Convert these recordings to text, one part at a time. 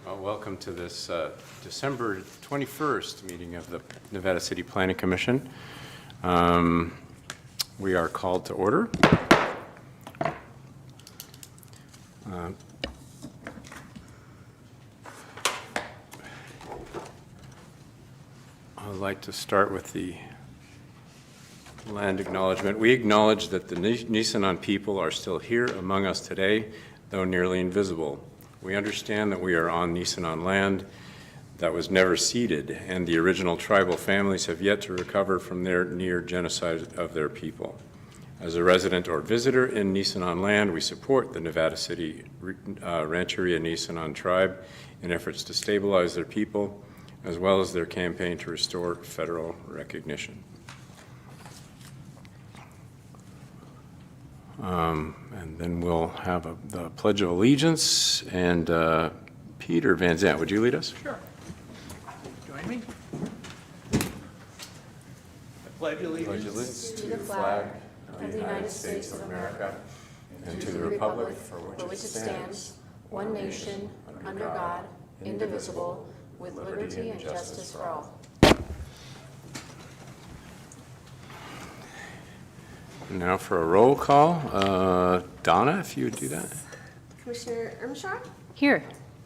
Welcome to this December 21st meeting of the Nevada City Planning Commission. We are called to order. I'd like to start with the land acknowledgement. We acknowledge that the Nisenan people are still here among us today, though nearly invisible. We understand that we are on Nisenan land that was never ceded, and the original tribal families have yet to recover from their near genocide of their people. As a resident or visitor in Nisenan land, we support the Nevada City Rancheria Nisenan tribe in efforts to stabilize their people, as well as their campaign to restore federal recognition. And then we'll have the Pledge of Allegiance, and Peter Van Zandt, would you lead us? Sure. Join me. I pledge allegiance to the flag of the United States of America and to the republic for which it stands, one nation, under God, indivisible, with liberty and justice for all. Now for a roll call. Donna, if you would do that. Commissioner Ermshaw, Here.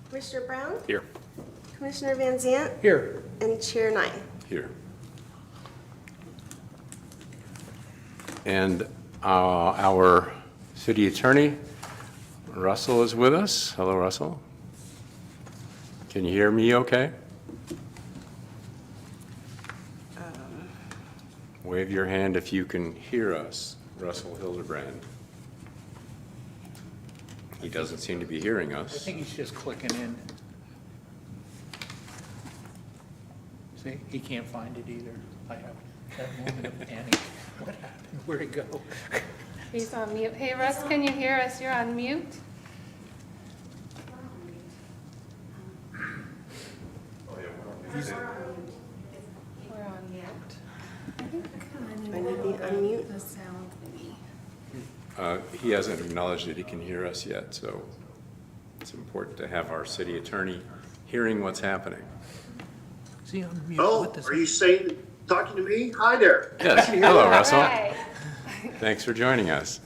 Commissioner Brown, Here. Commissioner Van Zandt, here. and Chair Nye. Here. And our city attorney, Russell, is with us. Hello, Russell. Can you hear me okay? Wave your hand if you can hear us, Russell Hildebrand. He doesn't seem to be hearing I us. think he's just clicking in. See, he can't find it either. I have that moment of panic. What happened? Where'd it go? He's on mute. Hey, Russ, can you hear us? You're on mute. We're on mute. I need the unmute. The sound thingy. He hasn't acknowledged that he can hear us yet, so it's important to have our city attorney hearing what's happening. Is he on mute? Oh, What does are it- you saying, talking to me? Hi there. Yes, hello, Russell. Hi. Thanks for joining us.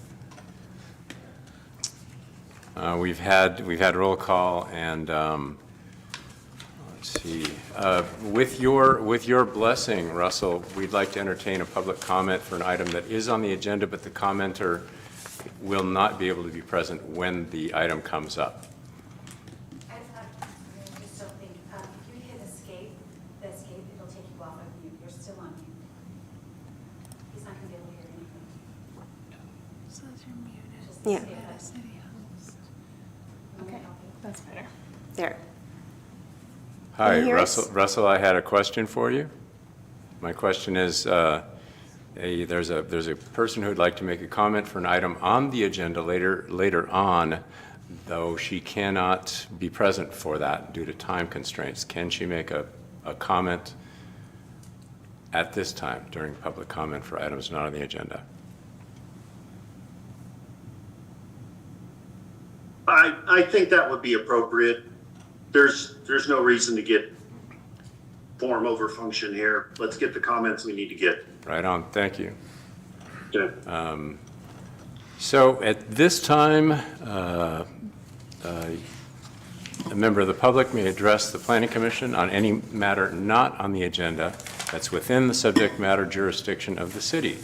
We've had roll call, and let's see. With your blessing, Russell, we'd like to entertain a public comment for an item that is on the agenda, but the commenter will not be able to be present when the item comes up. I just don't think, if you hit escape, it'll take you off of mute. You're still on mute. He's not gonna be able to hear anything. Just Yeah. escape that. Okay, that's better. There. Hi, you hear us? Russell, I had a question for you. My question is, there's a person who'd like to make a comment for an item on the agenda later on, though she cannot be present for that due to time constraints. Can she make a comment at this time during public comment for items not on the agenda? I think that would be appropriate. There's no reason to get form over function here. Let's get the comments we need to get. Right on, thank you. Okay. So at this time, a member of the public may address the Planning Commission on any matter not on the agenda that's within the subject matter jurisdiction of the city.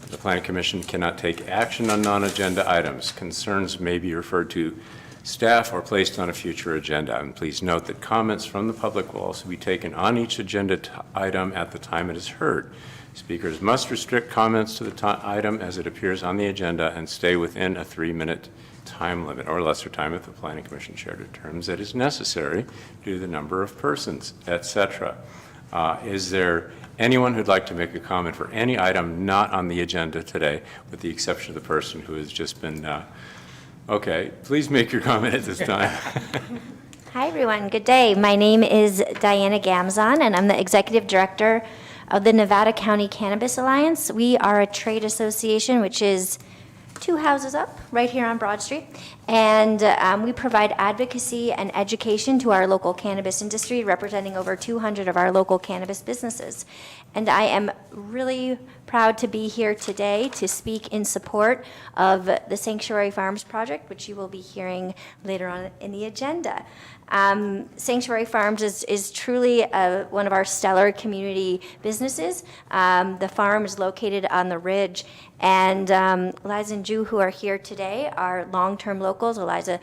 The Planning Commission cannot take action on non-agenda items. Concerns may be referred to staff or placed on a future agenda. And please note that comments from the public will also be taken on each agenda item at the time it is heard. Speakers must restrict comments to the item as it appears on the agenda and stay within a 3-minute time limit or lesser time if the Planning Commission chair determines that is necessary due to the number of persons, etc. Is there anyone who'd like to make a comment for any item not on the agenda today, with the exception of the person who has just been, okay, please make your comment at this time. Hi, everyone. Good day. My name is Diana Gamzon, and I'm the Executive Director of the Nevada County Cannabis Alliance. We are a trade association which is 2 houses up, right here on Broad Street. And we provide advocacy and education to our local cannabis industry, representing over 200 of our local cannabis businesses. And I am really proud to be here today to speak in support of the Sanctuary Farms project, which you will be hearing later on in the agenda. Sanctuary Farms is truly one of our stellar community businesses. The farm is located on the Ridge, and Eliza and Ju, who are here today, are long-term locals. Eliza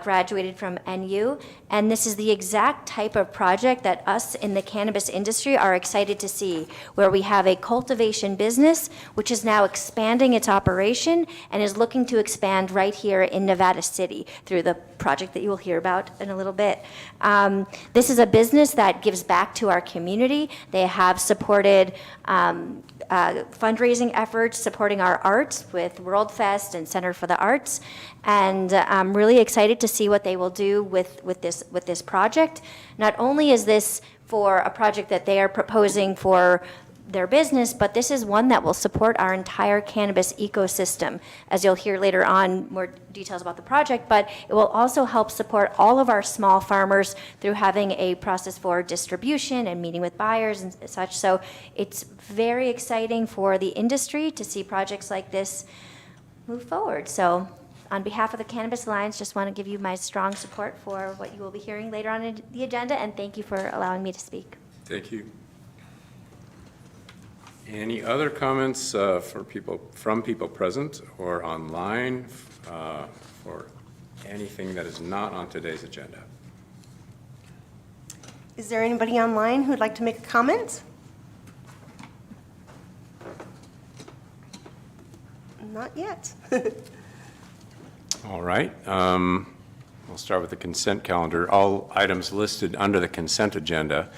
graduated from NU, and this is the exact type of project that us in the cannabis industry are excited to see, where we have a cultivation business which is now expanding its operation and is looking to expand right here in Nevada City through the project that you will hear about in a little bit. This is a business that gives back to our community. They have supported fundraising efforts, supporting our arts with World Fest and Center for the Arts, and I'm really excited to see what they will do with this project. Not only is this for a project that they are proposing for their business, but this is one that will support our entire cannabis ecosystem. As you'll hear later on, more details about the project, but it will also help support all of our small farmers through having a process for distribution and meeting with buyers and such. So it's very exciting for the industry to see projects like this move forward. So on behalf of the Cannabis Alliance, just want to give you my strong support for what you will be hearing later on in the agenda, and thank you for allowing me to speak. Thank you. Any other comments from people present or online for anything that is not on today's agenda? Is there anybody online who'd like to make a comment? Not yet. All right. We'll start with the consent calendar. All items listed under the consent agenda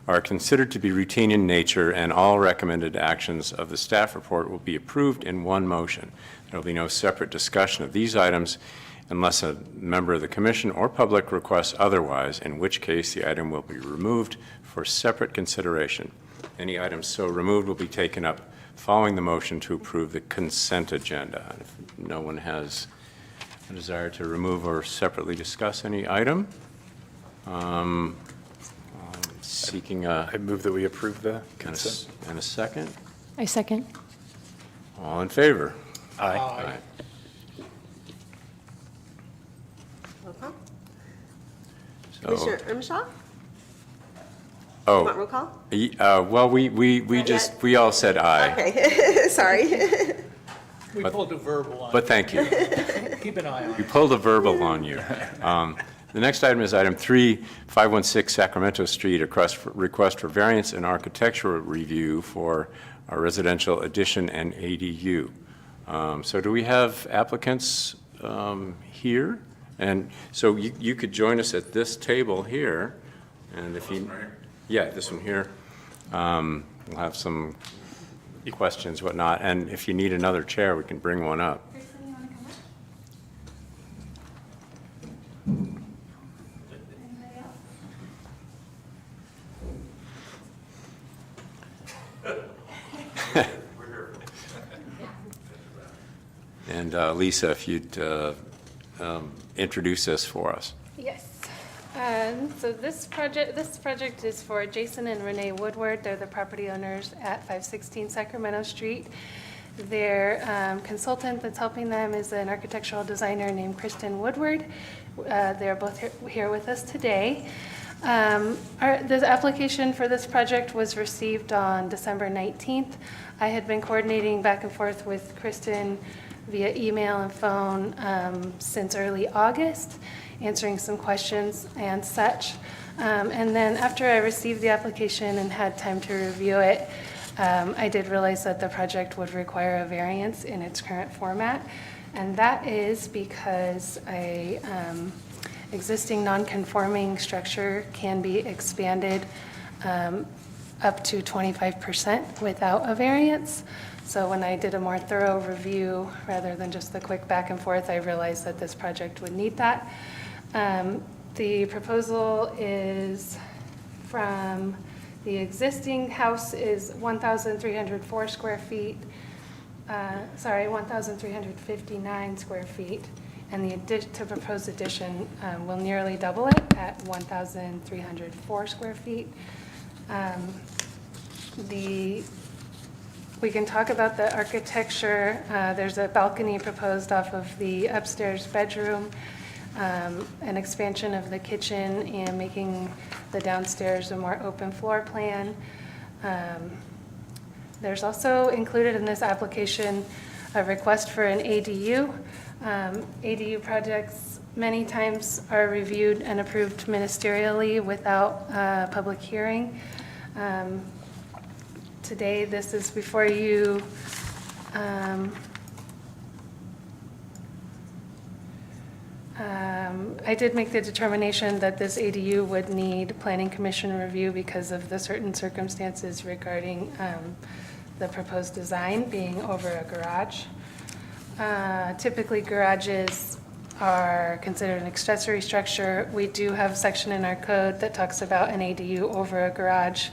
are considered to be routine in nature, and all recommended actions of the staff report will be approved in one motion. There will be no separate discussion of these items unless a member of the commission or public requests otherwise, in which case the item will be removed for separate consideration. Any items so removed will be taken up following the motion to approve the consent agenda. And if no one has a desire to remove or separately discuss any item, seeking I move that we approve the and consent. a second. I second. All in favor? Aye. Aye. Roll call. So, Commissioner Ermshaw? Want oh, roll call? well, we Not just, yet? we all said aye, Okay, sorry. We But- pulled a verbal on but thank you. you. Keep an eye on We it. pulled a verbal on you. The next item is item 3, 516 Sacramento Street, a request for variance and architectural review for a residential addition and ADU. So do we have applicants here? And so you could join us at this table here, and if you, yeah, this one here. We'll have some questions, whatnot, and if you need another chair, we can bring one up. Kristen, you want to come up? Anybody else? And Lisa, if you'd introduce this for us. Yes. So this project is for Jason and Renee Woodward. They're the property owners at 516 Sacramento Street. Their consultant that's helping them is an architectural designer named Kristen Woodward. They're both here with us today. The application for this project was received on December 19th. I had been coordinating back and forth with Kristen via email and phone since early August, answering some questions and such. And then after I received the application and had time to review it, I did realize that the project would require a variance in its current format. And that is because a existing non-conforming structure can be expanded up to 25% without a variance. So when I did a more thorough review, rather than just the quick back and forth, I realized that this project would need that. The proposal is from the existing house is 1,304 square feet 1,359 square feet, and the proposed addition will nearly double it at 1,304 square feet. We can talk about the architecture. There's a balcony proposed off of the upstairs bedroom, an expansion of the kitchen, and making the downstairs a more open floor plan. There's also included in this application a request for an ADU. ADU projects many times are reviewed and approved ministerially without public hearing. Today, this is before you. I did make the determination that this ADU would need planning commission review because of the certain circumstances regarding the proposed design being over a garage. Typically, garages are considered an accessory structure. We do have a section in our code that talks about an ADU over a garage,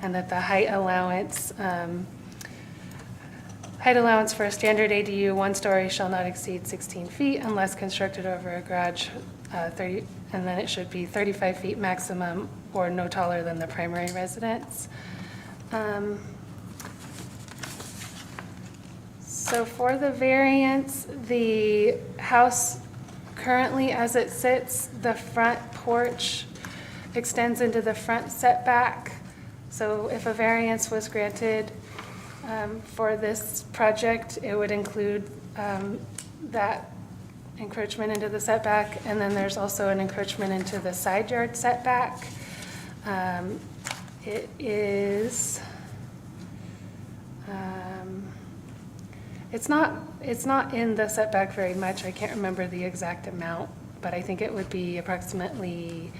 and that the height allowance for a standard ADU, 1 story, shall not exceed 16 feet unless constructed over a garage, and then it should be 35 feet maximum or no taller than the primary residence. So for the variance, the house currently as it sits, the front porch extends into the front setback. So if a variance was granted for this project, it would include that encroachment into the setback, and then there's also an encroachment into the side yard setback. It is, it's not in the setback very much. I can't remember the exact amount, but I think it would be approximately,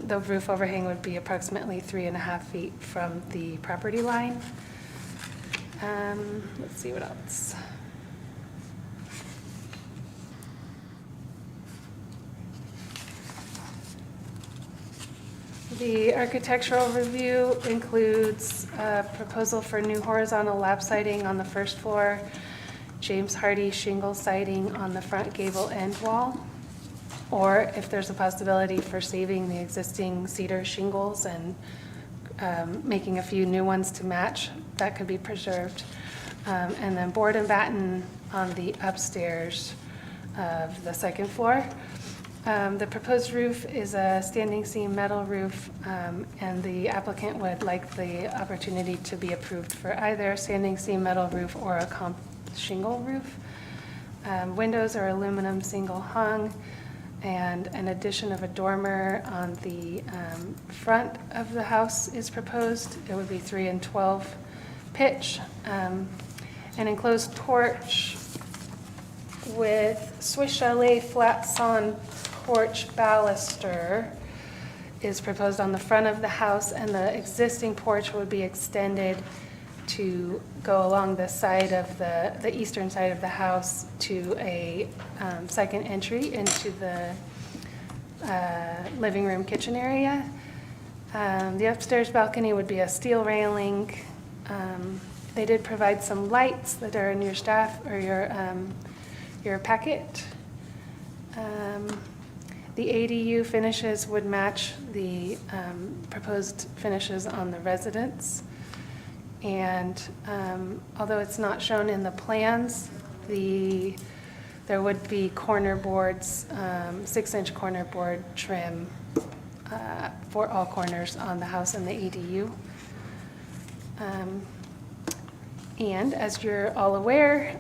the roof overhang would be approximately 3.5 feet from the property line. Let's see what else. The architectural review includes a proposal for new horizontal lap siding on the first floor, James Hardy shingle siding on the front gable end wall, or if there's a possibility for saving the existing cedar shingles and making a few new ones to match, that could be preserved. And then board and batten on the upstairs of the second floor. The proposed roof is a standing seam metal roof, and the applicant would like the opportunity to be approved for either a standing seam metal roof or a comp shingle roof. Windows are aluminum single hung, and an addition of a dormer on the front of the house is proposed. It would be 3 and 12 pitch. An enclosed porch with Swiss Chalet flat sawn porch baluster is proposed on the front of the house, and the existing porch would be extended to go along the side of the eastern side of the house to a second entry into the living room kitchen area. The upstairs balcony would be a steel railing. They did provide some lights that are in your staff or your packet. The ADU finishes would match the proposed finishes on the residence. And although it's not shown in the plans, there would be corner boards, 6-inch corner board trim for all corners on the house and the ADU. And as you're all aware,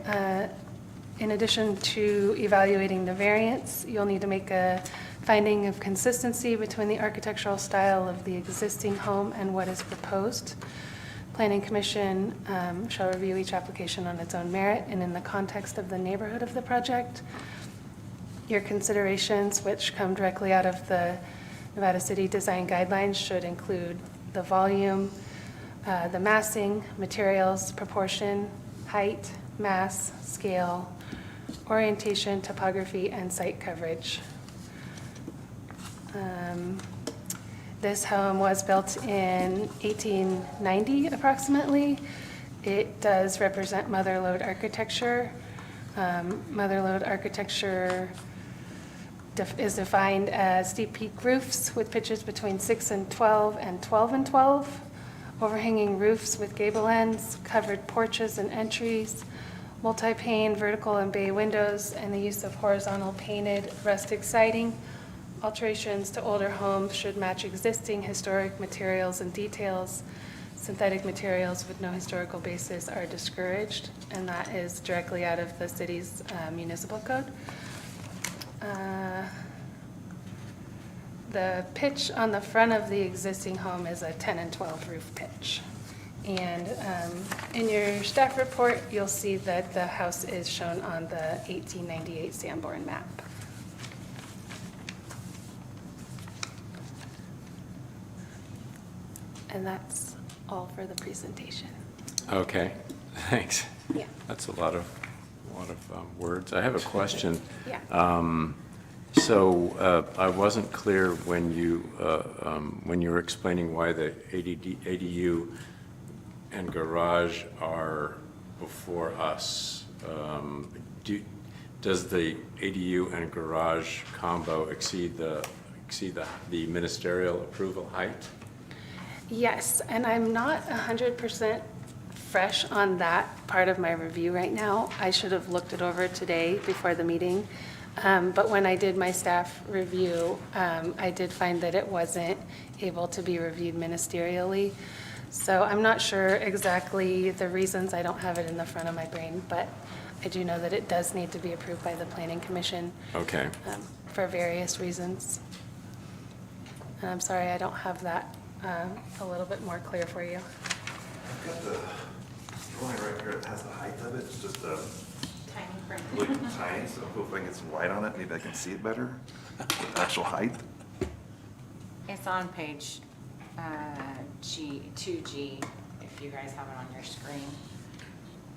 in addition to evaluating the variance, you'll need to make a finding of consistency between the architectural style of the existing home and what is proposed. Planning Commission shall review each application on its own merit and in the context of the neighborhood of the project. Your considerations, which come directly out of the Nevada City Design Guidelines, should include the volume, the massing, materials, proportion, height, mass, scale, orientation, topography, and site coverage. This home was built in 1890 approximately. It does represent mother-lode architecture. Mother-lode architecture is defined as steep peak roofs with pitches between 6 and 12 and 12 and 12, overhanging roofs with gable ends, covered porches and entries, multi-pane vertical and bay windows, and the use of horizontal painted rustic siding. Alterations to older homes should match existing historic materials and details. Synthetic materials with no historical basis are discouraged, and that is directly out of the city's municipal code. The pitch on the front of the existing home is a 10 and 12 roof pitch. And in your staff report, you'll see that the house is shown on the 1898 Sanborn map. And that's all for the presentation. Okay, thanks. Yeah. That's a lot of words. I have a question. Yeah. So I wasn't clear when you were explaining why the ADU and garage are before us. Does the ADU and garage combo exceed the ministerial approval height? Yes, and I'm not 100% fresh on that part of my review right now. I should have looked it over today before the meeting. But when I did my staff review, I did find that it wasn't able to be reviewed ministerially. So I'm not sure exactly the reasons. I don't have it in the front of my brain, but I do know that it does need to be approved by the Planning Commission. Okay. For various reasons. And I'm sorry, I don't have that a little bit more clear for you. I've got the drawing right here that has the height of it. It's just Tiny print. really tiny, so hopefully I can get some light on it. Maybe I can see it better. The actual height. It's on page 2G, if you guys have it on your screen.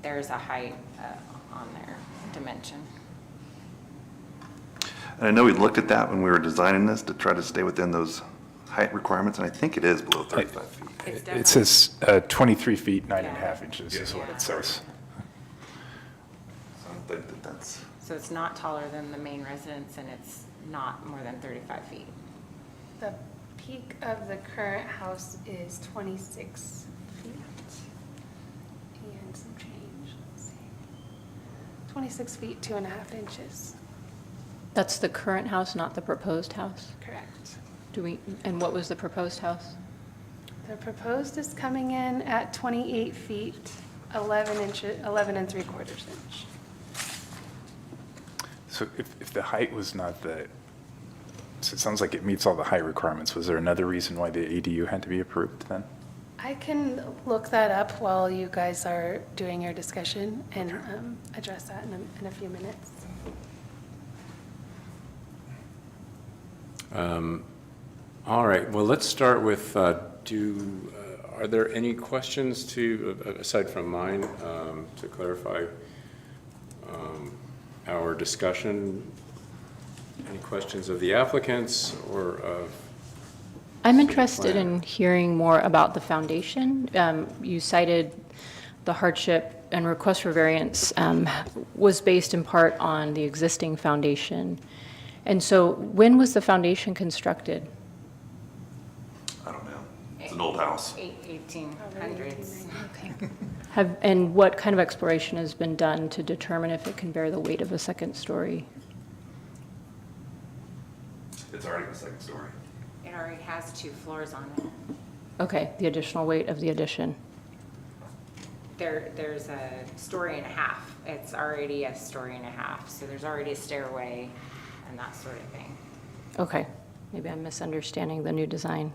There's a height on there, dimension. And I know we looked at that when we were designing this to try to stay within those height requirements, and I think it is below 35 feet. It's It says 23 feet, 9.5 inches is what Yeah. it says. So I don't think that that's, So it's not taller than the main residence, and it's not more than 35 feet. The peak of the current house is 26 feet and some change, let's see. 26 feet, 2.5 inches, That's the current house, not the proposed house? correct. And what was the proposed house? The proposed is coming in at 28 feet, 11 inches, 11 3/4 inch. So if the height was not so it sounds like it meets all the height requirements. Was there another reason why the ADU had to be approved then? I can look that up while you guys are doing your discussion and address that in a few minutes. All right, well, let's start with, are there any questions aside from mine, to clarify our discussion? Any questions of the applicants or of? I'm interested in hearing more about the foundation. You cited the hardship and request for variance was based in part on the existing foundation. And so when was the foundation constructed? I don't know. It's an old house. 1800s. And what kind of exploration has been done to determine if it can bear the weight of a second story? It's already the second story. It already has 2 floors on it. Okay, the additional weight of the addition. There's a story and a half. It's already a story and a half, so there's already a stairway and that sort of thing. Okay, maybe I'm misunderstanding the new design.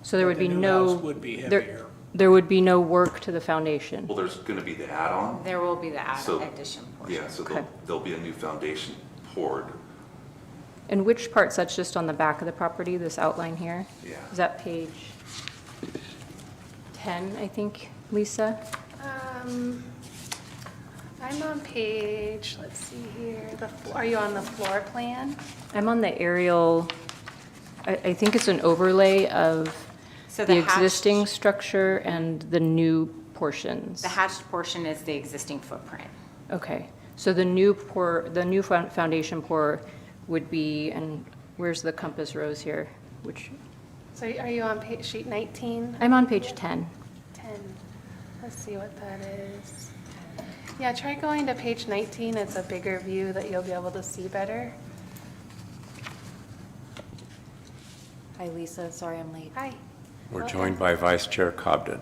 So there would be The new no. house would be there- heavier. There would be no work to the foundation. Well, there's going to be the add-on. There will be the So- addition portion. Yeah, so Okay. there'll be a new foundation poured. And which parts, that's just on the back of the property, this outline here? Yeah. Is that page 10, I think, Lisa? I'm on page, let's see here, are you on the floor plan? I'm on the aerial, I think it's an overlay of So The the hatched- existing structure and the new portions? The hatched portion is the existing footprint. Okay, so the new foundation pour would be, and where's the compass rose here? Which, So are you on sheet 19? I'm on page 10. 10. Let's see what that is. Yeah, try going to page 19. It's a bigger view that you'll be able to see better. Hi, Lisa. Sorry I'm late. Hi. We're Okay. joined by Vice Chair Cobden.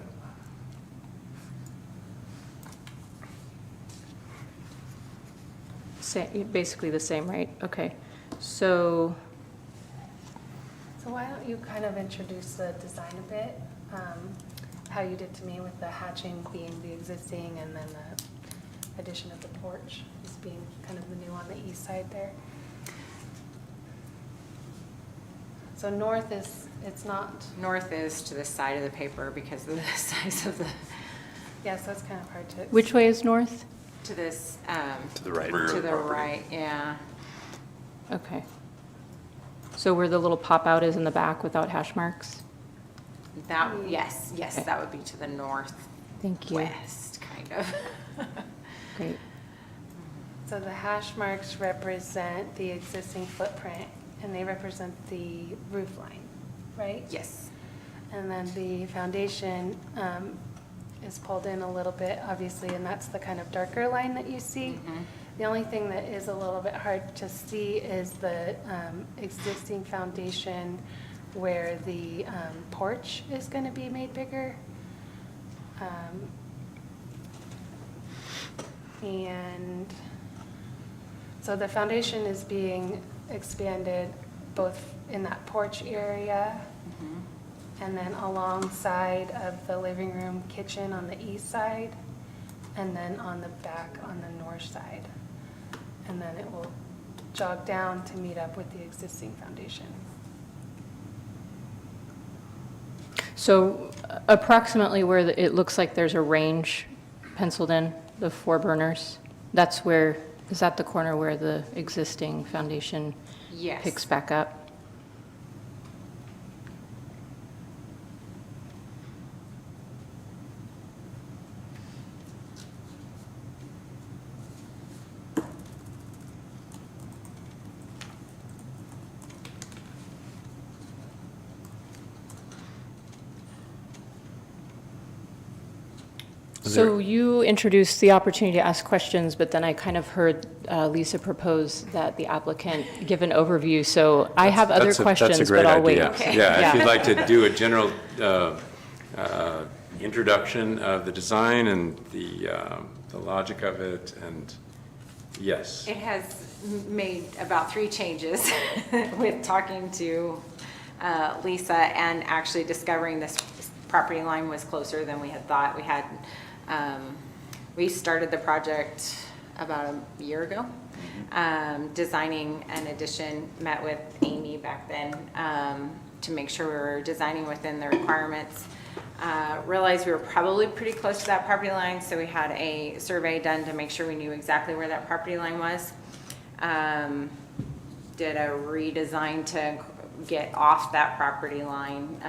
Basically the same, right? Okay, so, So why don't you kind of introduce the design a bit? How you did to me with the hatching being the existing and then the addition of the porch as being kind of the new on the east side there. So north is, it's not, North is to the side of the paper because of the size of the, yeah, so it's kind of hard to. which way is north? to this, To the right. to the right, yeah. Okay. So where the little pop-out is in the back without hash marks? That, yes, Okay. that would be to the northwest, Thank you. kind of. Great. So the hash marks represent the existing footprint and they represent the roof line, right? Yes. And then the foundation is pulled in a little bit, obviously, and that's the kind of darker line that you see. The only thing that is a little bit hard to see is the existing foundation where the porch is going to be made bigger. And so the foundation is being expanded both in that porch area and then alongside of the living room kitchen on the east side, and then on the back on the north side. And then it will jog down to meet up with the existing foundation. So approximately where it looks like there's a range penciled in, the 4 burners, that's where, is that the corner where the existing foundation Yes. picks back up? So you introduced the opportunity to ask questions, but then I kind of heard Lisa propose that the applicant give an overview. So I have other questions, but I'll wait. That's a great idea. Yeah, if you'd like to do a general introduction of the design and the logic of it, and yes. It has made about 3 changes with talking to Lisa and actually discovering this property line was closer than we had thought. We started the project about a year ago, designing an addition, met with Amy back then to make sure we were designing within the requirements. Realized we were probably pretty close to that property line, so we had a survey done to make sure we knew exactly where that property line was. Did a redesign to get off that property line.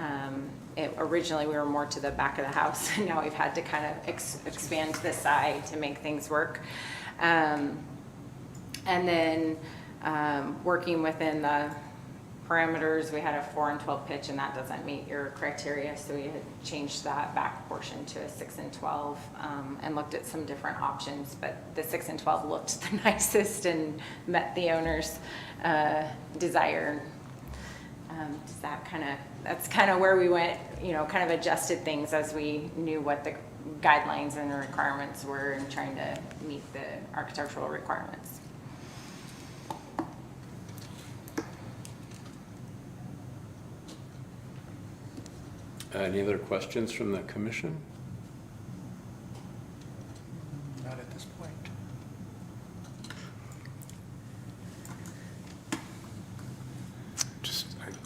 Originally, we were more to the back of the house, and now we've had to kind of expand to the side to make things work. And then working within the parameters, we had a 4 and 12 pitch, and that doesn't meet your criteria, so we had changed that back portion to a 6 and 12 and looked at some different options, but the 6 and 12 looked the nicest and met the owner's desire. That's kind of where we went, kind of adjusted things as we knew what the guidelines and the requirements were and trying to meet the architectural requirements. Any other questions from the commission? Not at this point.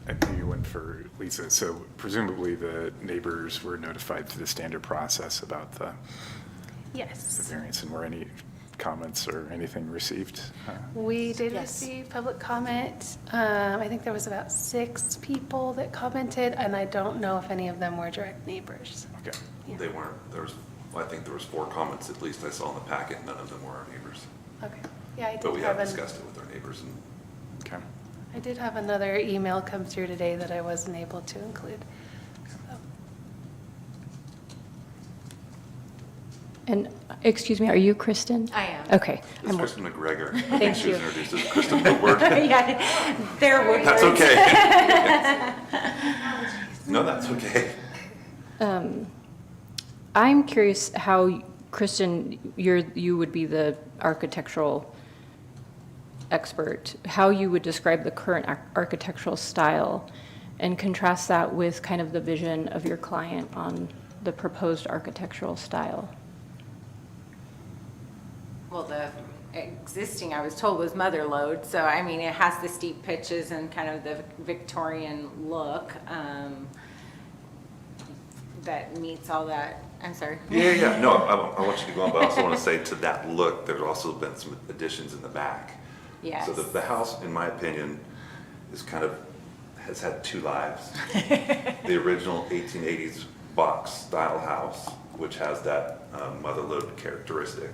I maybe one for Lisa. So presumably the neighbors were notified through the standard process about the Yes. variance, and were any comments or anything received? We did Yes. receive public comment. I think there was about 6 people that commented, and I don't know if any of them were direct neighbors. Okay. Yeah. They weren't, I think there was 4 comments at least I saw in the packet, none of them were our neighbors. Okay. Yeah, I But we did have have discussed it with our neighbors and Okay. I did have another email come through today that I wasn't able to include. So, And, excuse me, are you Kristen? I am. Okay. it's I'm- Kristen McGregor. I Thank think she was you. introduced as Kristen Woodward. Yeah, they're Woodwards. That's okay. No, that's okay. I'm curious how, Kristen, you would be the architectural expert, how you would describe the current architectural style and contrast that with kind of the vision of your client on the proposed architectural style. Well, the existing, I was told, was mother lode, so I mean, it has the steep pitches and kind of the Victorian look that meets all that. I'm sorry. Yeah. No, I want you to go on, but I also want to say to that look, there's also been some additions in the back. Yes. So the house, in my opinion, is has had 2 lives. The original 1880s box style house, which has that mother lode characteristic.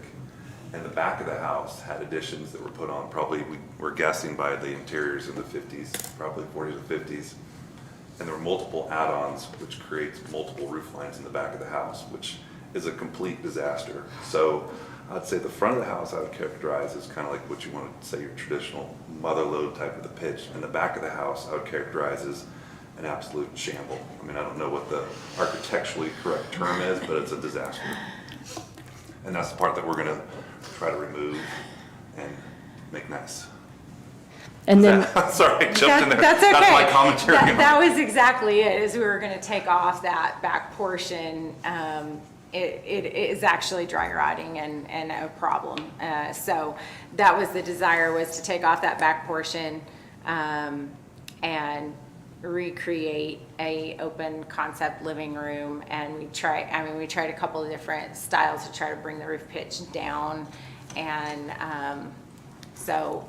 And the back of the house had additions that were put on, probably, we're guessing by the interiors in the 50s, probably 40s or 50s. And there were multiple add-ons, which creates multiple roof lines in the back of the house, which is a complete disaster. So I'd say the front of the house I would characterize as kind of like what you want to say your traditional mother lode type of the pitch. And the back of the house I would characterize as an absolute shamble. I mean, I don't know what the architecturally correct term is, but it's a disaster. And that's the part that we're going to try to remove and make nice. And then, Sorry, I jumped in there. That's okay. That's my commentary. That was exactly it, is we were gonna take off that back portion. It is actually dry rotting and a problem. So that was the desire, was to take off that back portion and recreate a open concept living room. And we tried a couple of different styles to try to bring the roof pitch down. And so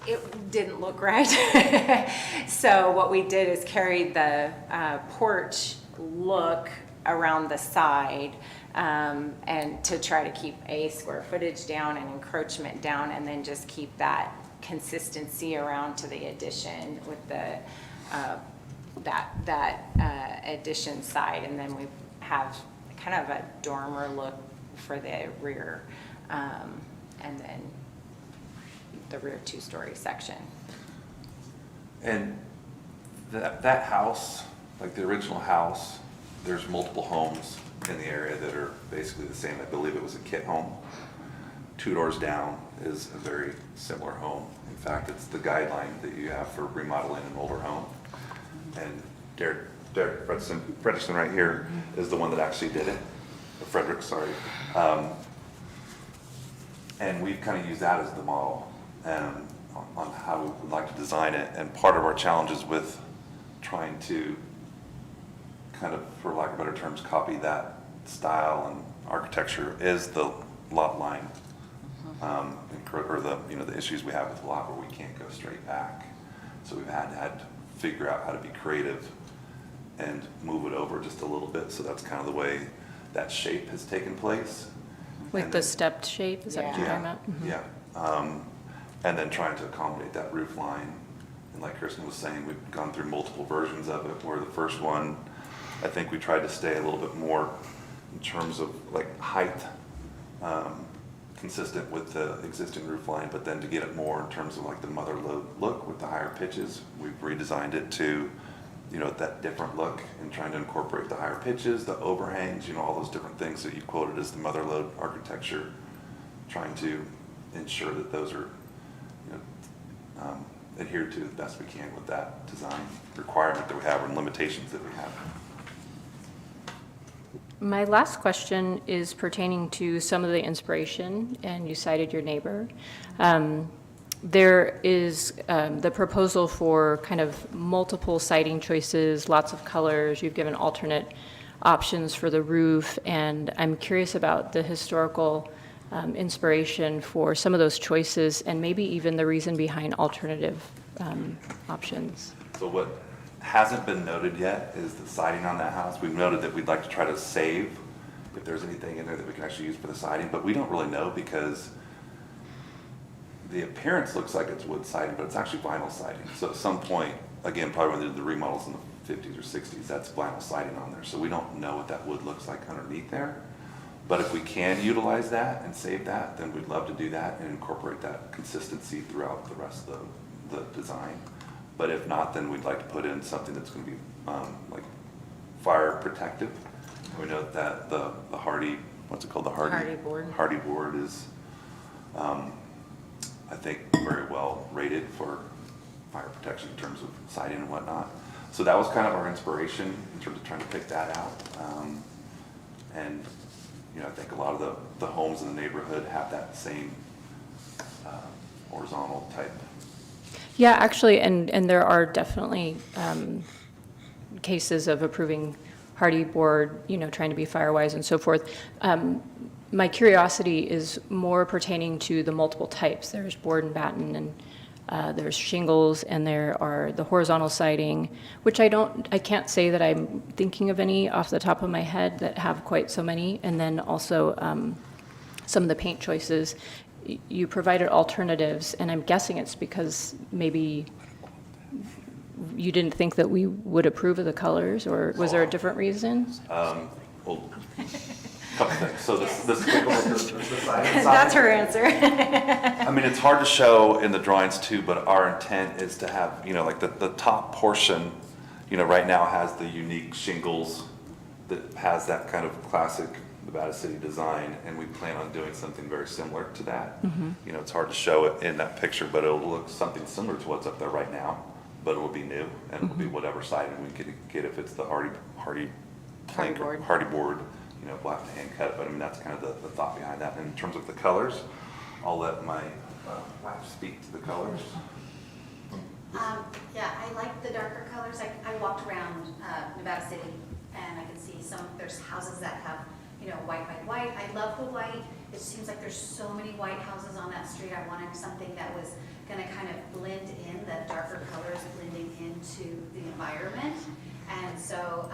it didn't look right. So what we did is carried the porch look around the side and to try to keep a square footage down and encroachment down, and then just keep that consistency around to the addition with the that addition side. And then we have kind of a dormer look for the rear, and then the rear 2-story section. And that house, like the original house, there's multiple homes in the area that are basically the same. I believe it was a kit home. 2 doors down is a very similar home. In fact, it's the guideline that you have for remodeling an older home. And Derek Fredrickson right here is the one that actually did it. Frederick, sorry. And we've kind of used that as the model on how we would like to design it. And part of our challenges with trying to kind of, for lack of better terms, copy that style and architecture is the lot line, or the issues we have with the lot where we can't go straight back. So we've had to figure out how to be creative and move it over just a little bit. So that's kind of the way that shape has taken place. with And the then- stepped shape, is that what you're talking about? Mhm. Yeah. And then trying to accommodate that roof line. And like Kristen was saying, we've gone through multiple versions of it, where the first one, I think we tried to stay a little bit more in terms of like height, consistent with the existing roof line, but then to get it more in terms of like the mother lode look with the higher pitches, we've redesigned it to, that different look, and trying to incorporate the higher pitches, the overhangs, all those different things that you quoted as the mother lode architecture, trying to ensure that those are adhered to the best we can with that design requirement that we have and limitations that we have. My last question is pertaining to some of the inspiration, and you cited your neighbor. There is the proposal for kind of multiple siding choices, lots of colors. You've given alternate options for the roof, and I'm curious about the historical inspiration for some of those choices and maybe even the reason behind alternative options. So what hasn't been noted yet is the siding on that house. We've noted that we'd like to try to save if there's anything in there that we can actually use for the siding, but we don't really know because the appearance looks like it's wood siding, but it's actually vinyl siding. So at some point, again, probably when they did the remodels in the 50s or 60s, that's vinyl siding on there. So we don't know what that wood looks like underneath there. But if we can utilize that and save that, then we'd love to do that and incorporate that consistency throughout the rest of the design. But if not, then we'd like to put in something that's going to be like fire protective. We know that the Hardy, what's it called? The Hardy board. Hardy board is, I think, very well rated for fire protection in terms of siding and whatnot. So that was kind of our inspiration in terms of trying to pick that out. And you know, I think a lot of the homes in the neighborhood have that same horizontal type. Yeah, actually, and there are definitely cases of approving hardy board, you know, trying to be fire-wise and so forth. My curiosity is more pertaining to the multiple types. There's board and batten, and there's shingles, and there are the horizontal siding, which I can't say that I'm thinking of any off the top of my head that have quite so many. And then also some of the paint choices. You provided alternatives, and I'm guessing it's because maybe you didn't think that we would approve of the colors, or was there a different reason? Well, couple things. So the siding. That's her answer. I mean, it's hard to show in the drawings too, but our intent is to have, you know, like the top portion, you know, right now has the unique shingles that has that kind of classic Nevada City design, and we plan on doing something very similar to that. You know, it's hard to show it in that picture, but it'll look something similar to what's up there right now, but it'll be new, and it'll be whatever siding we can get, if it's the Hardy plank, board. Hardy board, you know, black hand cut. But I mean, that's kind of the thought behind that. And in terms of the colors, I'll let my wife speak to the colors. Yeah, I like the darker colors. I walked around Nevada City, and I can see there's houses that have, you know, white. I love the white. It seems like there's so many white houses on that street. I wanted something that was gonna kind of blend in, the darker colors blending into the environment. And so,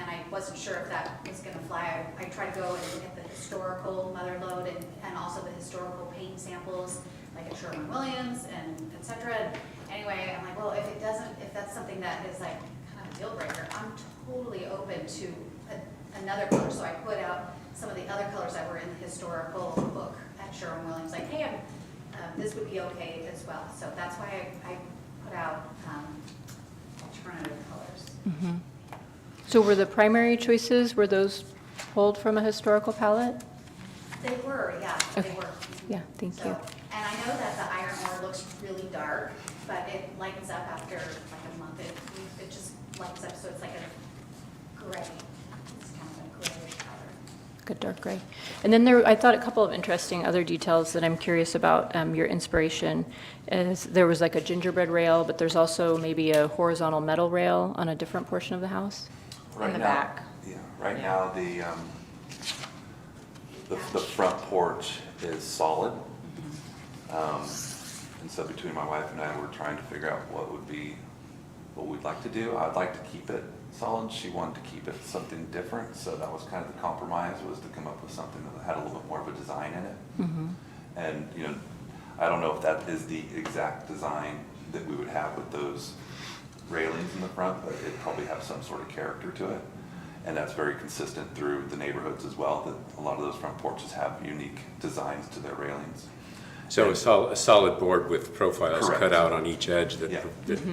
and I wasn't sure if that was gonna fly. I tried to go and look at the historical mother lode and also the historical paint samples, like at Sherwin-Williams and et cetera. Anyway, I'm like, well, if that's something that is like kind of a deal breaker, I'm totally open to another color. So I put out some of the other colors that were in the historical book at Sherwin-Williams, like, hey, this would be okay as well. So that's why I put out alternative colors. So were the primary choices, were those pulled from a historical palette? They were, yeah, Okay. they were. Yeah, thank you. And I know that the iron ore looks really dark, but it lightens up after like a month. It just lights up, so it's like a gray. It's kind of a grayish color. Good dark gray. And then I thought a couple of interesting other details that I'm curious about your inspiration is there was like a gingerbread rail, but there's also maybe a horizontal metal rail on a different portion of the house. Right the now, back. Yeah, right now the front porch is solid. And so between my wife and I, we're trying to figure out what we'd like to do. I'd like to keep it solid. She wanted to keep it something different. So that was kind of the compromise, was to come up with something that had a little bit more of a design in it. And, you know, I don't know if that is the exact design that we would have with those railings in the front, but it'd probably have some sort of character to it. And that's very consistent through the neighborhoods as well, that a lot of those front porches have unique designs to their railings. So a solid board with profiles Correct. cut out on each edge that Yeah.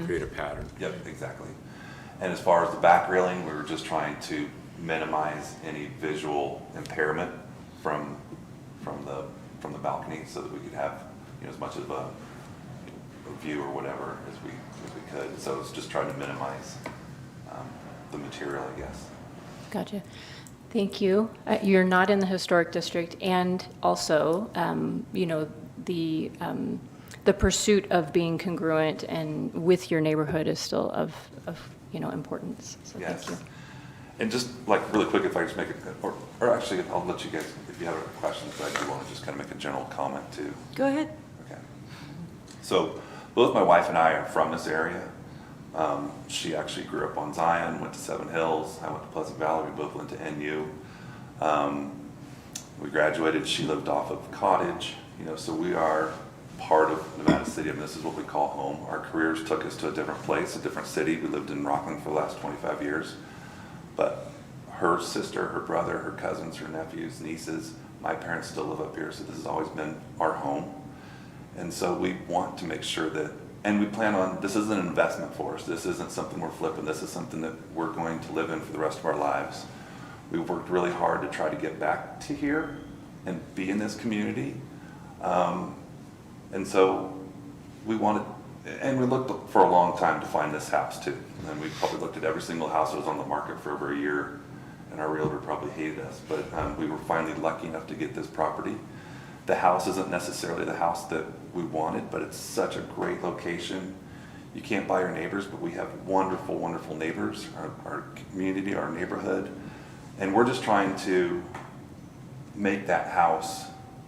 create a pattern. Yep, exactly. And as far as the back railing, we were just trying to minimize any visual impairment from the balcony, so that we could have, you know, as much of a view or whatever as we could. So it's just trying to minimize the material, I guess. Gotcha. Thank you. You're not in the historic district, and also, you know, the pursuit of being congruent and with your neighborhood is still of you know, importance. So Yes. thank you. And just like really quick, if I just make it, or actually, I'll let you guys, if you have any questions, but I do want to just kind of make a general comment too. Go ahead. Okay. So both my wife and I are from this area. She actually grew up on Zion, went to Seven Hills. I went to Pleasant Valley. We both went to NU. We graduated. She lived off of Cottage. You know, so we are part of Nevada City. I mean, this is what we call home. Our careers took us to a different place, a different city. We lived in Rockland for the last 25 years. But her sister, her brother, her cousins, her nephews, nieces, my parents still live up here, so this has always been our home. And so we want to make sure that, and we plan on, this is an investment for us. This isn't something we're flipping. This is something that we're going to live in for the rest of our lives. We've worked really hard to try to get back to here and be in this community. And so we wanted, and we looked for a long time to find this house too. And we probably looked at every single house that was on the market for over a year, and our realtor probably hated us, but we were finally lucky enough to get this property. The house isn't necessarily the house that we wanted, but it's such a great location. You can't buy your neighbors, but we have wonderful, wonderful neighbors, our community, our neighborhood. And we're just trying to make that house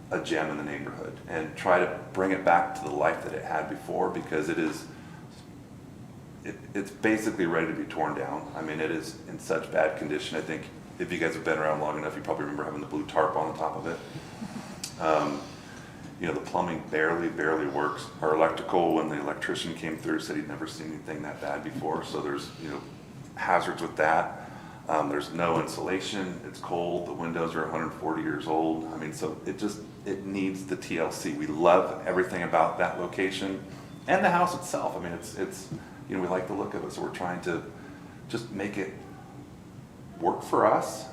a gem in the neighborhood and try to bring it back to the life that it had before, because it's basically ready to be torn down. I mean, it is in such bad condition. I think if you guys have been around long enough, you probably remember having the blue tarp on the top of it. You know, the plumbing barely works. Our electrical, when the electrician came through, said he'd never seen anything that bad before. So there's, you know, hazards with that. There's no insulation. It's cold. The windows are 140 years old. I mean, so it needs the TLC. We love everything about that location and the house itself. I mean, it's you know, we like the look of it. So we're trying to just make it work for us,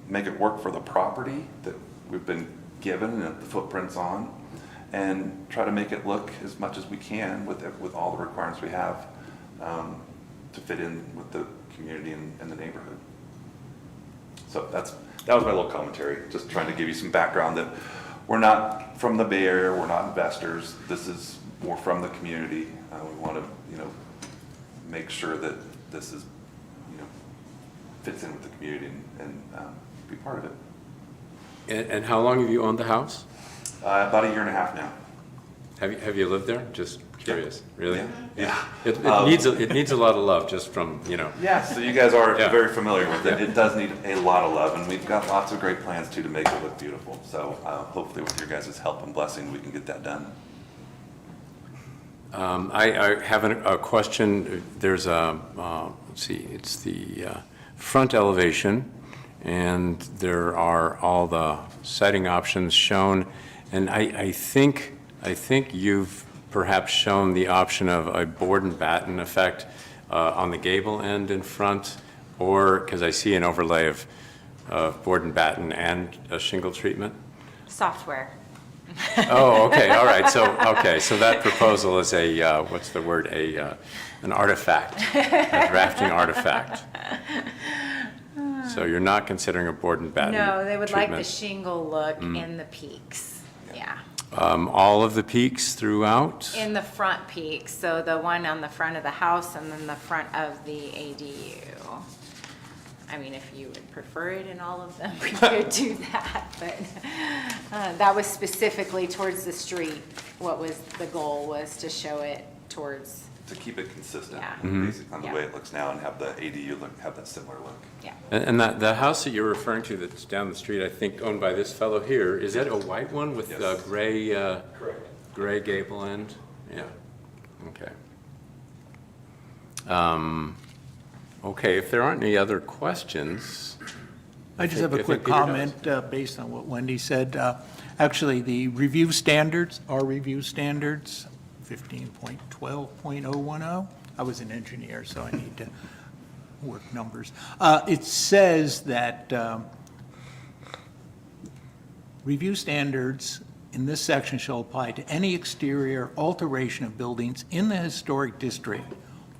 make it work for the property that we've been given and the footprints on, and try to make it look as much as we can with all the requirements we have to fit in with the community and the neighborhood. So that was my little commentary, just trying to give you some background that we're not from the Bay Area, we're not investors. This is more from the community. We want to, you know, make sure that this is, you know, fits in with the community and be part of it. And how long have you owned the house? About a year and a half now. Have you lived there? Just curious, really? Yeah. It needs a lot of love, just from, you know. Yeah, so you guys are Yeah. very familiar with it. Yeah. It does need a lot of love, and we've got lots of great plans too to make it look beautiful. So hopefully with your guys' help and blessing, we can get that done. I have a question. There's let's see, it's the front elevation, and there are all the siding options shown. And I think you've perhaps shown the option of a board and batten effect on the gable end in front, or, because I see an overlay of board and batten and a shingle treatment. Software. Oh, okay, all right. So that proposal is a, what's the word, an artifact, a drafting artifact. So you're not considering a board and batten No, they would like the treatment. shingle look in the peaks, yeah. All of the peaks throughout? In the front peaks, so the one on the front of the house and then the front of the ADU. I mean, if you would prefer it in all of them, we could do that, but that was specifically towards the street. What was, the goal was to show it towards, To keep it consistent, Yeah. basically on the Yeah. way it looks now, and have the ADU look, have that similar look. yeah. And the house that you're referring to that's down the street, I think owned by this fellow here, is that a white one with Yes. gray, Correct. gray gable end? Yeah, okay. Okay, if there aren't any other questions. I just have a think quick Peter does. comment based on what Wendy said. Actually, the review standards, our review standards, 15.12.010. I was an engineer, so I need to work numbers. It says that review standards in this section shall apply to any exterior alteration of buildings in the historic district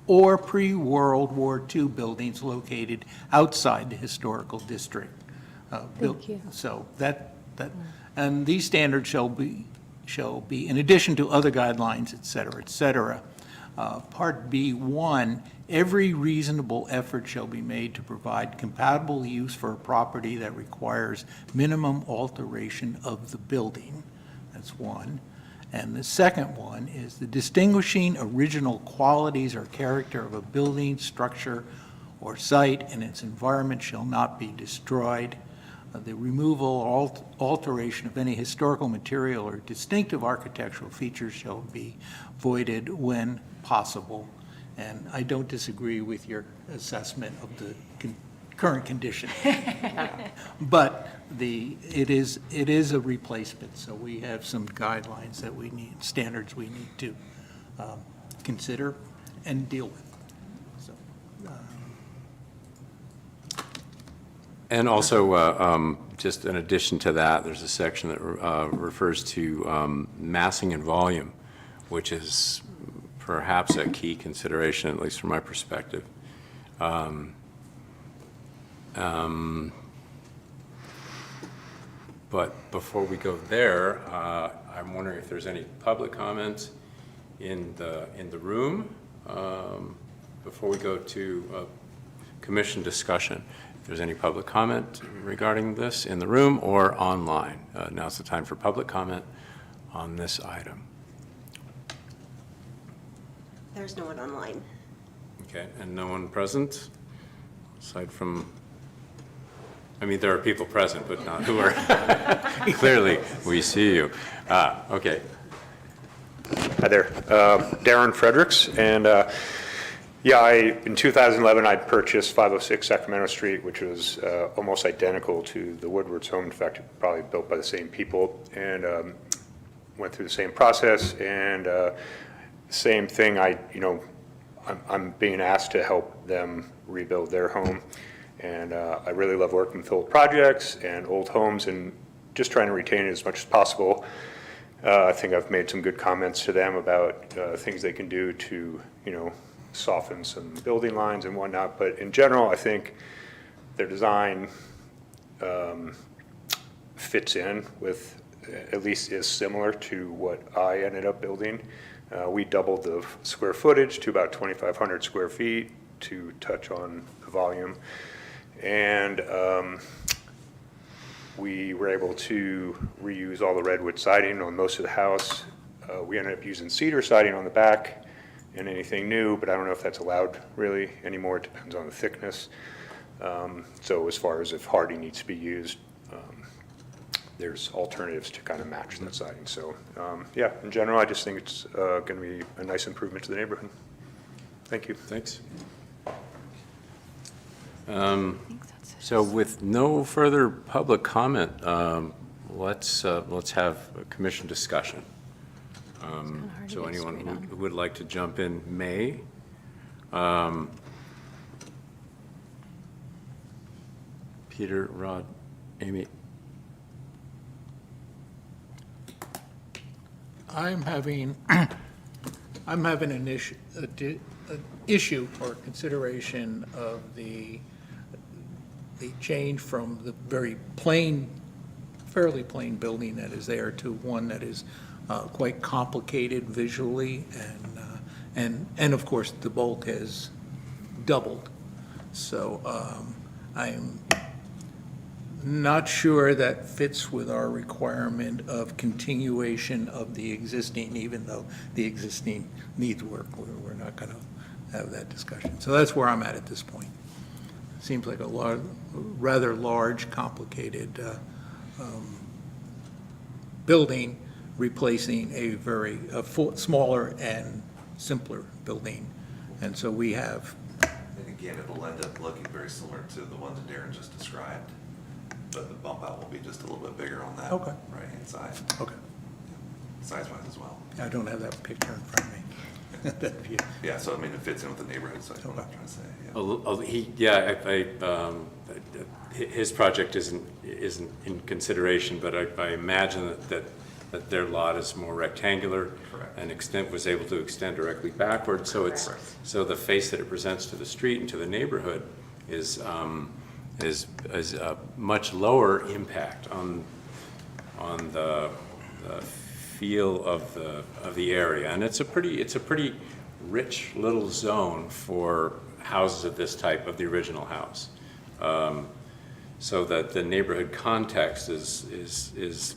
or pre-World War II buildings located outside the historical district. Thank you. So and these standards shall be in addition to other guidelines, et cetera, Part B1, every reasonable effort shall be made to provide compatible use for a property that requires minimum alteration of the building. That's one. And the second one is the distinguishing original qualities or character of a building, structure, or site and its environment shall not be destroyed. The removal or alteration of any historical material or distinctive architectural features shall be voided when possible. And I don't disagree with your assessment of the current condition. But it is a replacement, so we have some guidelines that we need, standards we need to consider and deal with. So, And also, just in addition to that, there's a section that refers to massing and volume, which is perhaps a key consideration, at least from my perspective. But before we go there, I'm wondering if there's any public comment in the room before we go to commission discussion. If there's any public comment regarding this in the room or online. Now's the time for public comment on this item. There's no one online. Okay, and no one present, aside from, I mean, there are people present, but not who are, clearly, we see you. Okay. Hi there, Darren Fredericks, and in 2011, I purchased 506 Sacramento Street, which was almost identical to the Woodward's home. In fact, probably built by the same people, and went through the same process, and same thing. I'm being asked to help them rebuild their home, and I really love working with old projects and old homes, and just trying to retain it as much as possible. I think I've made some good comments to them about things they can do to, soften some building lines and whatnot. But in general, I think their design fits in with, at least is similar to what I ended up building. We doubled the square footage to about 2,500 square feet to touch on the volume. And we were able to reuse all the redwood siding on most of the house. We ended up using cedar siding on the back and anything new, but I don't know if that's allowed really anymore. It depends on the thickness. So as far as if hardy needs to be used, there's alternatives to kind of match that siding. So in general, I just think it's going to be a nice improvement to the neighborhood. Thank you. Thanks. So with no further public comment, let's have a commission discussion. So anyone who would like to jump in may. Peter, Rod, Amy. I'm having an issue or consideration of the change from the very plain, fairly plain building that is there to one that is quite complicated visually, and of course the bulk has doubled. So I'm not sure that fits with our requirement of continuation of the existing, even though the existing needs work. We're not going to have that discussion. So that's where I'm at this point. Seems like a rather large, complicated building replacing a very smaller and simpler building. And so we have. And again, it'll end up looking very similar to the one that Darren just described, but the bump out will be just a little bit bigger on that right-hand side. Okay. Size-wise as well. I don't have that picture in front of me. That view. Yeah, so I mean, it fits in with the neighborhood, so that's what I'm trying to say. His project isn't in consideration, but I imagine that their lot is more rectangular. Correct. And was able to extend directly backward, so so the face that it presents to the street and to the neighborhood is a much lower impact on the feel of the area, and it's a pretty rich little zone for houses of this type, of the original house. So that the neighborhood context is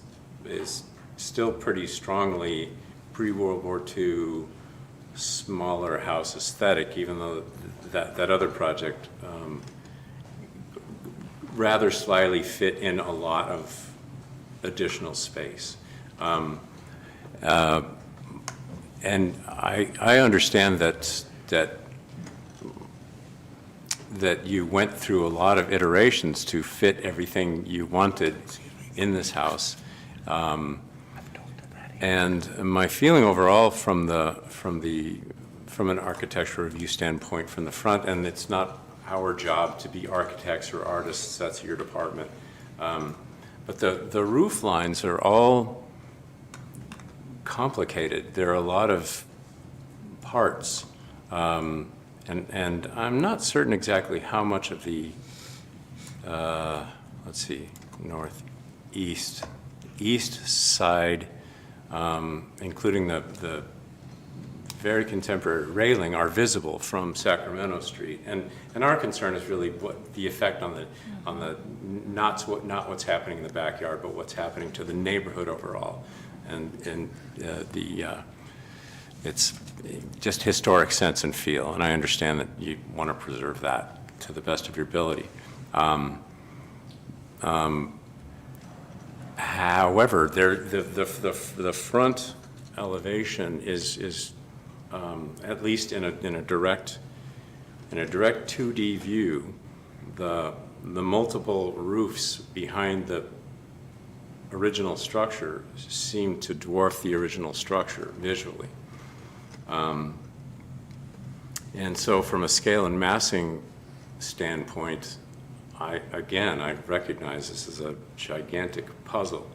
still pretty strongly pre-World War II smaller house aesthetic, even though that other project rather slyly fit in a lot of additional space. And I understand that you went through a lot of iterations to fit everything you wanted in this house. And my feeling overall from an architectural review standpoint from the front, and it's not our job to be architects or artists, that's your department, but the roof lines are all complicated. There are a lot of parts, and I'm not certain exactly how much of the, let's see, northeast, east side, including the very contemporary railing, are visible from Sacramento Street. And our concern is really what the effect on the not what's happening in the backyard, but what's happening to the neighborhood overall. And it's just historic sense and feel, and I understand that you want to preserve that to the best of your ability. However, the front elevation is at least in a direct 2D view, the multiple roofs behind the original structure seem to dwarf the original structure visually. And so from a scale and massing standpoint, I recognize this is a gigantic puzzle.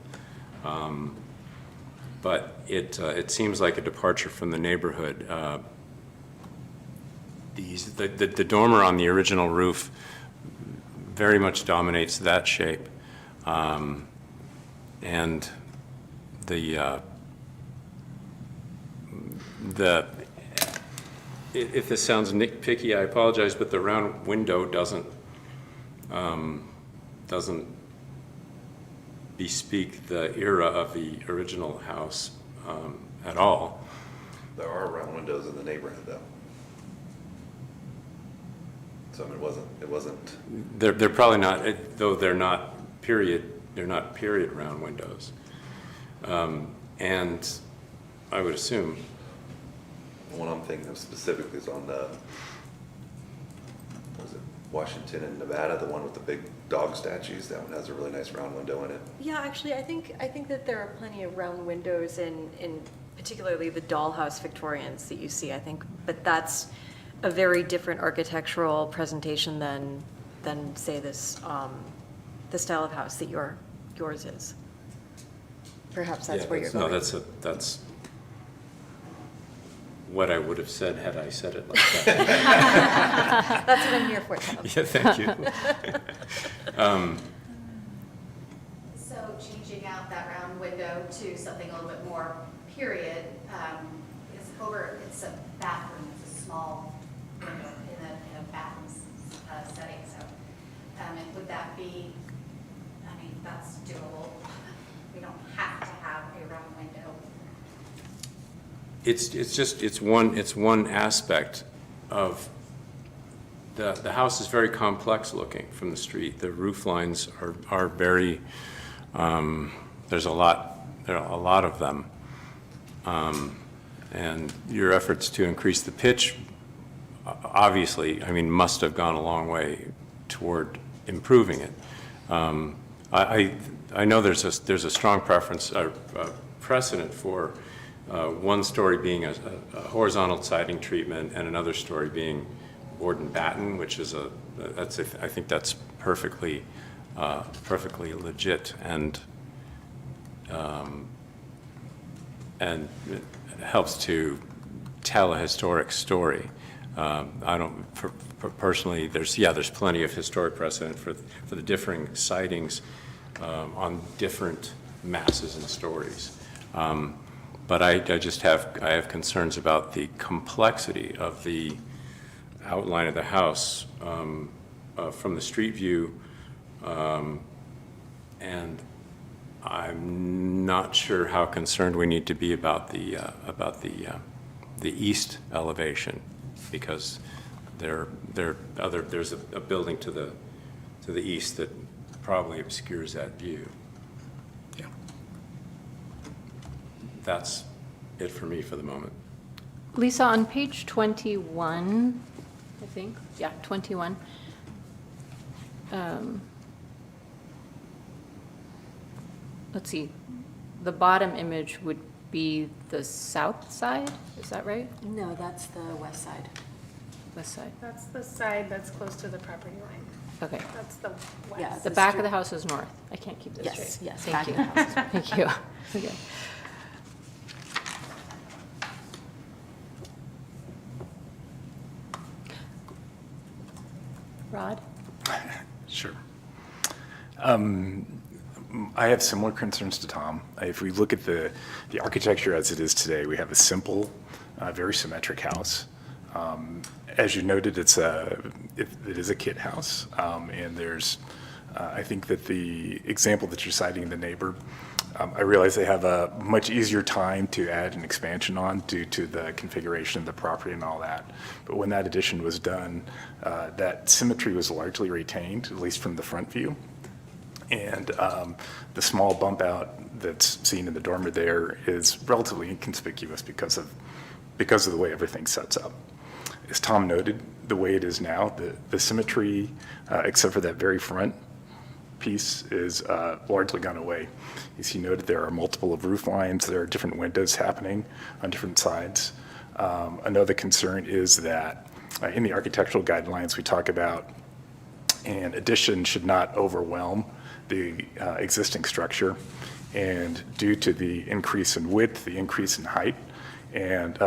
But it seems like a departure from the neighborhood. The dormer on the original roof very much dominates that shape. And if this sounds nitpicky, I apologize, but the round window doesn't bespeak the era of the original house at all. There are round windows in the neighborhood, though. So I mean, it wasn't. They're probably not, though they're not period round windows. And I would assume. The one I'm thinking of specifically is on the, what was it, Washington and Nevada, the one with the big dog statues. That one has a really nice round window in it. Yeah, actually, I think that there are plenty of round windows in particularly the dollhouse Victorians that you see, I think, but that's a very different architectural presentation than say this, the style of house that yours is. Perhaps that's where you're going. No, that's what I would have said had I said it like that. That's what I'm here for, Tom. Yeah, thank you. So changing out that round window to something a little bit more period, because it's a bathroom, it's a small window in a bathroom setting, so, and would that be, I mean, that's doable. We don't have to have a round window. It's one aspect of the house is very complex looking from the street. The roof lines are very there are a lot of them, and your efforts to increase the pitch obviously, I mean, must have gone a long way toward improving it. I know there's a strong preference, precedent for one story being a horizontal siding treatment and another story being board and batten, which is I think that's perfectly legit and it helps to tell a historic story. I don't personally. There's plenty of historic precedent for the differing sidings on different masses and stories. But I just have concerns about the complexity of the outline of the house from the street view. And I'm not sure how concerned we need to be about the east elevation, because there's a building to the east that probably obscures that view. Yeah. That's it for me for the moment. Lisa, on page 21, I think, yeah, 21. Let's see, the bottom image would be the south side, is that right? No, that's the west side. West side, That's the side that's close to the property line. okay. That's the Yeah, west. The back of the house is north. I can't keep this Yes, straight. yes, Thank back you. of the house is north. Thank you. Okay. Rod? Sure. I have similar concerns to Tom. If we look at the architecture as it is today, we have a simple, very symmetric house. As you noted, it is a kit house, and there's, I think that the example that you're citing, the neighbor, I realize they have a much easier time to add an expansion on due to the configuration of the property and all that. But when that addition was done, that symmetry was largely retained, at least from the front view. And the small bump out that's seen in the dormer there is relatively inconspicuous because of the way everything sets up. As Tom noted, the way it is now, the symmetry, except for that very front piece, is largely gone away. As he noted, there are multiple of roof lines, there are different windows happening on different sides. Another concern is that in the architectural guidelines we talk about, an addition should not overwhelm the existing structure. And due to the increase in width, the increase in height, and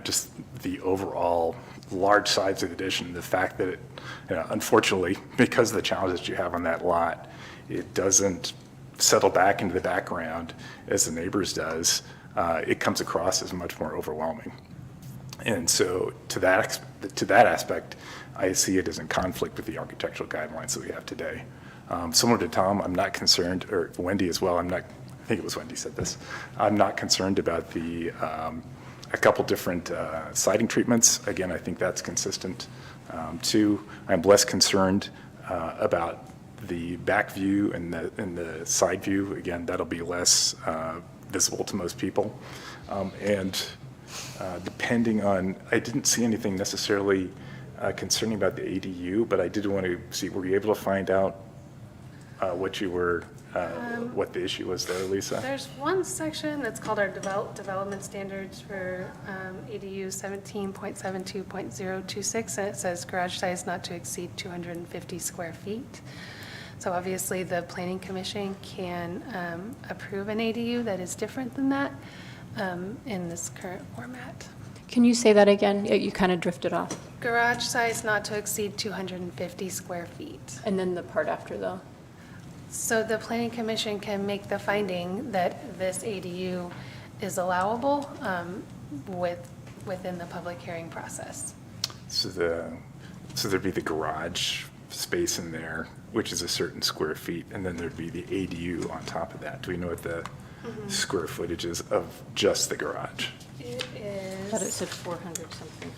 just the overall large size of the addition, the fact that it, unfortunately, because of the challenges you have on that lot, it doesn't settle back into the background as the neighbors does, it comes across as much more overwhelming. And so to that aspect, I see it as in conflict with the architectural guidelines that we have today. Similar to Tom, I'm not concerned, or Wendy as well, I think it was Wendy said this, I'm not concerned about a couple different siding treatments. Again, I think that's consistent. Two, I'm less concerned about the back view and the side view. Again, that'll be less visible to most people. And depending on, I didn't see anything necessarily concerning about the ADU, but I did want to see, were you able to find out what the issue was there, Lisa? There's one section that's called our development standards for ADU 17.72.026, and it says garage size not to exceed 250 square feet. So obviously, the planning commission can approve an ADU that is different than that in this current format. Can you say that again? You kind of drifted off. Garage size not to exceed 250 square feet. And then the part after, though? So the planning commission can make the finding that this ADU is allowable within the public hearing process. So there'd be the garage space in there, which is a certain square feet, and then there'd be the ADU on top of that. Do we know what the square footage is of just the garage? It I thought it is said 400 something.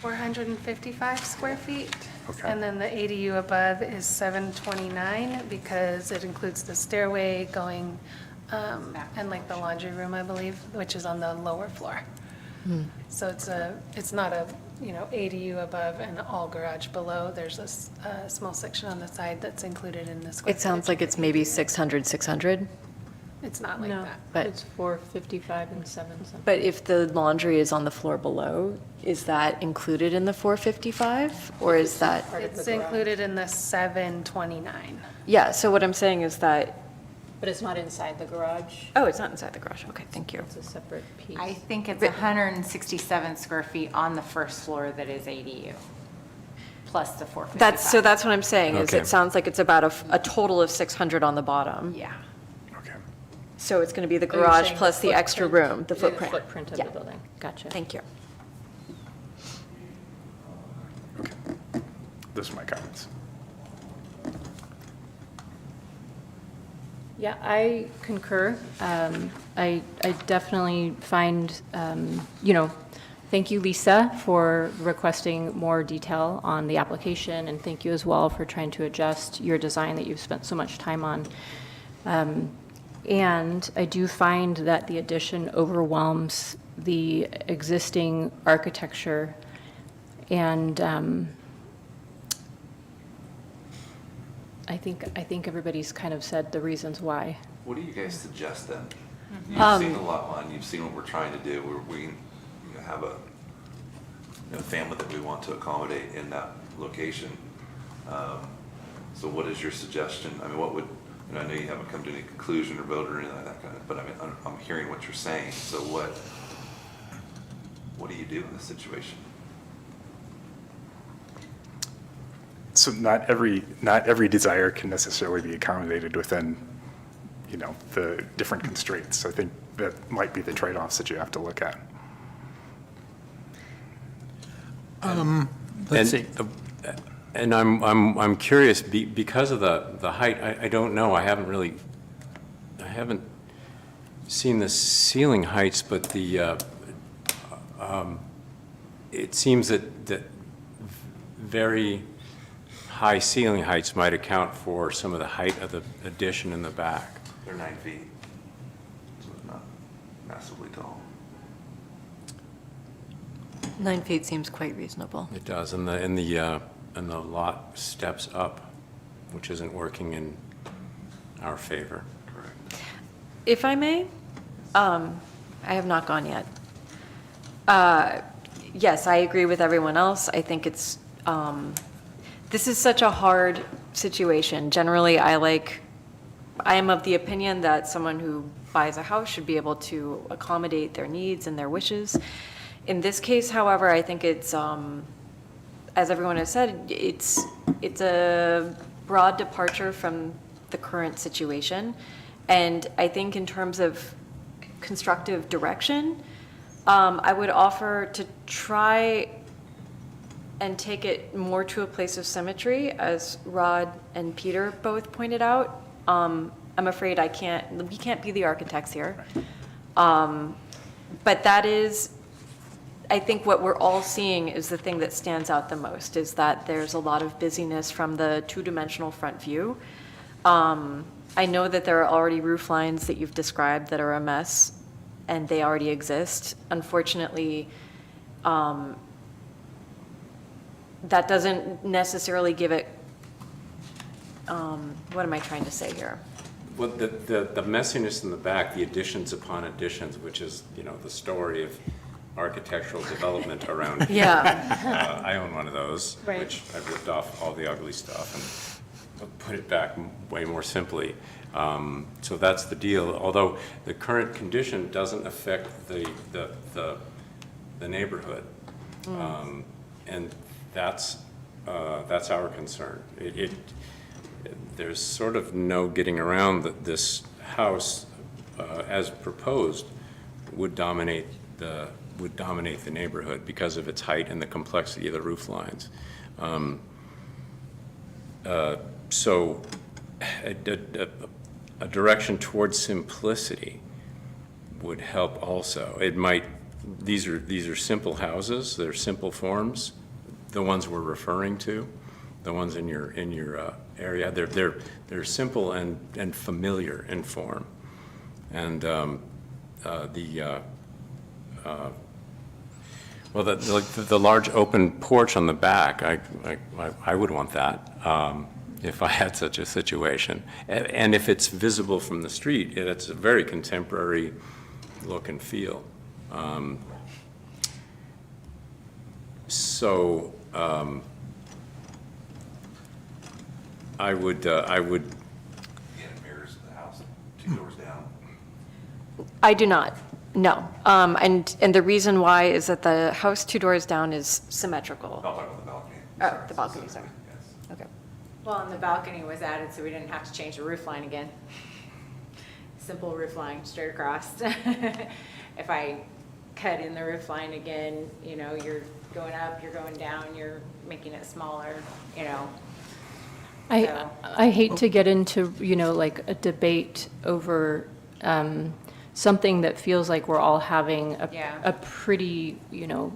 455 square feet. Okay. And then the ADU above is 729 because it includes the stairway going, and like the laundry room, I believe, which is on the lower floor. So it's not a, ADU above and all garage below. There's a small section on the side that's included in this. It sounds like it's maybe 600, 600. It's not like No, that. But- it's 455 and 7 something. But if the laundry is on the floor below, is that included in the 455? Or is that, Part of the It's garage. included in the 729. yeah, so what I'm saying is that, But it's not inside the garage. oh, it's not inside the garage. Okay, thank you. It's a separate piece. I think it's 167 square feet on the first floor that is ADU, plus the 455. That's what I'm saying, is Okay. it sounds like it's about a total of 600 on the bottom. Yeah. Okay. So it's going to be the Oh, you're garage saying plus the extra footprint? room, the Yeah, footprint. Footprint of Yeah. the building. Gotcha. Thank you. Those are my comments. Yeah, I concur. I definitely find, thank you, Lisa, for requesting more detail on the application, and thank you as well for trying to adjust your design that you've spent so much time on. And I do find that the addition overwhelms the existing architecture, and I think everybody's kind of said the reasons why. What do you guys suggest then? Um, You've seen the lot line, you've seen what we're trying to do. We have a family that we want to accommodate in that location. So what is your suggestion? I mean, what would, I know you haven't come to any conclusion or vote or anything like that kind of, but I mean, I'm hearing what you're saying. So what do you do in this situation? So not every desire can necessarily be accommodated within, the different constraints. I think that might be the trade-offs that you have to look at. Let's see. And I'm curious, because of the height, I don't know, I haven't seen the ceiling heights, but it seems that very high ceiling heights might account for some of the height of the addition in the back. They're 9 feet, so it's not massively tall. 9 feet seems quite reasonable. It does, and the lot steps up, which isn't working in our favor. Correct. If I may, I have not gone yet. Yes, I agree with everyone else. I think it's, this is such a hard situation. Generally, I am of the opinion that someone who buys a house should be able to accommodate their needs and their wishes. In this case, however, I think it's, as everyone has said, it's a broad departure from the current situation. And I think in terms of constructive direction, I would offer to try and take it more to a place of symmetry, as Rod and Peter both pointed out. I'm afraid we can't be the architects here. But that is, I think what we're all seeing is the thing that stands out the most, is that there's a lot of busyness from the two-dimensional front view. I know that there are already roof lines that you've described that are a mess, and they already exist. Unfortunately, that doesn't necessarily give it, what am I trying to say here? Well, the messiness in the back, the additions upon additions, which is, the story of architectural development around here. Yeah. I own one of those, Right. which I've ripped off all the ugly stuff and put it back way more simply. So that's the deal, although the current condition doesn't affect the neighborhood. And that's our concern. There's sort of no getting around that this house, as proposed, would dominate the neighborhood because of its height and the complexity of the roof lines. So a direction towards simplicity would help also. It might, these are simple houses, they're simple forms, the ones we're referring to, the ones in your area, they're simple and familiar in form. And well, the large open porch on the back, I would want that if I had such a situation. And if it's visible from the street, it's a very contemporary look and feel. I would. Yeah, it mirrors the house 2 doors down. I do not, no. And the reason why is that the house 2 doors down is symmetrical. I'll talk about the balcony. Oh, the balcony, sorry. Yes. Okay. Well, and the balcony was added, so we didn't have to change the roof line again. simple roof line straight across. If I cut in the roof line again, you know, you're going up, you're going down, you're making it smaller, you know. So- I hate to get into, you know, like a debate over something that feels like we're all having Yeah. a pretty, you know,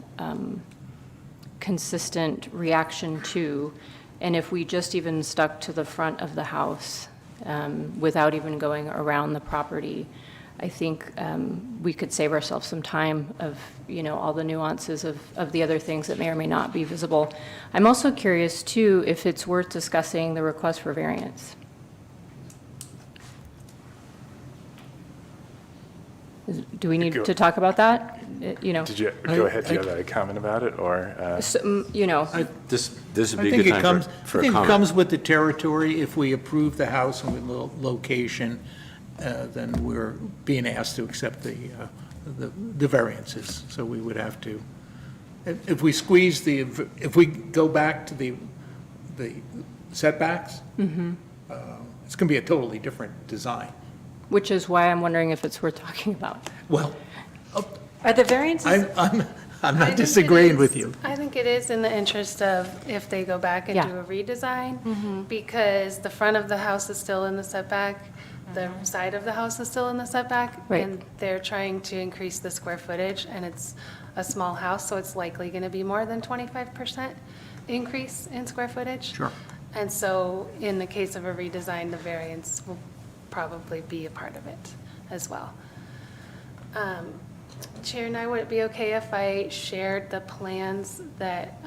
consistent reaction to. And if we just even stuck to the front of the house without even going around the property, I think we could save ourselves some time of, you know, all the nuances of the other things that may or may not be visible. I'm also curious, too, if it's worth discussing the request for variance. Do we need to talk about that? You know, Did you, go ahead, do you have a comment about it, or? you know, This would I be a think good it time comes, for I a think it comment. comes with the territory. If we approve the house and with location, then we're being asked to accept the variances. So we would have to, if we squeeze if we go back to the setbacks, it's going to be a totally different design. which is why I'm wondering if it's worth talking about. Well, Are the variances? I'm I not think disagreeing it with is- you. I think it is in the interest of if they go back and Yeah. do a redesign, because the front of the house is still in the setback, the side of the house is still in the setback. Right. And they're trying to increase the square footage, and it's a small house, so it's likely going to be more than 25% increase in square footage. Sure. And so in the case of a redesign, the variance will probably be a part of it as well. Chair and I, would it be okay if I shared the plans that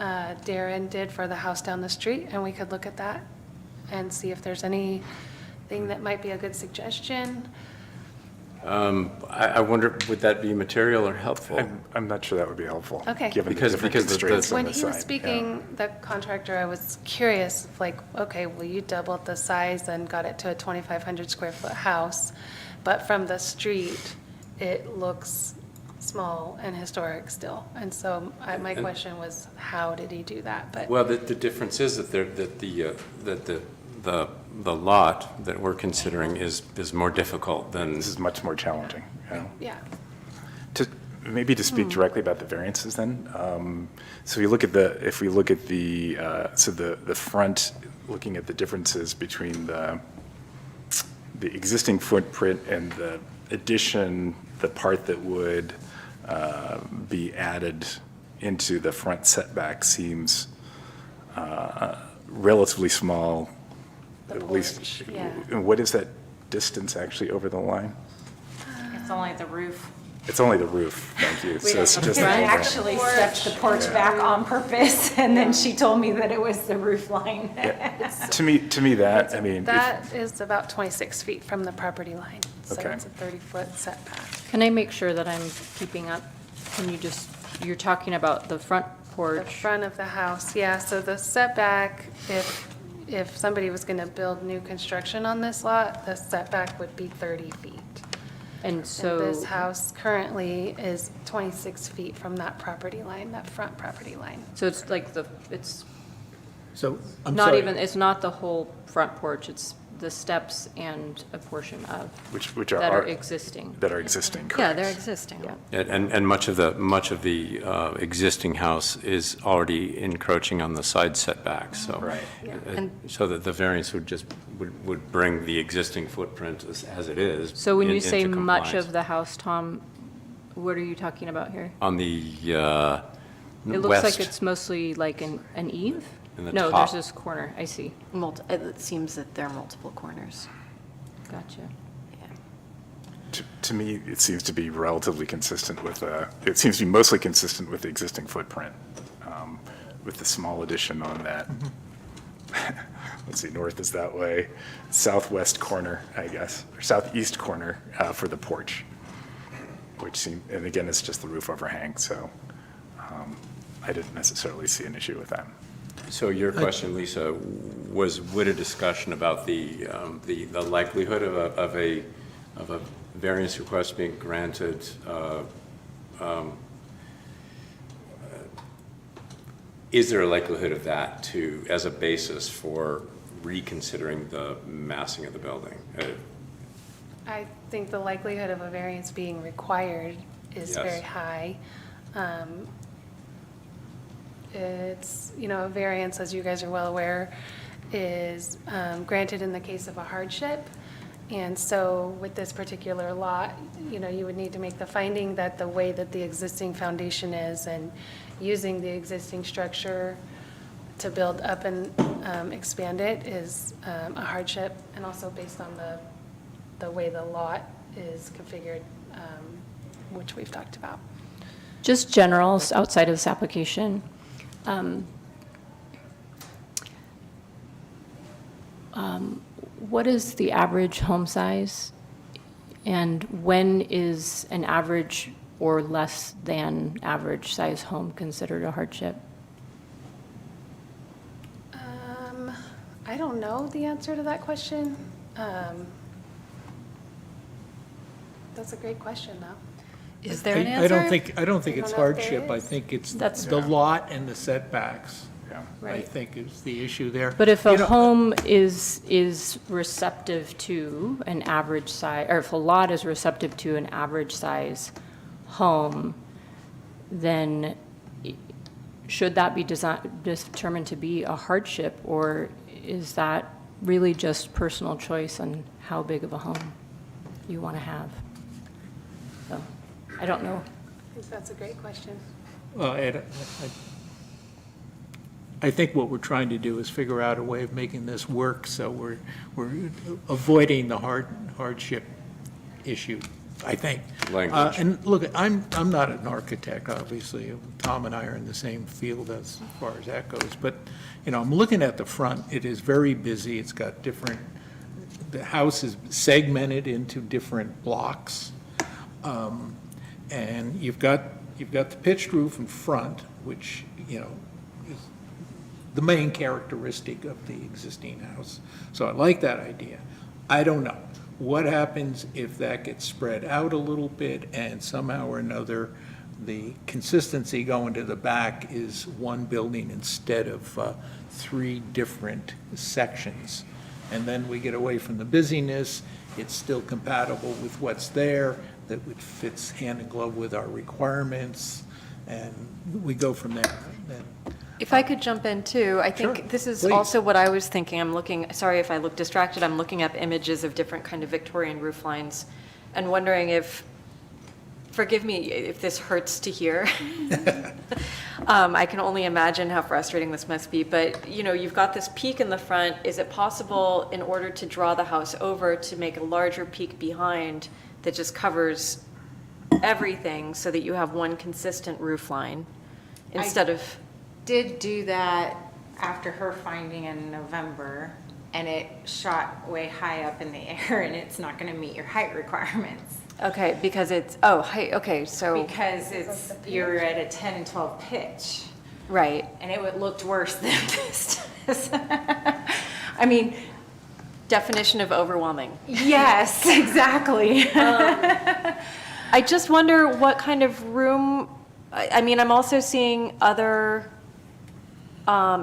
Darren did for the house down the street, and we could look at that and see if there's anything that might be a good suggestion? I wonder, would that be material or helpful? I'm not sure that would be helpful. Okay. Given the Because- different because the- constraints on When the he was site, yeah. speaking, the contractor, I was curious, like, okay, well, you doubled the size and got it to a 2,500 square foot house, but from the street, it looks small and historic still. And so my question was, how did he do that? But Well, the difference is that the lot that we're considering is more difficult than. This is much more challenging, you know? yeah, Maybe to speak directly about the variances then. So if we look at the front, looking at the differences between the existing footprint and the addition, the part that would be added into the front setback seems relatively small, at least. porch, yeah. And what is that distance actually over the line? It's only the roof. It's only the roof, thank you. So it's just. I actually stepped the porch back on purpose, and then she told me that it was the roof line. To me, that, I mean, if- that is about 26 feet from the property line. So Okay. it's a 30-foot setback. Can I make sure that I'm keeping up? You're talking about the front The porch? front of the house, yeah, so the setback, if somebody was going to build new construction on this lot, the setback would be 30 feet. And And so, this house currently is 26 feet from that property line, that front property line. so it's like it's So, I'm not sorry. even, it's not the whole front porch, it's the steps and a portion of, which are. that are existing. That are existing, correct. Yeah, they're existing. Yeah. And much of the existing house is already encroaching on the side setbacks, so. Right. So that the variance would bring the existing footprint as it is. So when you say into much compliance. of the house, Tom, what are you talking about here? On the It looks west. like it's mostly like an eave? In the No, top. there's this corner, I see. It seems that there are multiple corners. Gotcha. To me, it seems to be relatively consistent with, it seems to be mostly consistent with the existing footprint, with the small addition on that. Let's see, north is that way, southwest corner, I guess, or southeast corner for the porch, and again, it's just the roof overhang, so I didn't necessarily see an issue with that. So your question, Lisa, would a discussion about the likelihood of a variance request being granted, is there a likelihood of that as a basis for reconsidering the massing of the building? I think the likelihood of a variance being required is Yes. very high. It's, a variance, as you guys are well aware, is granted in the case of a hardship. And so with this particular lot, you would need to make the finding that the way that the existing foundation is and using the existing structure to build up and expand it is a hardship, and also based on the way the lot is configured, which we've talked about. Just generals outside of this application. What is the average home size? And when is an average or less than average size home considered a hardship? I don't know the answer to that question. That's a great question, though. Is there an answer? I don't think You it's don't know if there hardship. I is? think it's That's- the lot and the setbacks, Yeah. I Right. think is the issue there. But if You a know, home is receptive to an average size, or if a lot is receptive to an average size home, then should that be determined to be a hardship, or is that really just personal choice on how big of a home you want to have? So, I don't know. I think that's a great question. Well, Ed, I think what we're trying to do is figure out a way of making this work, so we're avoiding the hardship issue, I think. Language. And look, I'm not an architect, obviously. Tom and I are in the same field as far as that goes. But, I'm looking at the front. It is very busy. It's got the house is segmented into different blocks. And you've got the pitched roof in front, which, is the main characteristic of the existing house. So I like that idea. I don't know. What happens if that gets spread out a little bit and somehow or another the consistency going to the back is one building instead of 3 different sections? And then we get away from the busyness. It's still compatible with what's there, that it fits hand in glove with our requirements, and we go from there. And If I could jump in too, I Sure, think this is please. also what I was thinking. I'm looking, sorry if I look distracted, I'm looking up images of different kind of Victorian roof lines and wondering if, forgive me if this hurts to hear. I can only imagine how frustrating this must be, but you've got this peak in the front. Is it possible, in order to draw the house over, to make a larger peak behind that just covers everything so that you have one consistent roof line instead of? Did do that after her finding in November, and it shot way high up in the air, and it's not going to meet your height requirements. Okay, because it's, height, okay, so, Because you're at a 10 and 12 pitch, right. and it looked worse than this does. I mean, Definition of overwhelming. yes, exactly. I just wonder what kind of room, I mean, I'm also seeing other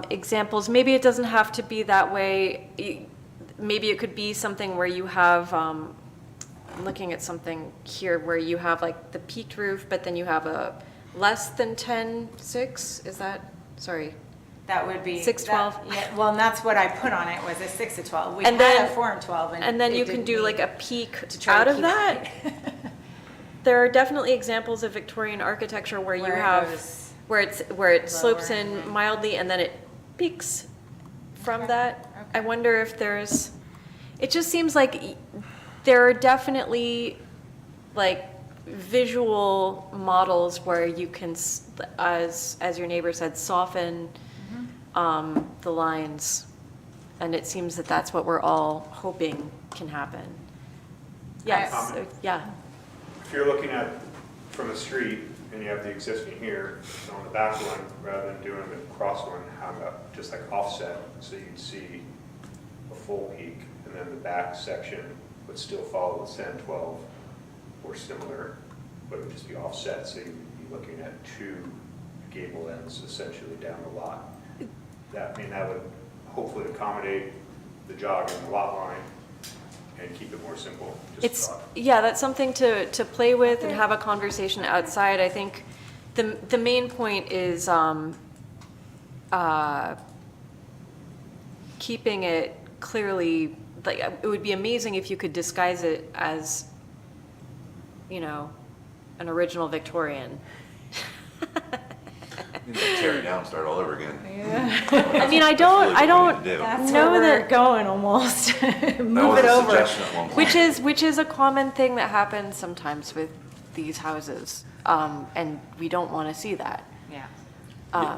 examples. Maybe it doesn't have to be that way. Maybe it could be something where you have, I'm looking at something here where you have like the peaked roof, but then you have a less than 10.6, is that, sorry. That would be. 6'12"? Yeah, well, and that's what I put on it, was a 6 to 12. We And had then- a 4 and 12. And then it you can didn't do meet like a peak to try to out of keep that? height. There are definitely examples of Victorian architecture where you Where it have, goes where it slopes lower in and- mildly and then it peaks from Okay, that. I okay. wonder if there's, it just seems like there are definitely like visual models where you can, as your neighbor said, soften the lines. And it seems that that's what we're all hoping can happen. Yes, Comment. yeah. If you're looking at from the street and you have the existing here, so on the back one, rather than doing the cross one, have a, just like offset, so you'd see a full peak, and then the back section would still follow the 10, 12 or similar, but it would just be offset, so you'd be looking at 2 gable ends essentially down the lot. That would hopefully accommodate the jog in the lot line and keep it more simple. Just It's, thought. yeah, that's something to play with and have a conversation outside. I think the main point is keeping it clearly, like, it would be amazing if you could disguise it as, you know, an original Victorian. Tear it down, start all over again. I mean, I don't know that. going almost. Move it a over. suggestion at one point. Which is a common thing that happens sometimes with these houses. And we don't want to see that. Yeah.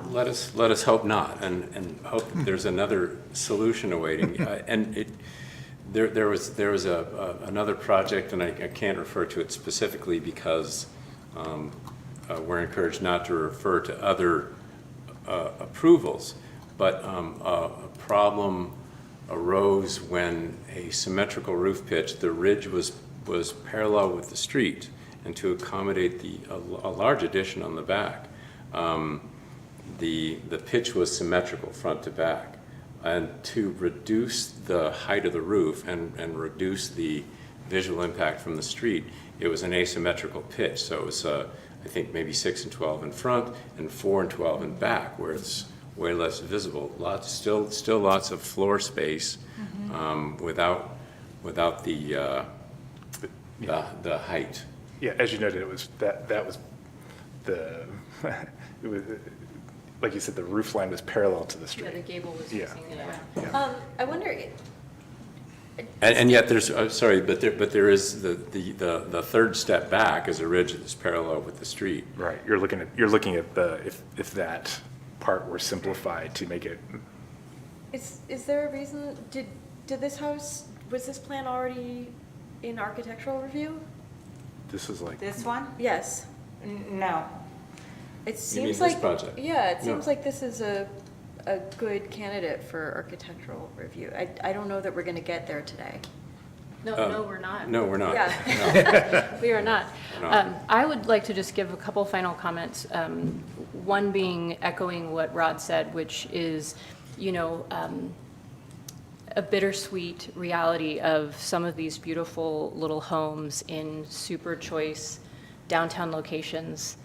Let us hope not, and hope that there's another solution awaiting. There was another project, and I can't refer to it specifically because we're encouraged not to refer to other approvals, but a problem arose when a symmetrical roof pitch, the ridge was parallel with the street, and to accommodate a large addition on the back, the pitch was symmetrical front to back. And to reduce the height of the roof and reduce the visual impact from the street, it was an asymmetrical pitch. So it was, I think, maybe 6 and 12 in front and 4 and 12 in back, where it's way less visible. Still lots of floor space without the height. Yeah, as you noted, it was that was the, it was, like you said, the roof line was parallel to the street. Yeah, the gable was Yeah. facing the I wonder, And yet there's, sorry, but there is the third step back is a ridge that's parallel with the street. Right, you're looking at the, if that part were simplified to make it, is there a reason, did this house, was this plan already in architectural review? this was like, This one? Yes. No. It You mean seems this like, project? yeah, it No. seems like this is a good candidate for architectural review. I don't know that we're going to get there today. No, we're not. No, we're not. Yeah. We are not. We're not. I would like to just give a couple final comments. One being echoing what Rod said, which is, you know, a bittersweet reality of some of these beautiful little homes in super choice downtown locations.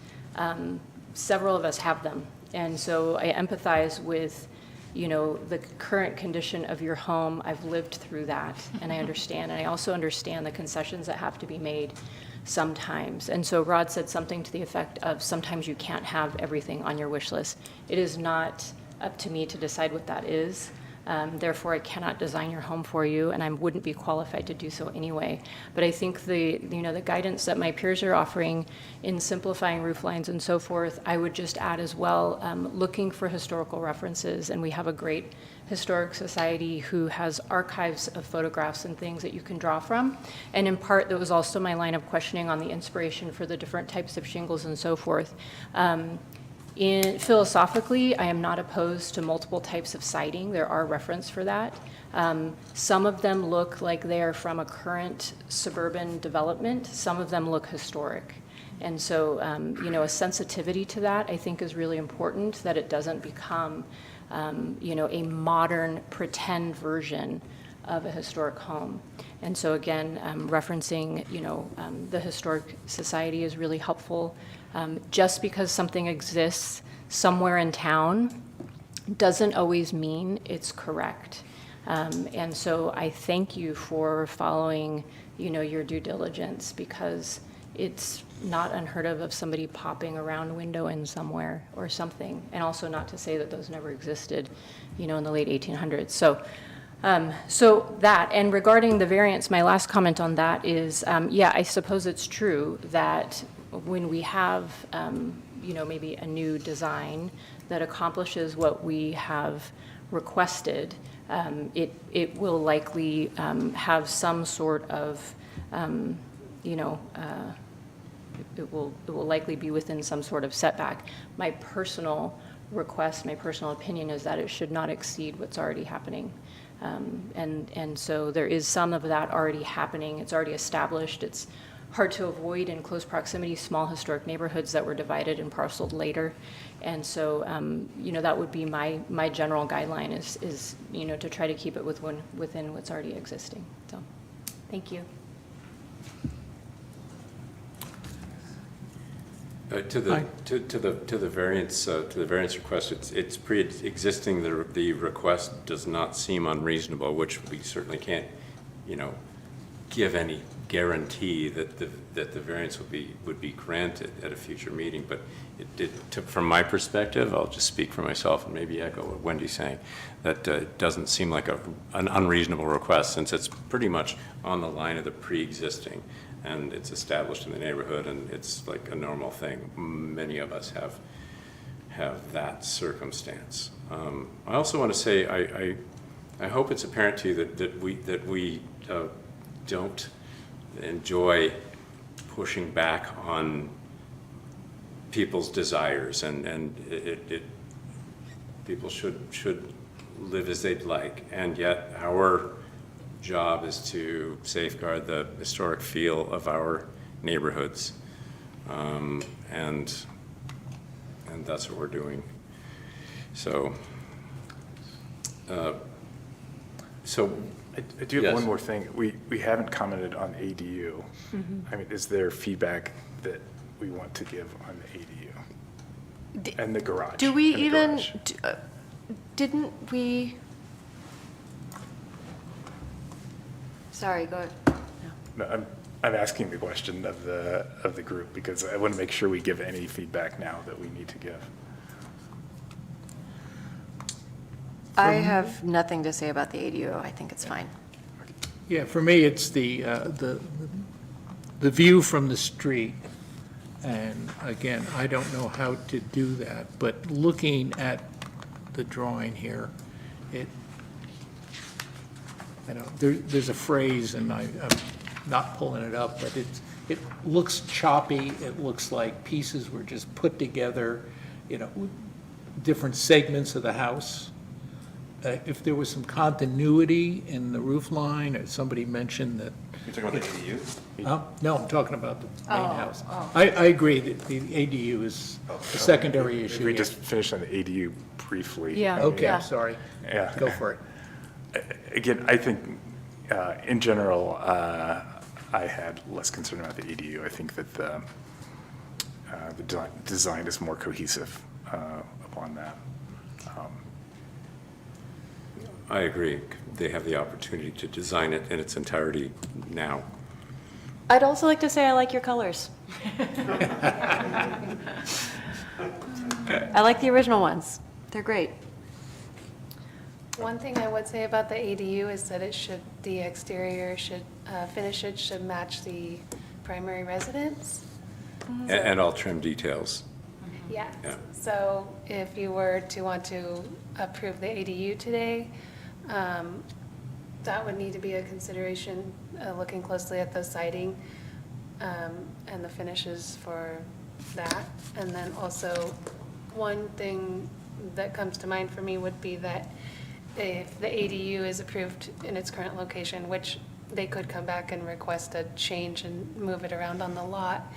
Several of us have them. And so I empathize with, you know, the current condition of your home. I've lived through that, and I understand. And I also understand the concessions that have to be made sometimes. And so Rod said something to the effect of sometimes you can't have everything on your wish list. It is not up to me to decide what that is. Therefore, I cannot design your home for you, and I wouldn't be qualified to do so anyway. But I think the guidance that my peers are offering in simplifying roof lines and so forth, I would just add as well, looking for historical references. And we have a great historic society who has archives of photographs and things that you can draw from. And in part, that was also my line of questioning on the inspiration for the different types of shingles and so forth. Philosophically, I am not opposed to multiple types of siding. There are reference for that. Some of them look like they are from a current suburban development. Some of them look historic. And so, a sensitivity to that, I think, is really important, that it doesn't become, a modern pretend version of a historic home. And so again, referencing, the Historic Society is really helpful. Just because something exists somewhere in town doesn't always mean it's correct. And so I thank you for following, your due diligence, because it's not unheard of somebody popping around a window in somewhere or something. And also not to say that those never existed, in the late 1800s. So that, and regarding the variance, my last comment on that is, I suppose it's true that when we have, maybe a new design that accomplishes what we have requested, it will likely have some sort of, it will likely be within some sort of setback. My personal request, my personal opinion is that it should not exceed what's already happening. And so there is some of that already happening. It's already established. It's hard to avoid in close proximity, small historic neighborhoods that were divided and parceled later. And so, that would be my general guideline is to try to keep it within what's already existing. So. Thank you. To the variance request, it's pre-existing, the request does not seem unreasonable, which we certainly can't, give any guarantee that the variance would be granted at a future meeting, but from my perspective, I'll just speak for myself and maybe echo what Wendy's saying, that it doesn't seem like an unreasonable request, since it's pretty much on the line of the pre-existing, and it's established in the neighborhood, and it's like a normal thing. Many of us have that circumstance. I also want to say, I hope it's apparent to you that we don't enjoy pushing back on people's desires, and people should live as they'd like, and yet our job is to safeguard the historic feel of our neighborhoods, and that's what we're doing. So I do have Yes. one more thing. We haven't commented on ADU. I mean, is there feedback that we want to give on the ADU? And the garage? Do we and the even, garage. didn't we? Sorry, go ahead. No, I'm asking the question of the group because I want to make sure we give any feedback now that we need to give. I have nothing to say about the ADU. I think it's fine. Yeah, for me, it's the view from the street. And again, I don't know how to do that, but looking at the drawing here, there's a phrase, and I'm not pulling it up, but it looks choppy. It looks like pieces were just put together, different segments of the house. If there was some continuity in the roof line, or somebody mentioned that. You're talking about the ADU? No, I'm talking about the main house. I agree that the ADU is a secondary If issue. we yeah. just finish on the ADU briefly. Yeah. Okay, I'm sorry. Yeah. Go for it. Again, I think, in general, I had less concern about the ADU. I think that the design is more cohesive upon that. I agree. They have the opportunity to design it in its entirety now. I'd also like to say I like your colors. I like the original ones. They're great. One thing I would say about the ADU is that the exterior finishes should match the primary residence. And all trim details. Yes. Yeah. So if you were to want to approve the ADU today, that would need to be a consideration, looking closely at the siding and the finishes for that. And then also, one thing that comes to mind for me would be that if the ADU is approved in its current location, which they could come back and request a change and move it around on the lot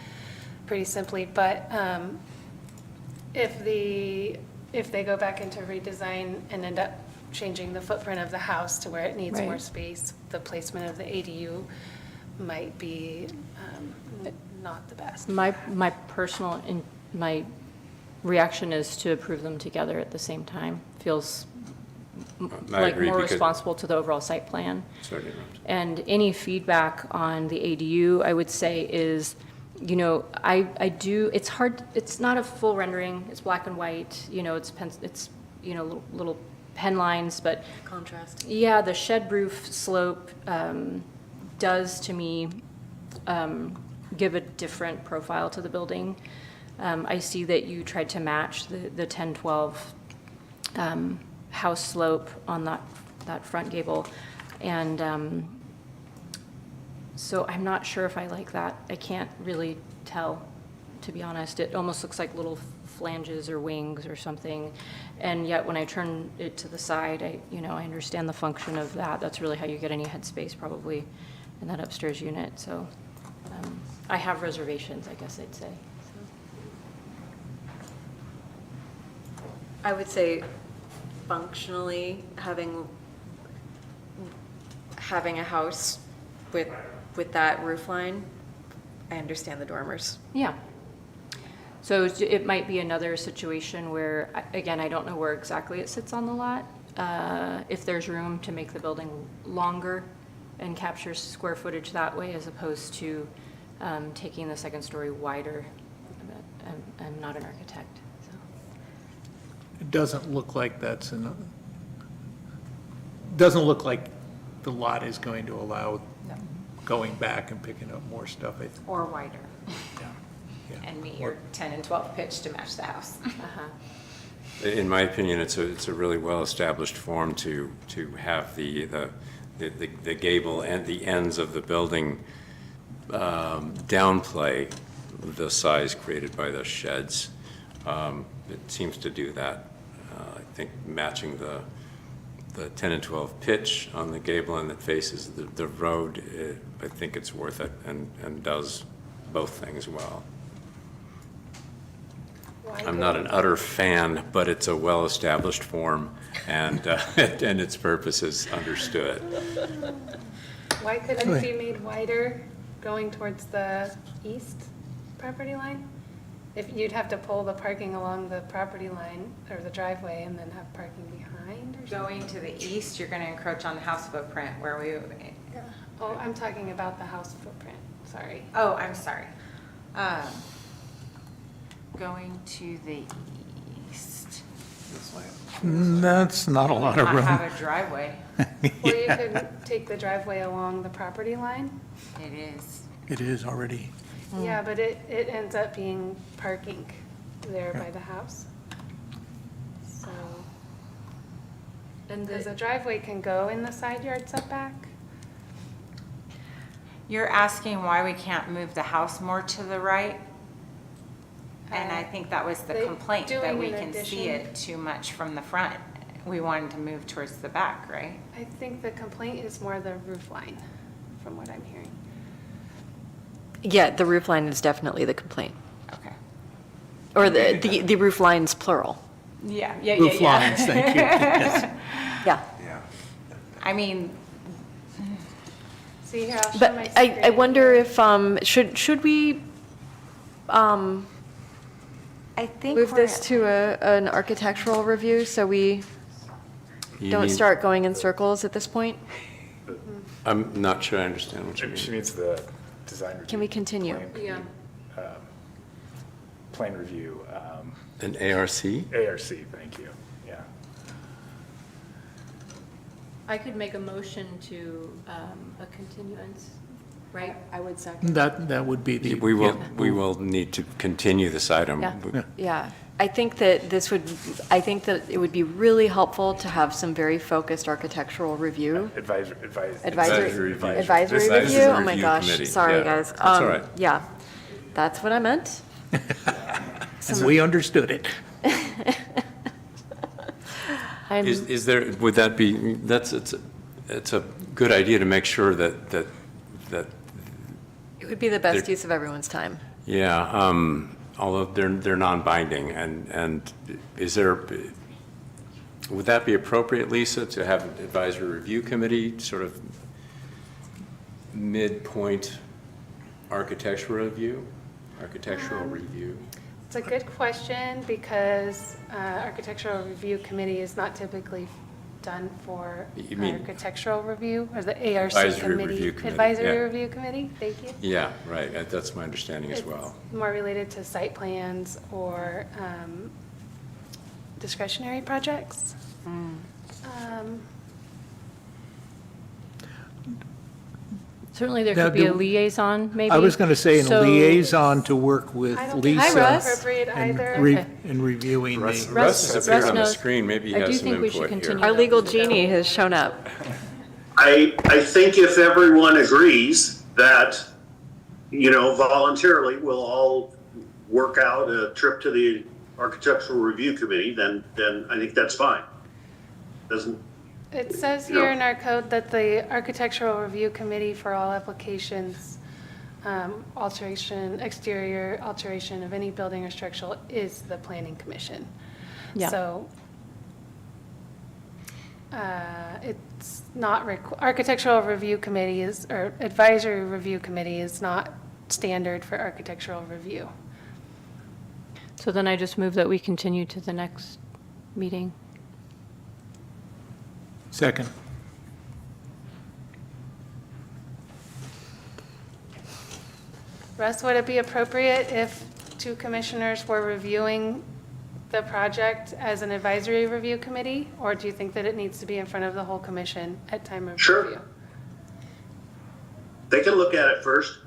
pretty simply, but if they go back into redesign and end up changing the footprint of the house to where it needs more Right. space, the placement of the ADU might be not the best. My personal, my reaction is to approve them together at the same time. Feels I like agree, more because- responsible to the overall site plan. Sorry to interrupt. And any feedback on the ADU, I would say is, I do, it's hard, it's not a full rendering, it's black and white, it's little pen lines, but Contrast. yeah, the shed roof slope does, to me, give a different profile to the building. I see that you tried to match the 10-12 house slope on that front gable. And so I'm not sure if I like that. I can't really tell, to be honest. It almost looks like little flanges or wings or something. And yet when I turn it to the side, I understand the function of that. That's really how you get any headspace probably in that upstairs unit. So I have reservations, I guess I'd say. I would say functionally, having a house with that roof line, I understand the dormers. Yeah. So it might be another situation where, again, I don't know where exactly it sits on the lot. If there's room to make the building longer and capture square footage that way as opposed to taking the second story wider. I'm not an architect, so. It doesn't look like doesn't look like the lot is going to allow going back and picking up more stuff. Or wider, Yeah. and meet your 10 and 12 pitch to match the house. In my opinion, it's a really well-established form to have the gable and the ends of the building downplay the size created by the sheds. It seems to do that. I think matching the 10 and 12 pitch on the gable end that faces the road, I think it's worth it and does both things well. I'm not an utter fan, but it's a well-established form, and and its purpose is understood. Why couldn't it be made wider going towards the east property line? If you'd have to pull the parking along the property line or the driveway and then have parking behind or something? Going to the east, you're going to encroach on the house footprint where we, Oh, I'm talking about the house footprint, sorry. oh, I'm sorry. Going to the east. That's not a lot of I room. have a driveway. Or you could take the driveway along the property line. It is. It is already. Yeah, but it ends up being parking there by the house. So, And because the driveway can go in the side yard setback. You're asking why we can't move the house more to the right? And I think that was the They- complaint, that doing we an can see addition. it too much from the front. We wanted to move towards the back, right? I think the complaint is more the roof line, from what I'm hearing. Yeah, the roof line is definitely the complaint. Okay. Or the roof lines, plural. Yeah, yeah, yeah, Roof yeah. lines, thank you. Yes. Yeah. Yeah. I mean, See here, I'll show But my I screen. wonder if, should we I think move we're this to an architectural review so we You don't mean- start going in circles at this point? I'm not sure I understand what you She mean. means the design review. Can we continue? Yeah. Plan review, An ARC? ARC, thank you, yeah. I could make a motion to a continuance, right? I would second. That would be the. We will, yeah. we will need to continue this item. Yeah. Yeah, I think that it would be really helpful to have some very focused architectural review. Advisory Advisory review. Advisory This is review? the Oh my review gosh, committee. sorry, Yeah, guys. that's all right. Yeah, that's what I meant. And we understood it. Is there, would that be, it's a good idea to make sure that, It would be the best There- use of everyone's time. yeah, although they're non-binding, and is there, would that be appropriate, Lisa, to have an advisory review committee, sort of midpoint architectural review? It's a good question because Architectural Review Committee is not typically done for You mean- architectural review, or the ARC Advisory committee. Review Committee, Advisory yeah. Review Committee, thank you. Yeah, right, that's my understanding as It's well. more related to site plans or discretionary projects. Certainly, there Now, could be a do- liaison, maybe. I was going to say, a So- liaison to work with I don't think Lisa. that's appropriate either. In reviewing Russ the. has appeared on the knows- screen, maybe he I do has some think we should input here. continue. Our legal genie has shown up. I think if everyone agrees that, voluntarily, we'll all work out a trip to the Architectural Review Committee, then I think that's fine. Doesn't, It says Yeah. here in our code that the Architectural Review Committee for all applications, exterior alteration of any building or structure is the Planning Commission. Yeah. So It's not, architectural review committee is, or advisory review committee is not standard for architectural review. So then I just move that we continue to the next meeting. Second. Russ, would it be appropriate if two commissioners were reviewing the project as an advisory review committee? Or do you think that it needs to be in front of the whole commission at time of Sure. review? They can look at it first,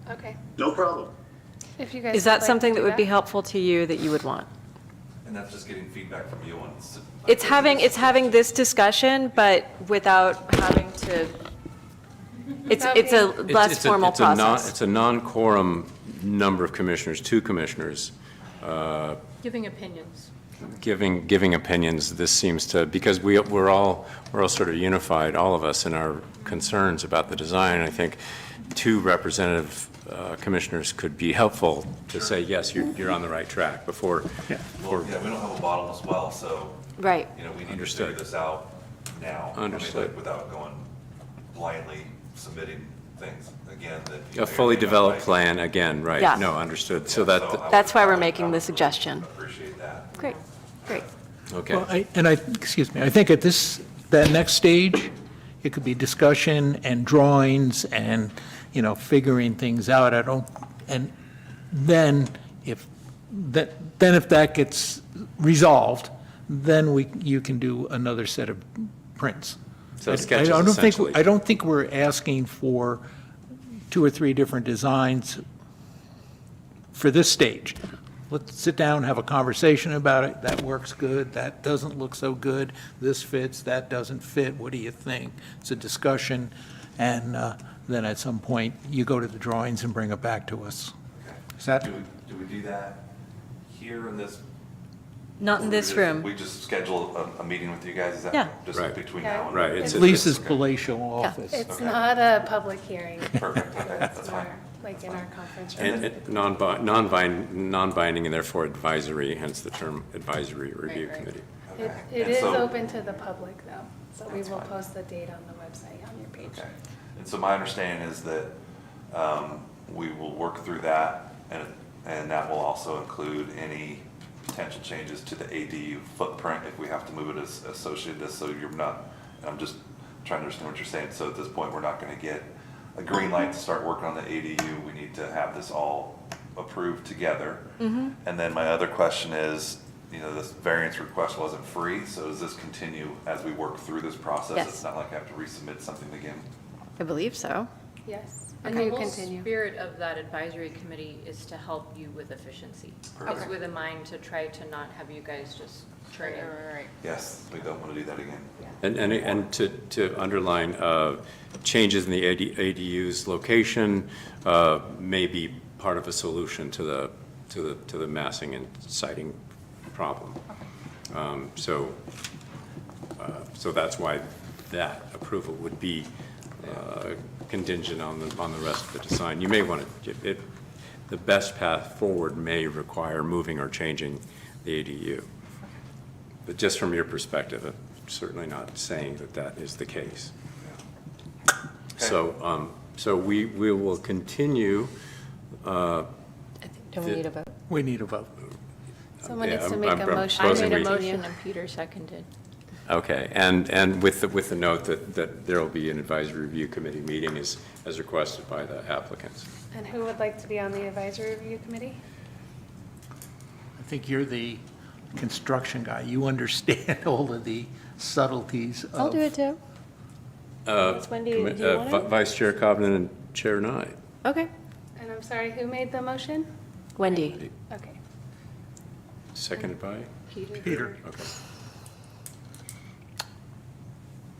Okay, no problem. if you guys. Is would that like something to that do would be helpful to you that you would want? And that's just getting feedback from you on. It's having this discussion, but without having to, it's a less It's a- formal it's a non- process. It's a non-quorum number of commissioners, two commissioners, Giving opinions. giving opinions. This seems to, because we're all sort of unified, all of us, in our concerns about the design. I think two representative commissioners could be helpful to say, yes, you're on the right track before. Well, yeah, we don't have a bottomless well, so, Right. you know, we need to Understood. figure this out now. I mean, Understood. like, without going blindly submitting things again that. you A may or fully may not developed like. plan, again, right? Yeah. No, understood. So Yeah, that, I would- That's why we're I would- making I the would suggestion. Appreciate that. Great, great. okay. Well, excuse me, I think at that next stage, it could be discussion and drawings and, figuring things out. And then if that gets resolved, then you can do another set of prints. So sketches, I essentially. don't think we're asking for 2 or 3 different designs for this stage. Let's sit down, have a conversation about it. That works good, that doesn't look so good, this fits, that doesn't fit, what do you think? It's a discussion, and then at some point, you go to the drawings and bring it back to us. Is that, Do we do that here in this? Not in this room. We just schedule a meeting with you guys, is that? Yeah. Just Right. between Yeah. now and. Right, it's- Lisa's palatial office? It's Okay. not a public hearing. Perfect, okay, that's It's fine. more like in our conference room. And non-binding and therefore advisory, hence the term advisory review Right. committee. It And is so- open to the public, though, so we That's will fine. post the date on the website on your page. Okay. And so my understanding is that we will work through that, and that will also include any potential changes to the ADU footprint if we have to move it as associated this, so you're not, and I'm just trying to understand what you're saying. So at this point, we're not going to get a green light to start working on the ADU. We need to have this all approved together. And then my other question is, this variance request wasn't free, so does this continue as we work through this process? Yes. It's not like I have to resubmit something again? I believe so. Yes, and The you whole continue. spirit of that advisory committee is to help you with efficiency. It's with a mind to try to not have you guys just churn it. Yes, we don't want to do that again. And to underline, changes in the ADU's location may be part of a solution to the massing and siting problem. So that's why that approval would be contingent on the rest of the design. You may want to, the best path forward may require moving or changing the ADU. But just from your perspective, I'm certainly not saying that is the case. So we will continue. Don't we need a vote? We need a vote. Someone Yeah, needs to I'm- make I'm a motion. I proposing made a we- motion and Peter seconded. Okay, and with the note that there will be an advisory review committee meeting as requested by the applicants. And who would like to be on the advisory review committee? I think you're the construction guy. You understand all of the subtleties of... I'll do it too. Wendy, do you want it? Vice Chair Cobden and Chair Nye. Okay. And I'm sorry, who made the motion? Wendy. Okay. Seconded by? Peter. Okay.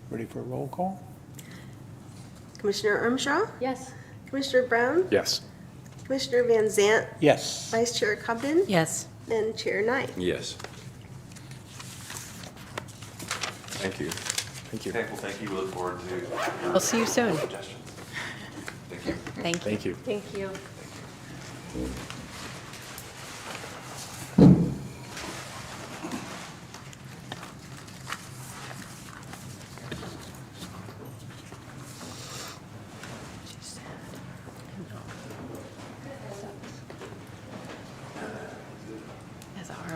Ready for a roll call? Commissioner Ermshaw, Yes. Commissioner Brown, Yes. Commissioner Van Zant, Yes. Vice Chair Cobden, Yes. and Chair Knight. Yes. Thank you. Thank you. Okay, well, thank you. We look forward to your We'll see you soon. suggestions. Thank you. Thank you. Thank you. Thank you.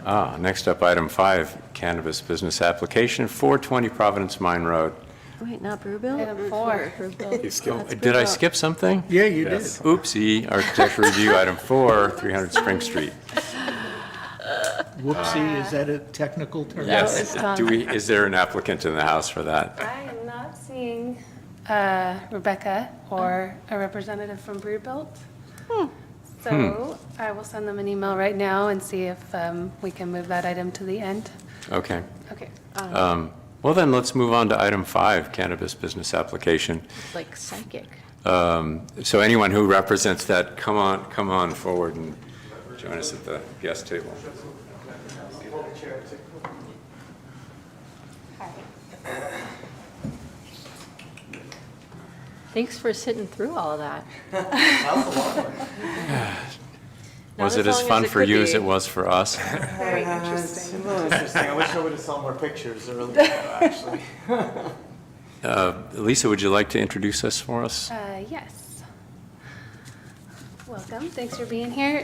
Next up, item 5, cannabis business application, 420 Providence Mine Road. Wait, not Brewbill? Item 4. You skipped. Did I skip something? Yeah, you did. Yes. Oopsie, architecture review, item 4, 300 Spring Street. Whoopsie, is that a technical term? Yes. Is there an applicant in the house for that? I am not seeing Rebecca or a representative from Brewbuilt. So I will send them an email right now and see if we can move that item to the end. Okay. Okay. Well, then, let's move on to item 5, cannabis business application. It's like psychic. So anyone who represents that, come on forward and join us at the guest table. Thanks for sitting through all of that. Was Not it as as long fun as it for could you as be. it was for us? Very interesting. A little interesting. I wish I would have saw more pictures earlier, actually. Lisa, would you like to introduce us for us? Yes. Welcome. Thanks for being here.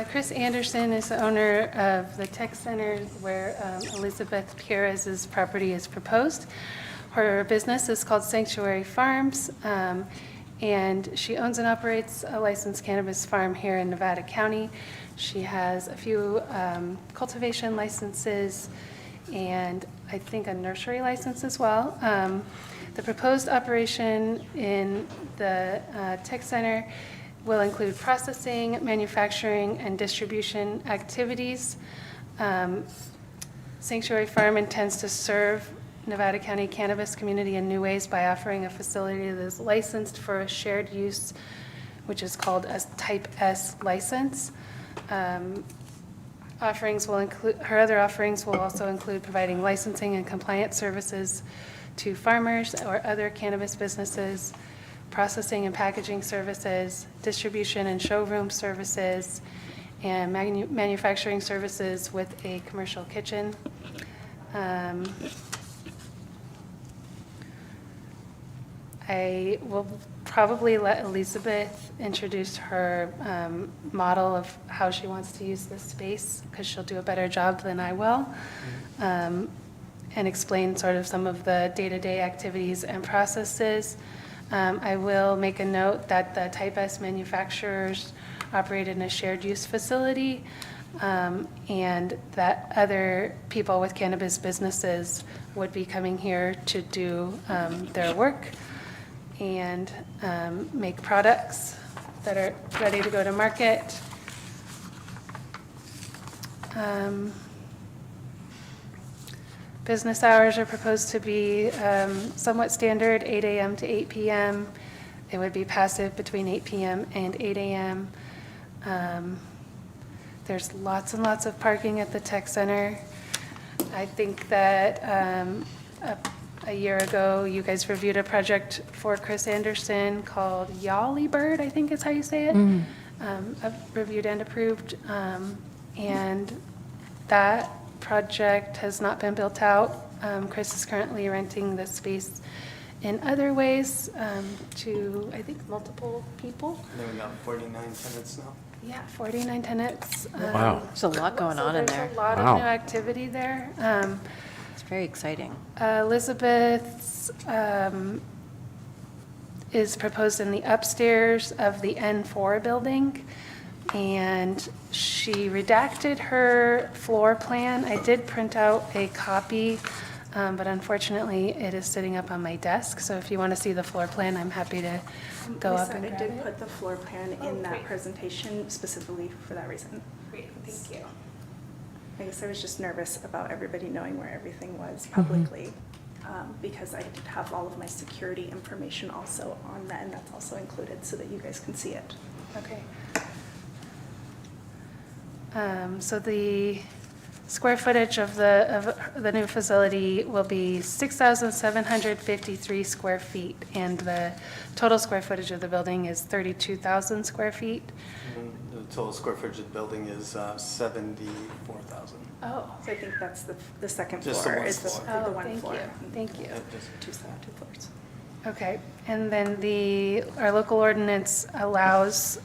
Chris Anderson is the owner of the Tech Center where Elizabeth Perez's property is proposed. Her business is called Sanctuary Farms, and she owns and operates a licensed cannabis farm here in Nevada County. She has a few cultivation licenses and I think a nursery license as well. The proposed operation in the Tech Center will include processing, manufacturing, and distribution activities. Sanctuary Farm intends to serve Nevada County cannabis community in new ways by offering a facility that is licensed for a shared use, which is called a Type S license. Offerings will include, her other offerings will also include providing licensing and compliance services to farmers or other cannabis businesses, processing and packaging services, distribution and showroom services, and manufacturing services with a commercial kitchen. I will probably let Elizabeth introduce her model of how she wants to use this space, because she'll do a better job than I will, and explain sort of some of the day-to-day activities and processes. I will make a note that the Type S manufacturers operate in a shared use facility, and that other people with cannabis businesses would be coming here to do their work and make products that are ready to go to market. Business hours are proposed to be somewhat standard, 8 a.m. to 8 p.m. It would be passive between 8 p.m. and 8 a.m. There's lots and lots of parking at the Tech Center. I think that a year ago, you guys reviewed a project for Chris Anderson called Yawly Bird, I think is how you say it. Reviewed and approved. And that project has not been built out. Chris is currently renting the space in other ways to, I think, multiple people. Then we got 49 tenants now. Yeah, 49 tenants. Wow. There's a lot going on in there. There's a lot Wow. of new activity there. It's very exciting. Elizabeth's is proposed in the upstairs of the N4 building, and she redacted her floor plan. I did print out a copy, but unfortunately, it is sitting up on my desk, so if you want to see the floor plan, I'm happy to go up and I grab did it. put the floor plan in that presentation specifically for that reason. Great, thank you. I guess I was just nervous about everybody knowing where everything was publicly, because I did have all of my security information also on that, and that's also included so that you guys can see it. Okay. So the square footage of the new facility will be 6,753 square feet, and the total square footage of the building is 32,000 square feet. And the total square footage of the building is 74,000. Oh. So I think that's the second Just the floor, one is the floor. the one Thank floor. you, thank you. Two floors. Okay, and then our local ordinance allows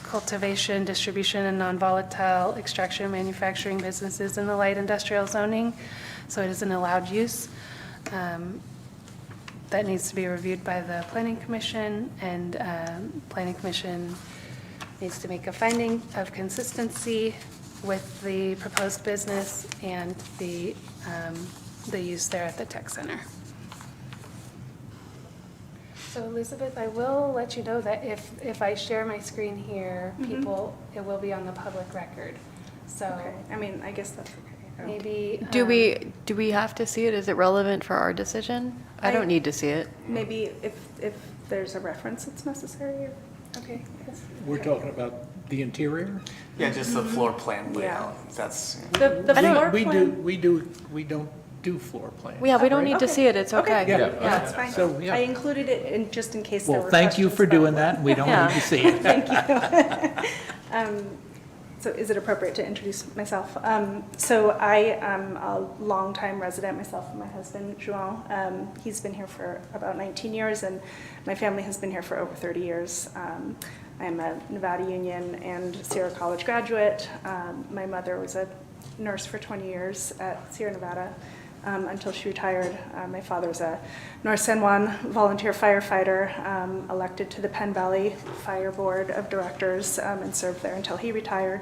cultivation, distribution, and non-volatile extraction and manufacturing businesses in the light industrial zoning, so it is an allowed use. That needs to be reviewed by the Planning Commission, and Planning Commission needs to make a finding of consistency with the proposed business and the use there at the tech center. So Elizabeth, I will let you know that if I share my screen here, it will be on the public record. So Okay, I mean, I guess that's okay. maybe. Do we have to see it? Is it relevant for our decision? I don't need to see it. Maybe if there's a reference that's necessary. Okay. We're talking about the interior? Yeah, just the floor plan Yeah. layout. That's, The floor We plan. we don't do floor plans. Yeah, we don't right? need to see it. It's okay. Yeah, That's fine. So, yeah. I included it in, just in case there Well, were thank you questions for about doing what- that, and we don't Yeah. need to see it. Thank you. So is it appropriate to introduce myself? So I am a longtime resident, myself and my husband, João. He's been here for about 19 years, and my family has been here for over 30 years. I'm a Nevada Union and Sierra College graduate. My mother was a nurse for 20 years at Sierra Nevada until she retired. My father was a North San Juan volunteer firefighter, elected to the Penn Valley Fire Board of Directors, and served there until he retired,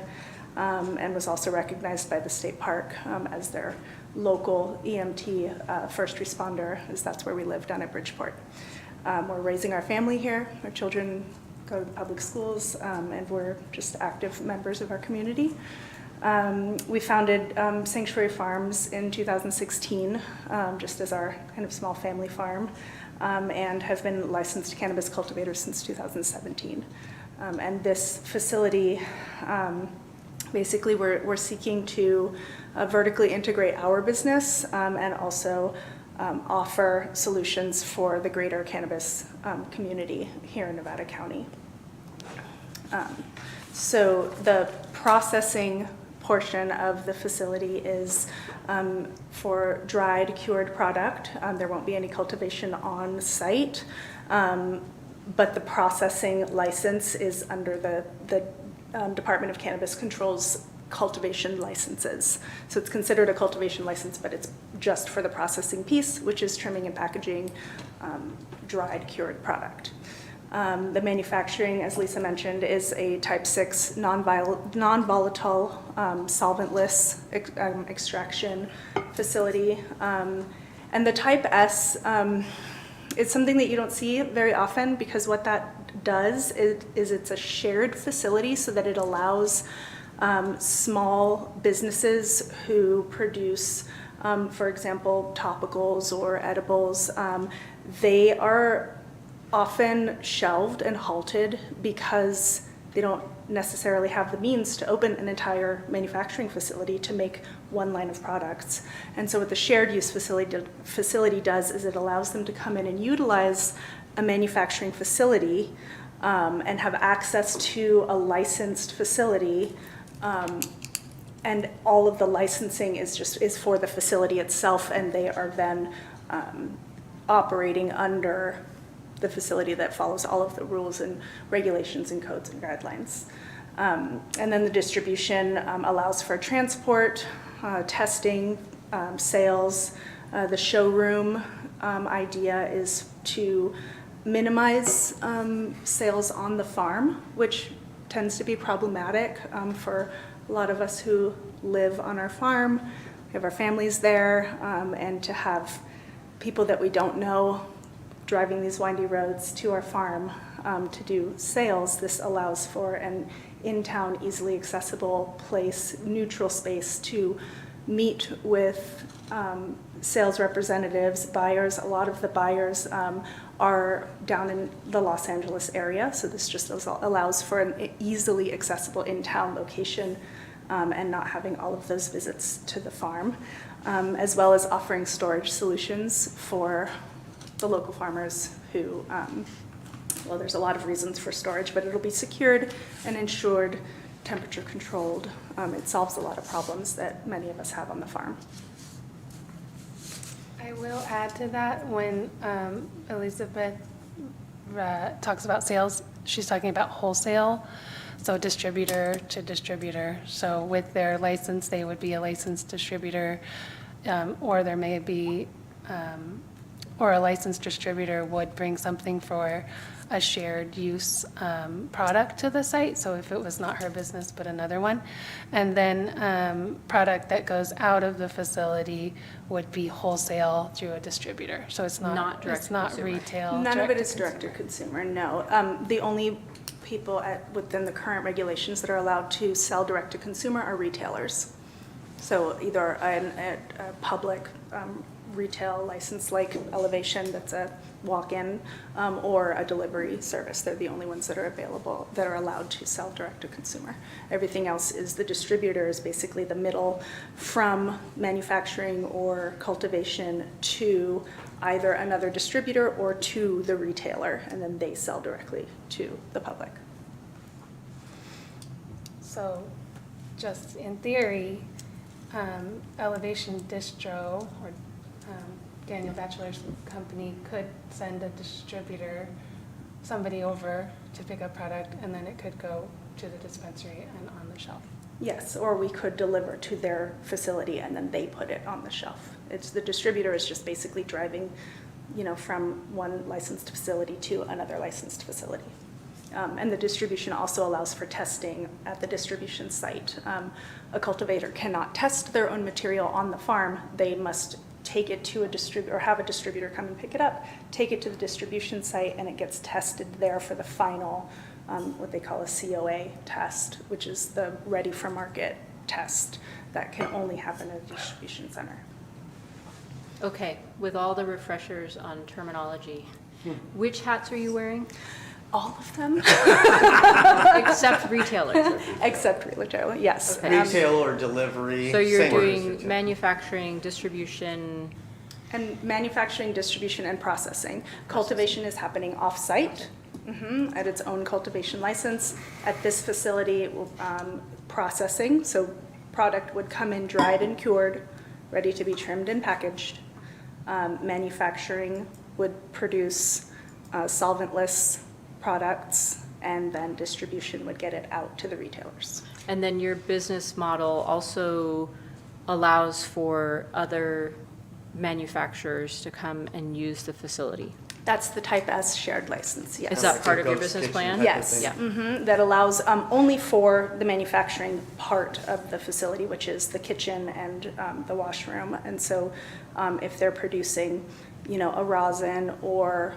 and was also recognized by the state park as their local EMT first responder, as that's where we live down at Bridgeport. We're raising our family here. Our children go to the public schools, and we're just active members of our community. We founded Sanctuary Farms in 2016, just as our kind of small family farm, and have been licensed cannabis cultivators since 2017. And this facility, basically we're seeking to vertically integrate our business and also offer solutions for the greater cannabis community here in Nevada County. So the processing portion of the facility is for dried, cured product. There won't be any cultivation on site, but the processing license is under the Department of Cannabis Control's cultivation licenses. So it's considered a cultivation license, but it's just for the processing piece, which is trimming and packaging dried, cured product. The manufacturing, as Lisa mentioned, is a type 6 non-volatile, solventless extraction facility. And the type S is something that you don't see very often, because what that does is it's a shared facility, so that it allows small businesses who produce, for example, topicals or edibles. They are often shelved and halted because they don't necessarily have the means to open an entire manufacturing facility to make one line of products. And so what the shared use facility does is it allows them to come in and utilize a manufacturing facility and have access to a licensed facility, and all of the licensing is for the facility itself, and they are then operating under the facility that follows all of the rules and regulations and codes and guidelines. And then the distribution allows for transport, testing, sales. The showroom idea is to minimize sales on the farm, which tends to be problematic for a lot of us who live on our farm. We have our families there, and to have people that we don't know driving these windy roads to our farm to do sales, this allows for an in-town, easily accessible place, neutral space to meet with sales representatives, buyers. A lot of the buyers are down in the Los Angeles area, so this just allows for an easily accessible in-town location and not having all of those visits to the farm, as well as offering storage solutions for the local farmers who, well, there's a lot of reasons for storage, but it'll be secured and insured, temperature controlled. It solves a lot of problems that many of us have on the farm. I will add to that, when Elizabeth talks about sales, she's talking about wholesale, so distributor to distributor. So with their license, they would be a licensed distributor, or there may be, or a licensed distributor would bring something for a shared use product to the site, so if it was not her business but another one. And then product that goes out of the facility would be wholesale through a distributor. So it's not direct it's not consumer. retail. None of it is direct direct to consumer, no. The only people within the current regulations that are allowed to sell direct to consumer are retailers. So either a public retail license like Elevation, that's a walk-in, or a delivery service. They're the only ones that are available, that are allowed to sell direct to consumer. Everything else is the distributor, is basically the middle from manufacturing or cultivation to either another distributor or to the retailer, and then they sell directly to the public. So just in theory, Elevation Distro or Daniel Batchelor's company could send a distributor, somebody over to pick up product, and then it could go to the dispensary and on the shelf. Yes, or we could deliver to their facility and then they put it on the shelf. It's the distributor is just basically driving, from one licensed facility to another licensed facility. And the distribution also allows for testing at the distribution site. A cultivator cannot test their own material on the farm. They must take it to a distributor, or have a distributor come and pick it up, take it to the distribution site, and it gets tested there for the final, what they call a COA test, which is the ready for market test that can only happen at a distribution center. Okay, with all the refreshers on terminology, which hats are you wearing? All of them? Except retailers. Except retailer, yes. Okay. Retail or delivery. So you're same word as doing retail. manufacturing, distribution. And manufacturing, distribution, and processing. Cultivation is happening off-site at its own cultivation license. At this facility, processing, so product would come in dried and cured, ready to be trimmed and packaged. Manufacturing would produce solventless products, and then distribution would get it out to the retailers. And then your business model also allows for other manufacturers to come and use the facility. That's the type S shared license, yes. Is that Like part a of your ghost business kitchen plan? type of Yes, thing. that allows only for the manufacturing part of the facility, which is the kitchen and the washroom. And so if they're producing, a rosin or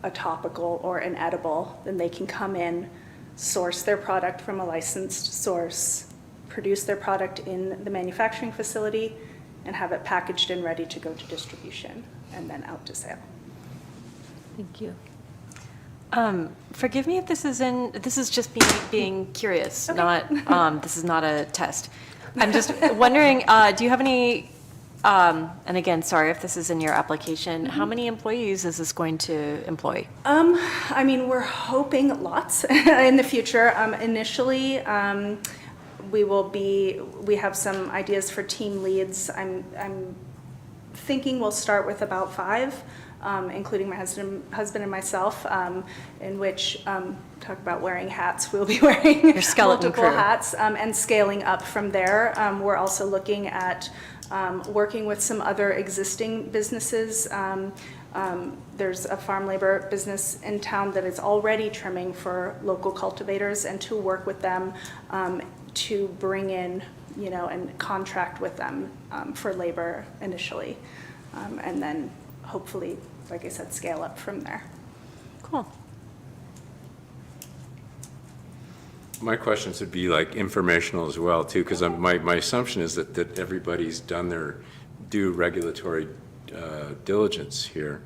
a topical or an edible, then they can come in, source their product from a licensed source, produce their product in the manufacturing facility, and have it packaged and ready to go to distribution and then out to sale. Thank you. Forgive me if this is just me being curious, not, this is not a test. I'm just wondering, do you have any, and again, sorry if this is in your application, how many employees is this going to employ? We're hoping lots in the future. Initially, we have some ideas for team leads. I'm thinking we'll start with about 5, including my husband and myself, in which, talk about wearing hats, we'll be wearing Your skeleton multiple crew. hats and scaling up from there. We're also looking at working with some other existing businesses. There's a farm labor business in town that is already trimming for local cultivators, and to work with them to bring in, and contract with them for labor initially. And then hopefully, like I said, scale up from there. Cool. My questions would be like informational as well too, because my assumption is that everybody's done their due regulatory diligence here.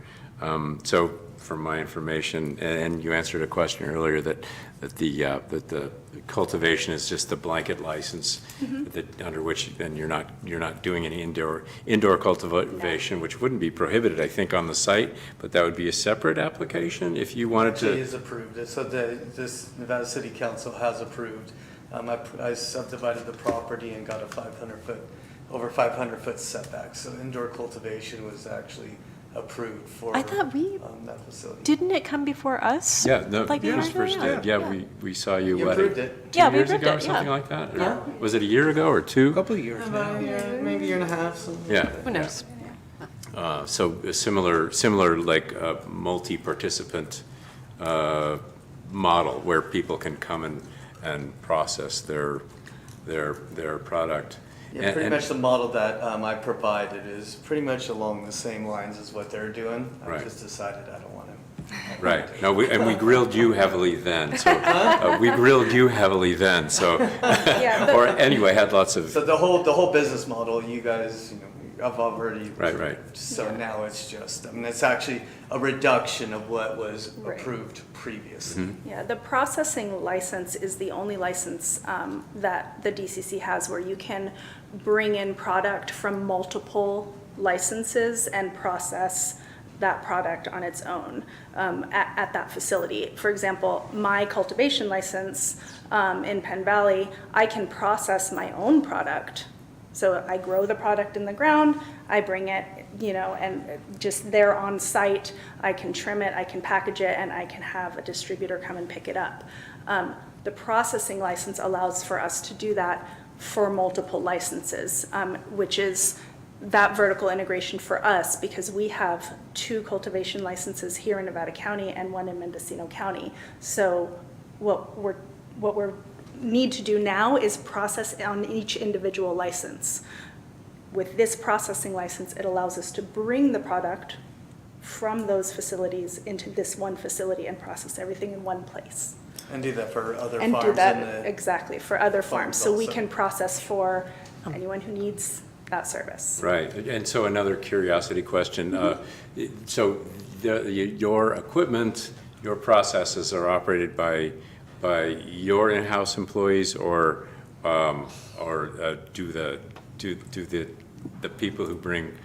So from my information, and you answered a question earlier that the cultivation is just the blanket license that under which then you're not doing any indoor cultivation, which wouldn't be prohibited, I think, on the site, but that would be a separate application if you wanted Actually to. is approved. So this Nevada City Council has approved. I subdivided the property and got a over 500 foot setback. So indoor cultivation was actually approved for I thought we- that facility. Didn't it come before us? Yeah, no, Like yours years ago? first did. Yeah, we saw you, You what, approved it. 2 Yeah, we years approved ago it, or something yeah. like that? Or Yeah. Was it a year ago or 2? Couple of years now. Maybe a year and a half, something. Yeah. Who knows? So a similar like multi-participant model where people can come and process their product. Yeah, pretty much the model that I provided is pretty much along the same lines as what they're doing. I Right. just decided I don't want to. Right. No, we grilled you heavily then, so, we grilled you heavily then, so, or anyway, had lots of, So the whole business model, you guys, I've already. right. So now it's just, I mean, it's actually a reduction of what was Right. approved previously. Yeah, the processing license is the only license that the DCC has where you can bring in product from multiple licenses and process that product on its own at that facility. For example, my cultivation license in Penn Valley, I can process my own product. So I grow the product in the ground, I bring it, and just there on site, I can trim it, I can package it, and I can have a distributor come and pick it up. The processing license allows for us to do that for multiple licenses, which is that vertical integration for us because we have 2 cultivation licenses here in Nevada County and 1 in Mendocino County. So what we're need to do now is process on each individual license. With this processing license, it allows us to bring the product from those facilities into this one facility and process everything in one place. And do that for other And farms do in that, the. exactly, for other farms. So we also. can process for anyone who needs that service. Right, and so another curiosity question. So your equipment, your processes are operated by your in-house employees or do the people who bring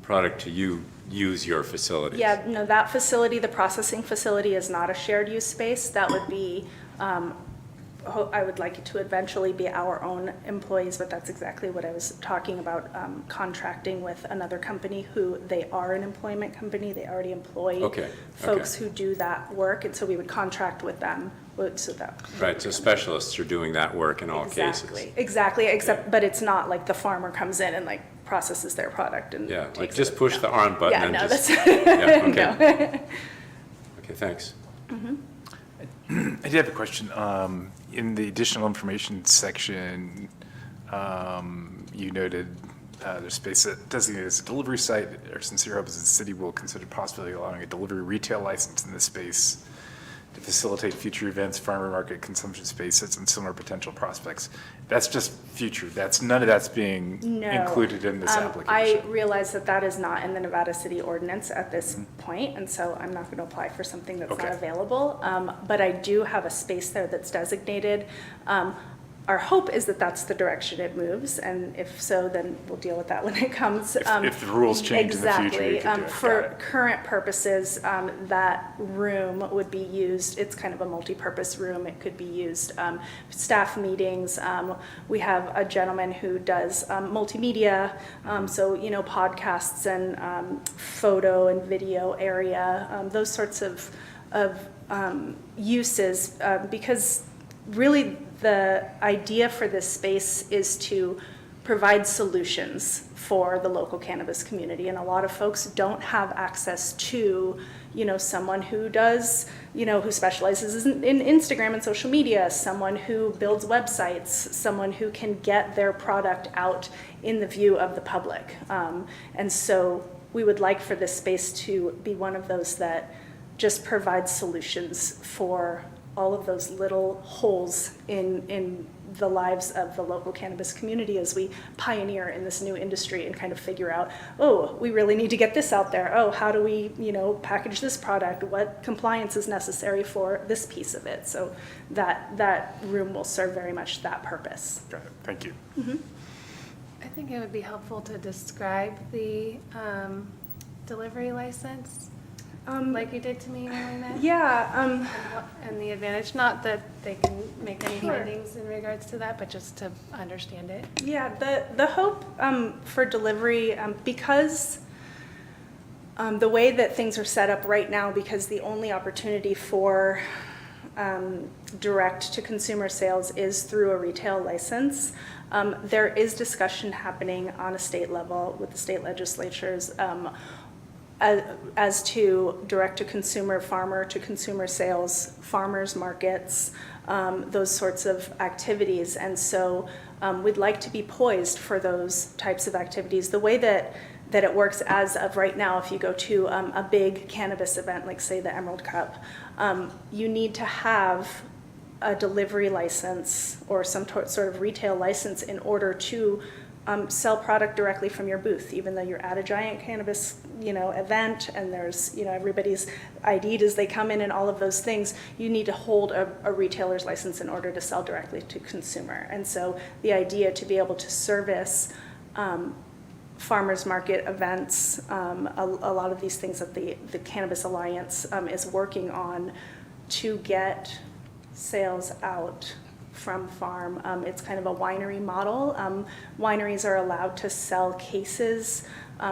product to you use your facilities? Yeah, no, that facility, the processing facility is not a shared use space. That would be, I would like it to eventually be our own employees, but that's exactly what I was talking about, contracting with another company who they are an employment company. They already employ folks who do that work, and so we would contract with them. So that. Right, so specialists are doing that work in all cases. Exactly, except, but it's not like the farmer comes in and like processes their product and Yeah, like takes just it. push the arm button Yeah, and no, just. that's, Yeah, okay. no. Okay, thanks. I did have a question. In the additional information section, you noted there's space that designated as a delivery site. Our sincere hope is that the city will consider possibly allowing a delivery retail license in this space to facilitate future events, farmer market, consumption spaces, and similar potential prospects. That's just future. None of that's being included in this application. I realize that that is not in the Nevada City ordinance at this point, and so I'm not going to apply for something that's not available. But I do have a space there that's designated. Our hope is that that's the direction it moves, and if so, then we'll deal with that when it comes. If the rules change in the future, you can do it. For current purposes, that room would be used, it's kind of a multi-purpose room. It could be used, staff meetings. We have a gentleman who does multimedia, so, podcasts and photo and video area, those sorts of uses, because really the idea for this space is to provide solutions for the local cannabis community. And a lot of folks don't have access to, someone who does, who specializes in Instagram and social media, someone who builds websites, someone who can get their product out in the view of the public. And so we would like for this space to be one of those that just provides solutions for all of those little holes in the lives of the local cannabis community as we pioneer in this new industry and kind of figure out, we really need to get this out there. How do we, package this product? What compliance is necessary for this piece of it? So that room will serve very much that purpose. Got it. Thank you. Mm-hmm. I think it would be helpful to describe the delivery license, like you did to me when we met. Yeah. And the advantage, not that they can make any findings in regards to that, but just to understand it. Yeah, the hope for delivery, because The way that things are set up right now, because the only opportunity for direct-to-consumer sales is through a retail license, there is discussion happening on a state level with the state legislatures as to direct-to-consumer, farmer-to-consumer sales, farmers markets, those sorts of activities. And so we'd like to be poised for those types of activities. The way that it works as of right now, if you go to a big cannabis event, like say the Emerald Cup, you need to have a delivery license or some sort of retail license in order to sell product directly from your booth, even though you're at a giant cannabis, event and there's, everybody's ID'd as they come in and all of those things, you need to hold a retailer's license in order to sell directly to consumer. And so the idea to be able to service farmers market events, a lot of these things that the Cannabis Alliance is working on to get sales out from farm. It's kind of a winery model. Wineries are allowed to sell cases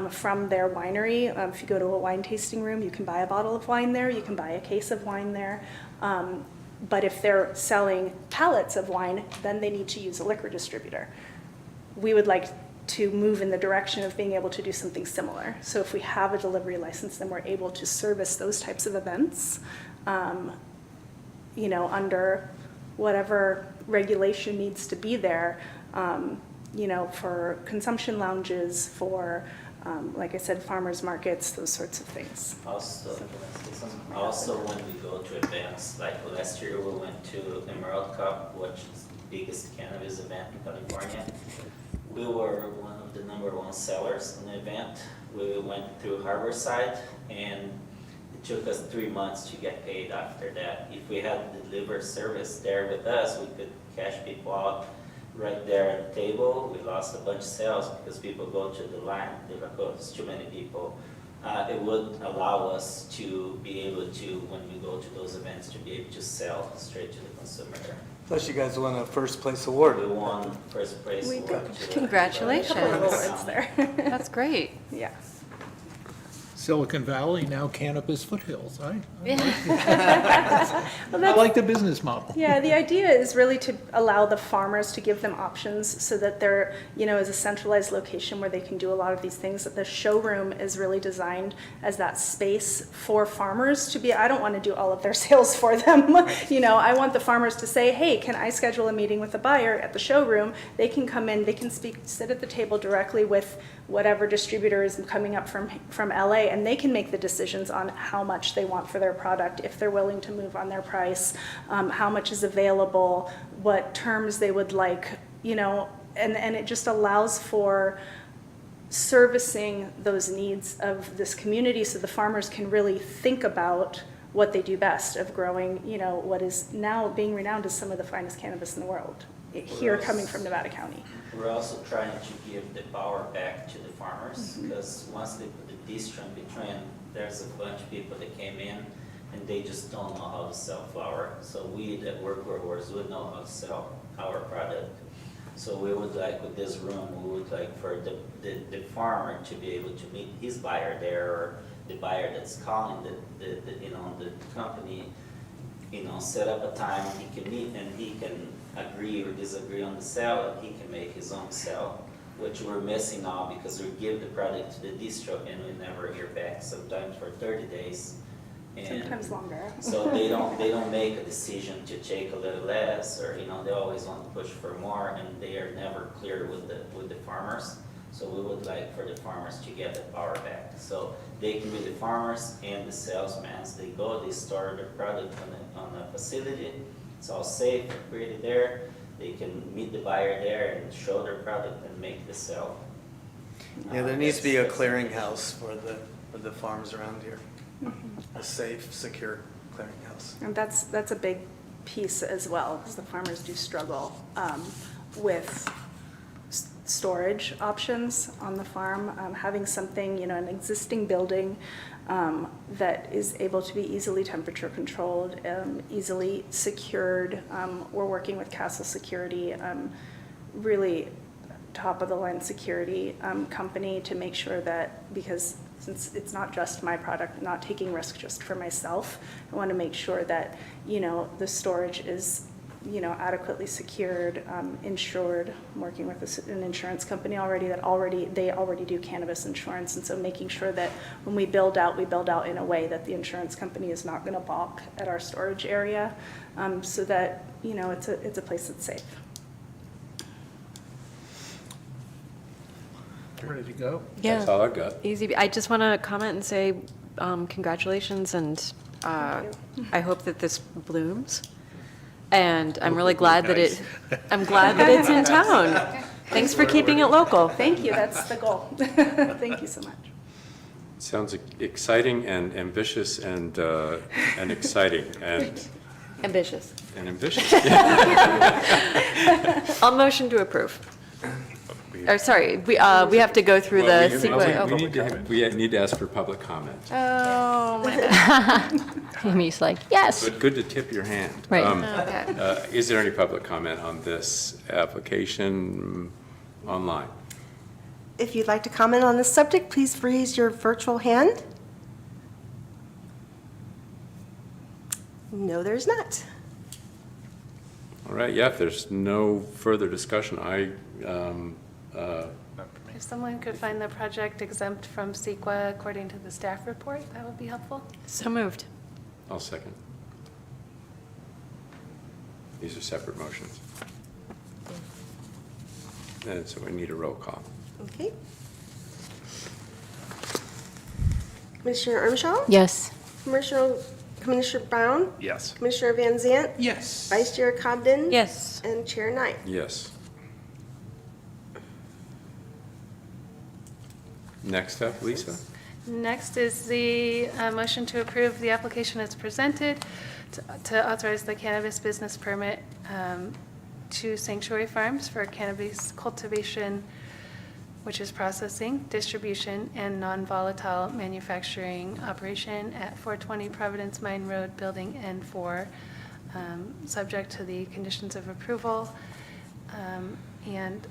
from their winery. If you go to a wine tasting room, you can buy a bottle of wine there, you can buy a case of wine there. But if they're selling pallets of wine, then they need to use a liquor distributor. We would like to move in the direction of being able to do something similar. So if we have a delivery license, then we're able to service those types of events, under whatever regulation needs to be there, for consumption lounges, for, like I said, farmers markets, those sorts of things. Also, when we go to events, like last year we went to Emerald Cup, which is the biggest cannabis event in California. We were one of the #1 sellers in the event. We went through Harborside, and it took us 3 months to get paid after that. If we had the delivery service there with us, we could cash people out right there at the table. We lost a bunch of sales because people go to the line, they're like, oh, there's too many people. It would allow us to be able to, when we go to those events, to be able to sell straight to the consumer there. Plus you guys won a first place award. We won first place award. Congratulations. Couple of awards there. That's great. Yeah. Silicon Valley, now Cannabis Foothills. I Well, like the business model. Yeah, the idea is really to allow the farmers to give them options so that there, is a centralized location where they can do a lot of these things. That the showroom is really designed as that space for farmers to be, I don't want to do all of their sales for them. I want the farmers to say, hey, can I schedule a meeting with the buyer at the showroom? They can come in, they can sit at the table directly with whatever distributor is coming up from LA, and they can make the decisions on how much they want for their product, if they're willing to move on their price, how much is available, what terms they would like, and it just allows for servicing those needs of this community so the farmers can really think about what they do best of growing, what is now being renowned as some of the finest cannabis in the world, here coming from Nevada County. We're also trying to give the power back to the farmers, because once they put the distro in between, there's a bunch of people that came in and they just don't know how to sell flower. So we that work growers would know how to sell our product. So we would like, with this room, we would like for the farmer to be able to meet his buyer there, or the buyer that's calling the company, set up a time he can meet and he can agree or disagree on the sale, and he can make his own sale, which we're missing now because we give the product to the distro and we never hear back, sometimes for 30 days. And sometimes longer. So they don't make a decision to take a little less, or they always want to push for more, and they are never clear with the farmers. So we would like for the farmers to get the power back. So they can be the farmers and the salesmen. They go, they store their product on a facility. It's all safe and pretty there. They can meet the buyer there and show their product and make the sale. Yeah, there needs to be a clearinghouse for the farms around here. A safe, secure clearinghouse. And that's a big piece as well, because the farmers do struggle with storage options on the farm. Having something, an existing building that is able to be easily temperature controlled, easily secured. We're working with Castle Security, really top-of-the-line security company to make sure that, because since it's not just my product, not taking risk just for myself, I want to make sure that, you know, the storage is, you know, adequately secured, insured. I'm working with an insurance company already they already do cannabis insurance, and so making sure that when we build out in a way that the insurance company is not going to balk at our storage area, so that, you know, it's a place that's safe. Ready to go? Yeah. That's all I've got. Easy. I just want to comment and say congratulations, and I hope that this blooms. And I'm really glad that I'm glad that it's in town. Thanks for keeping it local. Thank you, that's the goal. Thank you so much. Sounds exciting and ambitious and exciting and Ambitious. ambitious. I'll motion to approve. Or sorry, we have to go through the sequence. We need to ask for public comment. Oh, my bad. Amy's like, yes. But good to tip your hand. Right. Okay. Is there any public comment on this application online? If you'd like to comment on this subject, please raise your virtual hand. No, there's not. All right, yeah, if there's no further discussion, If someone could find the project exempt from CEQA according to the staff report, that would be helpful. So moved. I'll second. These are separate motions. And so we need a roll call. Okay. Commissioner Ermshaw? Yes. Commissioner Brown? Yes. Commissioner Van Zant? Yes. Vice Chair Cobden? Yes. And Chair Knight? Yes. Next up, Lisa. Next is the motion to approve the application as presented to authorize the cannabis business permit to Sanctuary Farms for cannabis cultivation, which is processing, distribution, and non-volatile manufacturing operation at 420 Providence Mine Road, Building N4, subject to the conditions of approval and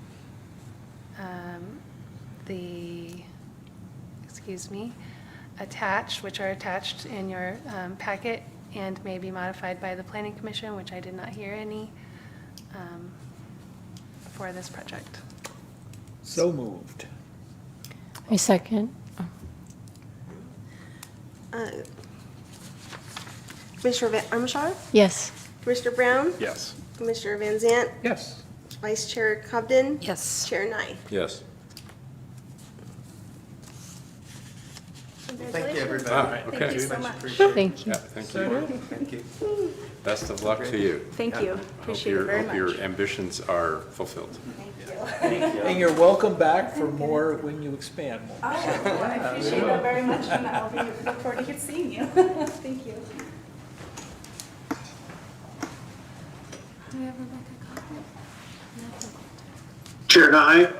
the attached, which are attached in your packet and may be modified by the Planning Commission, which I did not hear any for this project. So moved. I second. Commissioner Ermshaw? Yes. Commissioner Brown? Yes. Commissioner Van Zant? Yes. Vice Chair Cobden? Yes. Chair Knight? Yes. Thank you, everybody. Ah, okay. Thank you so much. Appreciate it. Thank you. Yeah, thank you. Thank you. Best of luck to you. Thank you, appreciate it very Hope your much. ambitions are fulfilled. And you're welcome back for more when you expand more. I appreciate that very much, and I'll look forward to seeing you. Thank you. Do we have Rebecca Cochran? Chair Nye,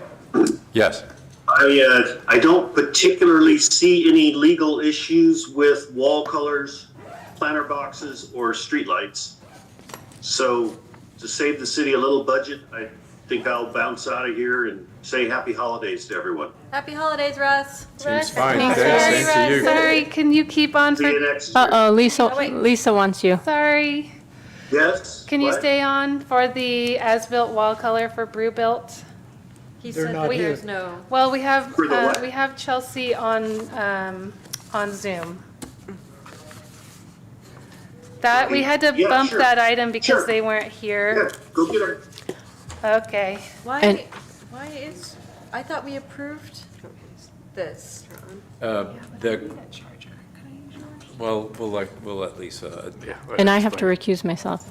Yes. I don't particularly see any legal issues with wall colors, planter boxes, or streetlights. So to save the city a little budget, I think I'll bounce out of here and say happy holidays to everyone. Happy holidays, Russ. Seems fine. Thanks, Thanks, sorry, same to you. Sorry, can you keep on See for, you next year. Uh-oh, wait. Lisa wants you. sorry. Yes? Can you What? stay on for the as-built wall color for Brew Built? He They're said not here. there's no. Well, we have, For the what? we have Chelsea on Zoom. That, we had to Yeah, bump sure. that item because Sure. they weren't Yeah, here. go get her. Okay. And- Why is, I thought we approved this. Well, we'll let Lisa. And I have to recuse myself.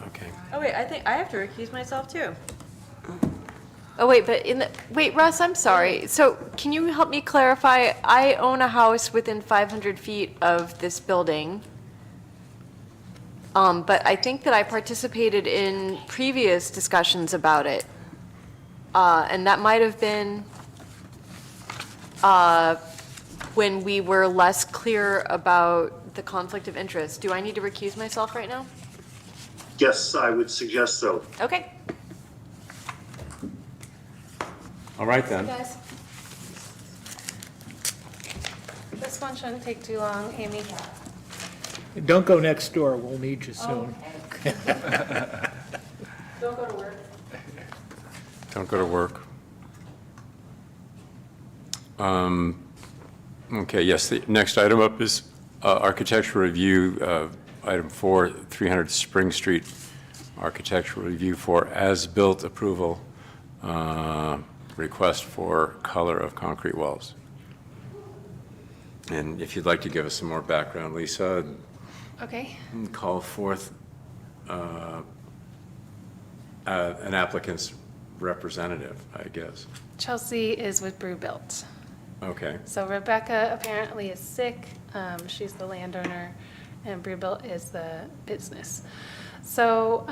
Okay. Oh, wait, I think I have to recuse myself too. Oh, wait, but wait, Russ, I'm sorry. So can you help me clarify? I own a house within 500 feet of this building. But I think that I participated in previous discussions about it. And that might have been when we were less clear about the conflict of interest. Do I need to recuse myself right now? Yes, I would suggest so. Okay. All right then. Guys. This one shouldn't take too long, Amy. Don't go next door, we'll need you soon. Don't go to work. Don't go to work. Okay, yes, the next item up is architectural review, item 4, 300 Spring Street, architectural review for as-built approval, request for color of concrete walls. And if you'd like to give us some more background, Lisa, Okay. call forth an applicant's representative, I guess. Chelsea is with Brewbuilt. Okay. So Rebecca apparently is sick. She's the landowner, and Brewbuilt is the business. So,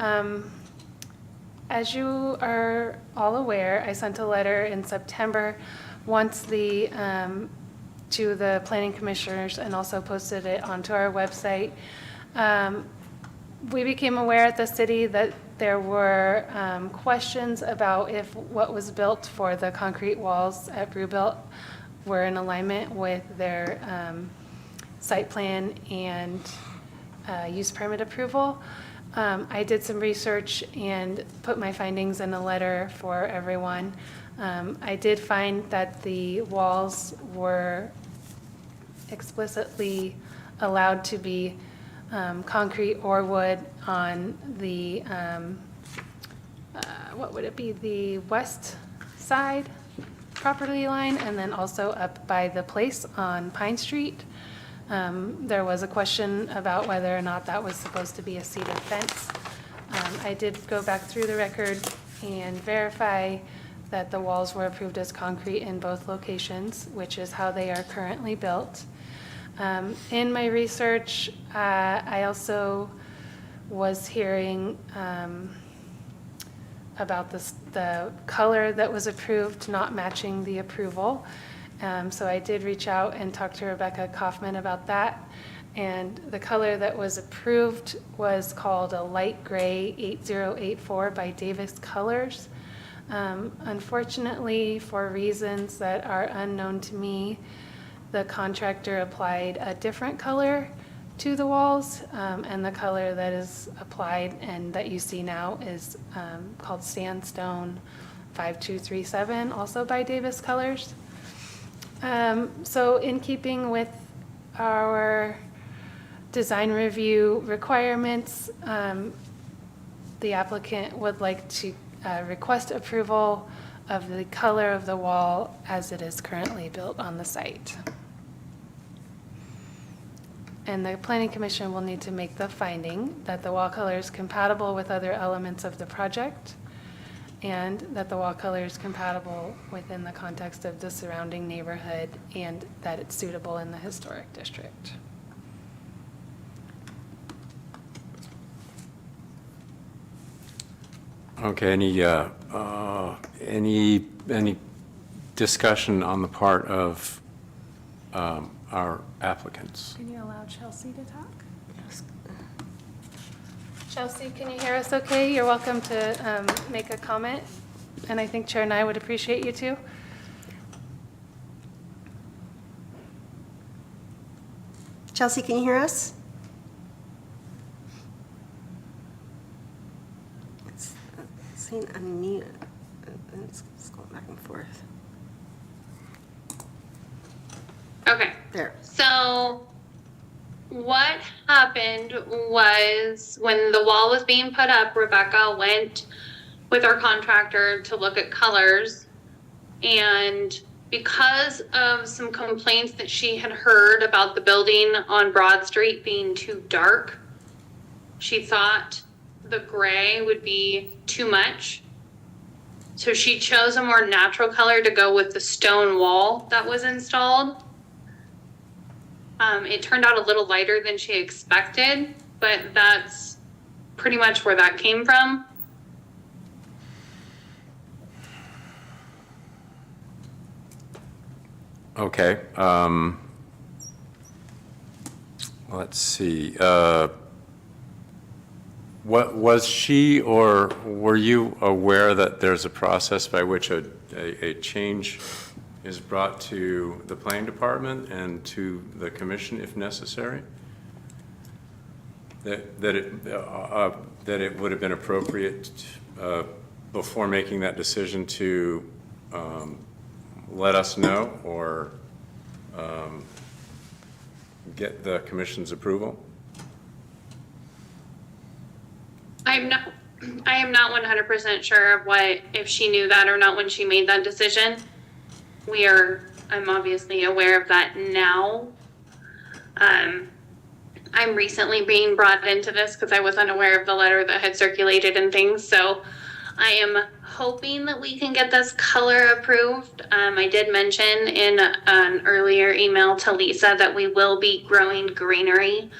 as you are all aware, I sent a letter in September once to the planning commissioners and also posted it onto our website. We became aware at the city that there were questions about if what was built for the concrete walls at Brewbuilt were in alignment with their site plan and use permit approval. I did some research and put my findings in a letter for everyone. I did find that the walls were explicitly allowed to be concrete or wood on the, what would it be, the west side property line, and then also up by the place on Pine Street. There was a question about whether or not that was supposed to be a cedar fence. I did go back through the record and verify that the walls were approved as concrete in both locations, which is how they are currently built. In my research, I also was hearing about the color that was approved not matching the approval. So I did reach out and talk to Rebecca Kaufman about that. And the color that was approved was called a light gray 8084 by Davis Colors. Unfortunately, for reasons that are unknown to me, the contractor applied a different color to the walls, and the color that is applied and that you see now is called Sandstone 5237, also by Davis Colors. So in keeping with our design review requirements, the applicant would like to request approval of the color of the wall as it is currently built on the site. And the Planning Commission will need to make the finding that the wall color is compatible with other elements of the project, and that the wall color is compatible within the context of the surrounding neighborhood, and that it's suitable in the historic district. Okay, any discussion on the part of our applicants? Can you allow Chelsea to talk? Chelsea, can you hear us okay? You're welcome to make a comment, and I think Chair and I would appreciate you too. Chelsea, can you hear us? It's saying unmute. It's going back and forth. Okay. There. So what happened was when the wall was being put up, Rebecca went with our contractor to look at colors. And because of some complaints that she had heard about the building on Broad Street being too dark, she thought the gray would be too much. So she chose a more natural color to go with the stone wall that was installed. It turned out a little lighter than she expected, but that's pretty much where that came from. Okay. Let's see. What, was she or were you aware that there's a process by which a change is brought to the planning department and to the commission if necessary? That it would have been appropriate before making that decision to let us know or get the commission's approval? I am not 100% sure of if she knew that or not when she made that decision. I'm obviously aware of that now. I'm recently being brought into this because I was unaware of the letter that had circulated and things. So I am hoping that we can get this color approved. I did mention in an earlier email to Lisa that we will be growing greenery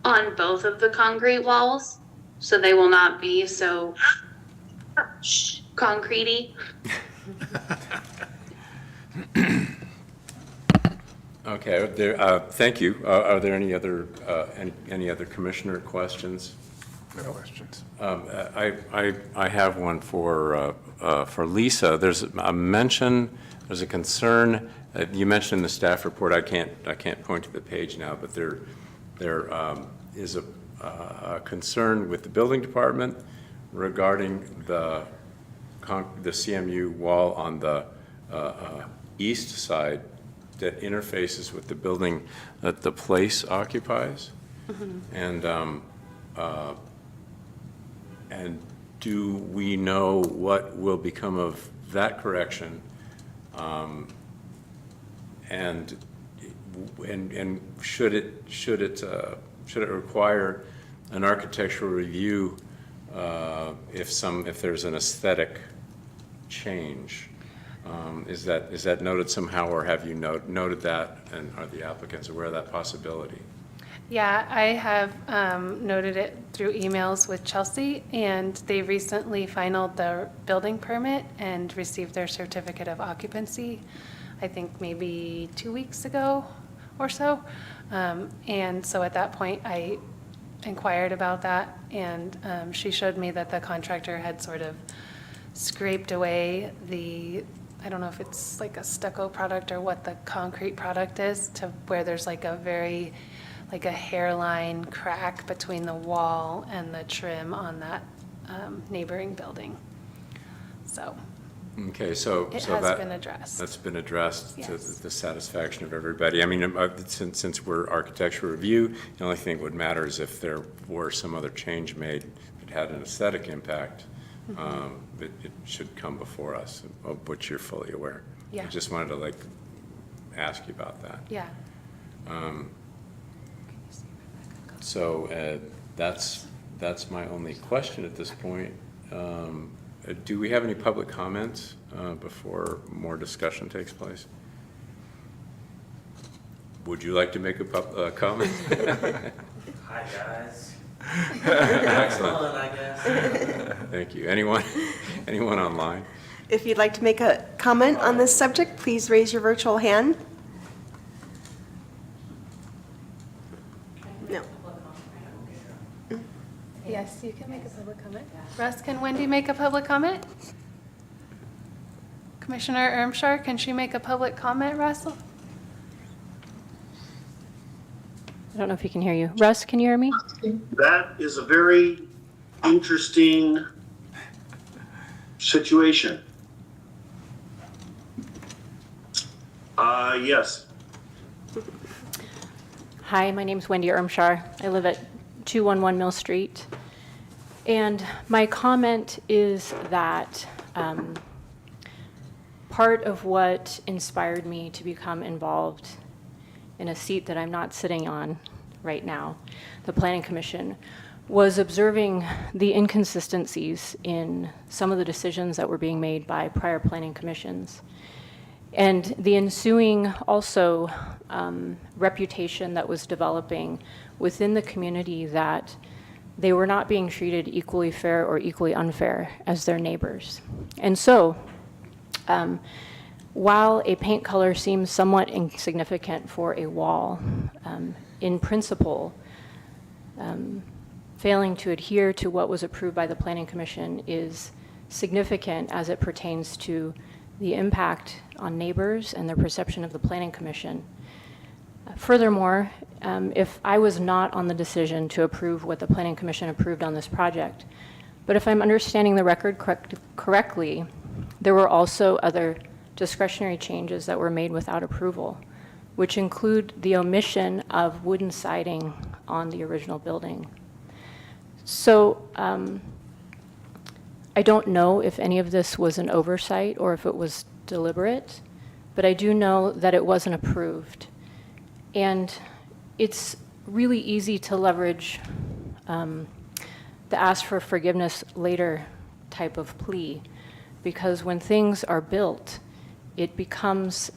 on both of the concrete walls, so they will not be so concretey. Okay, thank you. Are there any other commissioner questions? No questions. I have one for Lisa. There's a concern, you mentioned in the staff report, I can't point to the page now, but there is a concern with the building department regarding the CMU wall on the east side that interfaces with the building that the place occupies. Mm-hmm. And do we know what will become of that correction? And should it require an architectural review if there's an aesthetic change? Is that noted somehow, or have you noted that, and are the applicants aware of that possibility? Yeah, I have noted it through emails with Chelsea, and they recently finalized their building permit and received their certificate of occupancy, I think maybe 2 weeks ago or so. And so at that point, I inquired about that, and she showed me that the contractor had sort of scraped away I don't know if it's like a stucco product or what the concrete product is, to where there's like a hairline crack between the wall and the trim on that neighboring building. So Okay, so it so has been addressed. That's been addressed to Yes. the satisfaction of everybody. I mean, since we're architectural review, the only thing that would matter is if there were some other change made that had an aesthetic impact. It should come before us, of which you're fully aware. Yeah. I just wanted to ask you about that. Yeah. So that's my only question at this point. Do we have any public comments before more discussion takes place? Would you like to make a comment? Hi, guys. Excellent. Fun, I guess. Thank you. Anyone online? If you'd like to make a comment on this subject, please raise your virtual hand. No. Yes, you can make a public comment. Russ, can Wendy make a public comment? Commissioner Ermshar, can she make a public comment, Russell? I don't know if you can hear you. Russ, can you hear me? That is a very interesting situation. Yes. Hi, my name's Wendy Ermshar. I live at 211 Mill Street. And my comment is that part of what inspired me to become involved in a seat that I'm not sitting on right now, the Planning Commission, was observing the inconsistencies in some of the decisions that were being made by prior planning commissions. And the ensuing also reputation that was developing within the community that they were not being treated equally fair or equally unfair as their neighbors. And so, while a paint color seems somewhat insignificant for a wall, in principle, failing to adhere to what was approved by the Planning Commission is significant as it pertains to the impact on neighbors and their perception of the Planning Commission. Furthermore, if I was not on the decision to approve what the Planning Commission approved on this project, but if I'm understanding the record correctly, there were also other discretionary changes that were made without approval, which include the omission of wooden siding on the original building. So I don't know if any of this was an oversight or if it was deliberate, but I do know that it wasn't approved. And it's really easy to leverage the ask for forgiveness later type of plea, because when things are built, it becomes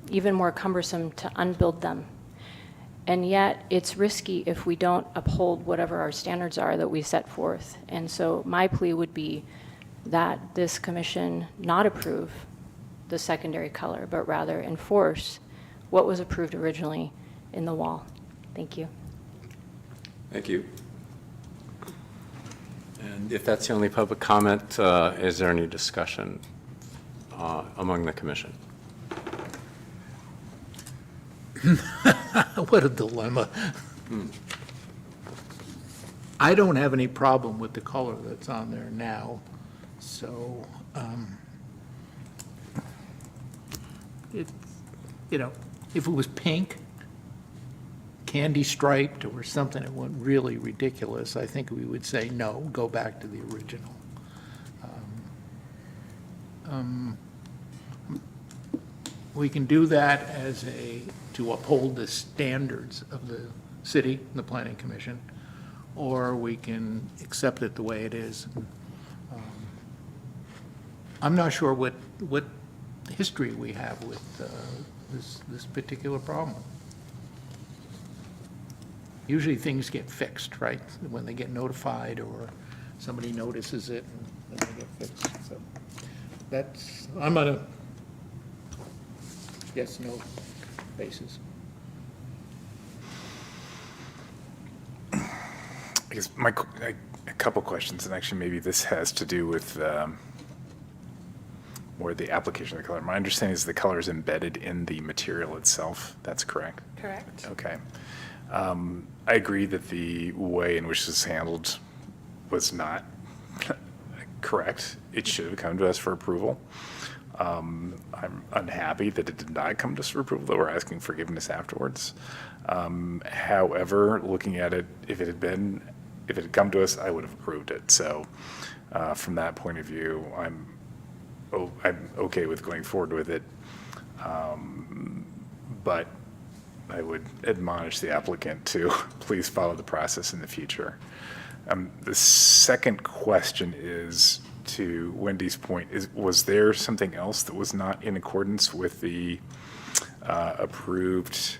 even more cumbersome to unbuild them. And yet, it's risky if we don't uphold whatever our standards are that we set forth. And so my plea would be that this commission not approve the secondary color, but rather enforce what was approved originally in the wall. Thank you. Thank you. And if that's the only public comment, is there any discussion among the commission? What a dilemma. I don't have any problem with the color that's on there now, so, you know, if it was pink, candy striped, or something that went really ridiculous, I think we would say, no, go back to the original. We can do that as to uphold the standards of the city, the Planning Commission, or we can accept it the way it is. I'm not sure what history we have with this particular problem. Usually things get fixed, right? When they get notified or somebody notices it and then they get fixed. So that's, I'm on a yes, no basis. I guess a couple questions, and actually maybe this has to do with more the application of the color. My understanding is the color is embedded in the material itself. That's correct? Correct. Okay. I agree that the way in which this is handled was not correct. It should have come to us for approval. I'm unhappy that it did not come to us for approval, that we're asking forgiveness afterwards. However, looking at it, if it had come to us, I would have approved it. So from that point of view, I'm okay with going forward with it. But I would admonish the applicant to please follow the process in the future. The second question is, to Wendy's point, was there something else that was not in accordance with the approved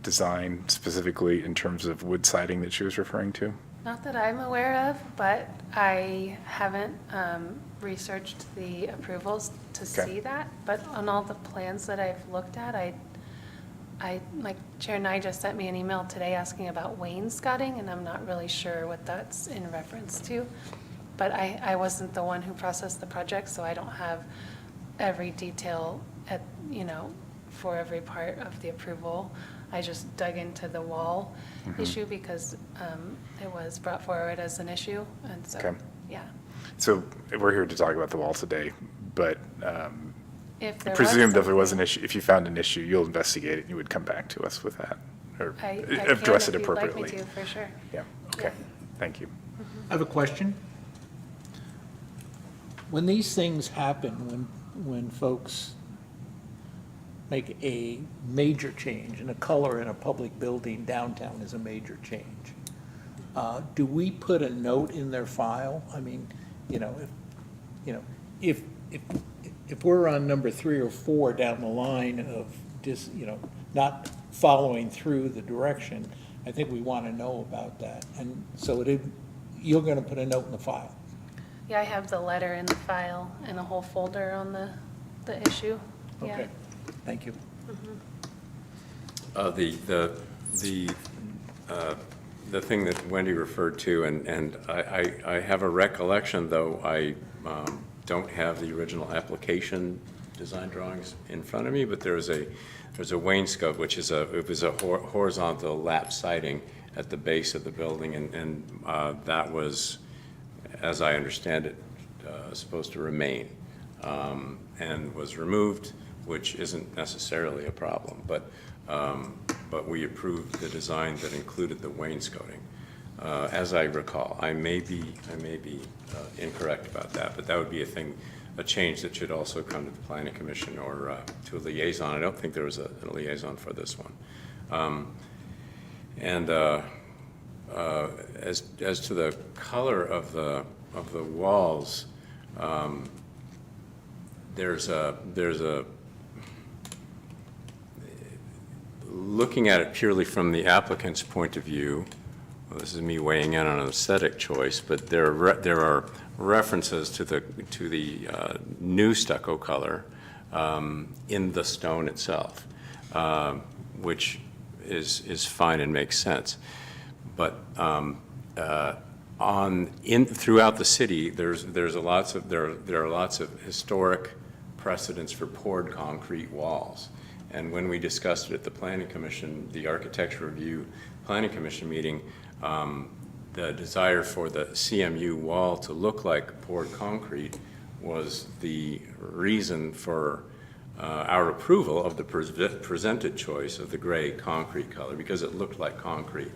design, specifically in terms of wood siding that she was referring to? Not that I'm aware of, but I haven't researched the approvals to see that. But on all the plans that I've looked at, like Chair Nye just sent me an email today asking about wainscoting, and I'm not really sure what that's in reference to. But I wasn't the one who processed the project, so I don't have every detail for every part of the approval. I just dug into the wall issue because it was brought forward as an issue, and so, Okay. yeah. So we're here to talk about the wall today, but If there was presumed if there was something- an issue, if you found an issue, you'll investigate it and you would come back to us with that, or I address can it if you'd like me appropriately. to, for sure. Yeah, okay, thank you. I have a question. When these things happen, when folks make a major change, and a color in a public building downtown is a major change, do we put a note in their file? I mean, if we're on number 3 or 4 down the line of just, not following through the direction, I think we want to know about that. And so you're going to put a note in the file. Yeah, I have the letter in the file and a whole folder on the issue. Yeah. Okay, thank you. the thing that Wendy referred to, and I have a recollection, though I don't have the original application design drawings in front of me, but there's a wainscot, which is it was a horizontal lap siding at the base of the building, and that was, as I understand it, supposed to remain, and was removed, which isn't necessarily a problem, but we approved the design that included the wainscoting. As I recall, I may be incorrect about that, but that would be a change that should also come to the Planning Commission or to a liaison. I don't think there was a liaison for this one. And as to the color of the walls, there's a looking at it purely from the applicant's point of view. Well, this is me weighing in on an aesthetic choice, but there are references to the new stucco color in the stone itself, which is fine and makes sense. But throughout the city, there are lots of historic precedents for poured concrete walls. And when we discussed it at the Planning Commission, the Architecture Review Planning Commission meeting, the desire for the CMU wall to look like poured concrete was the reason for our approval of the presented choice of the gray concrete color, because it looked like concrete.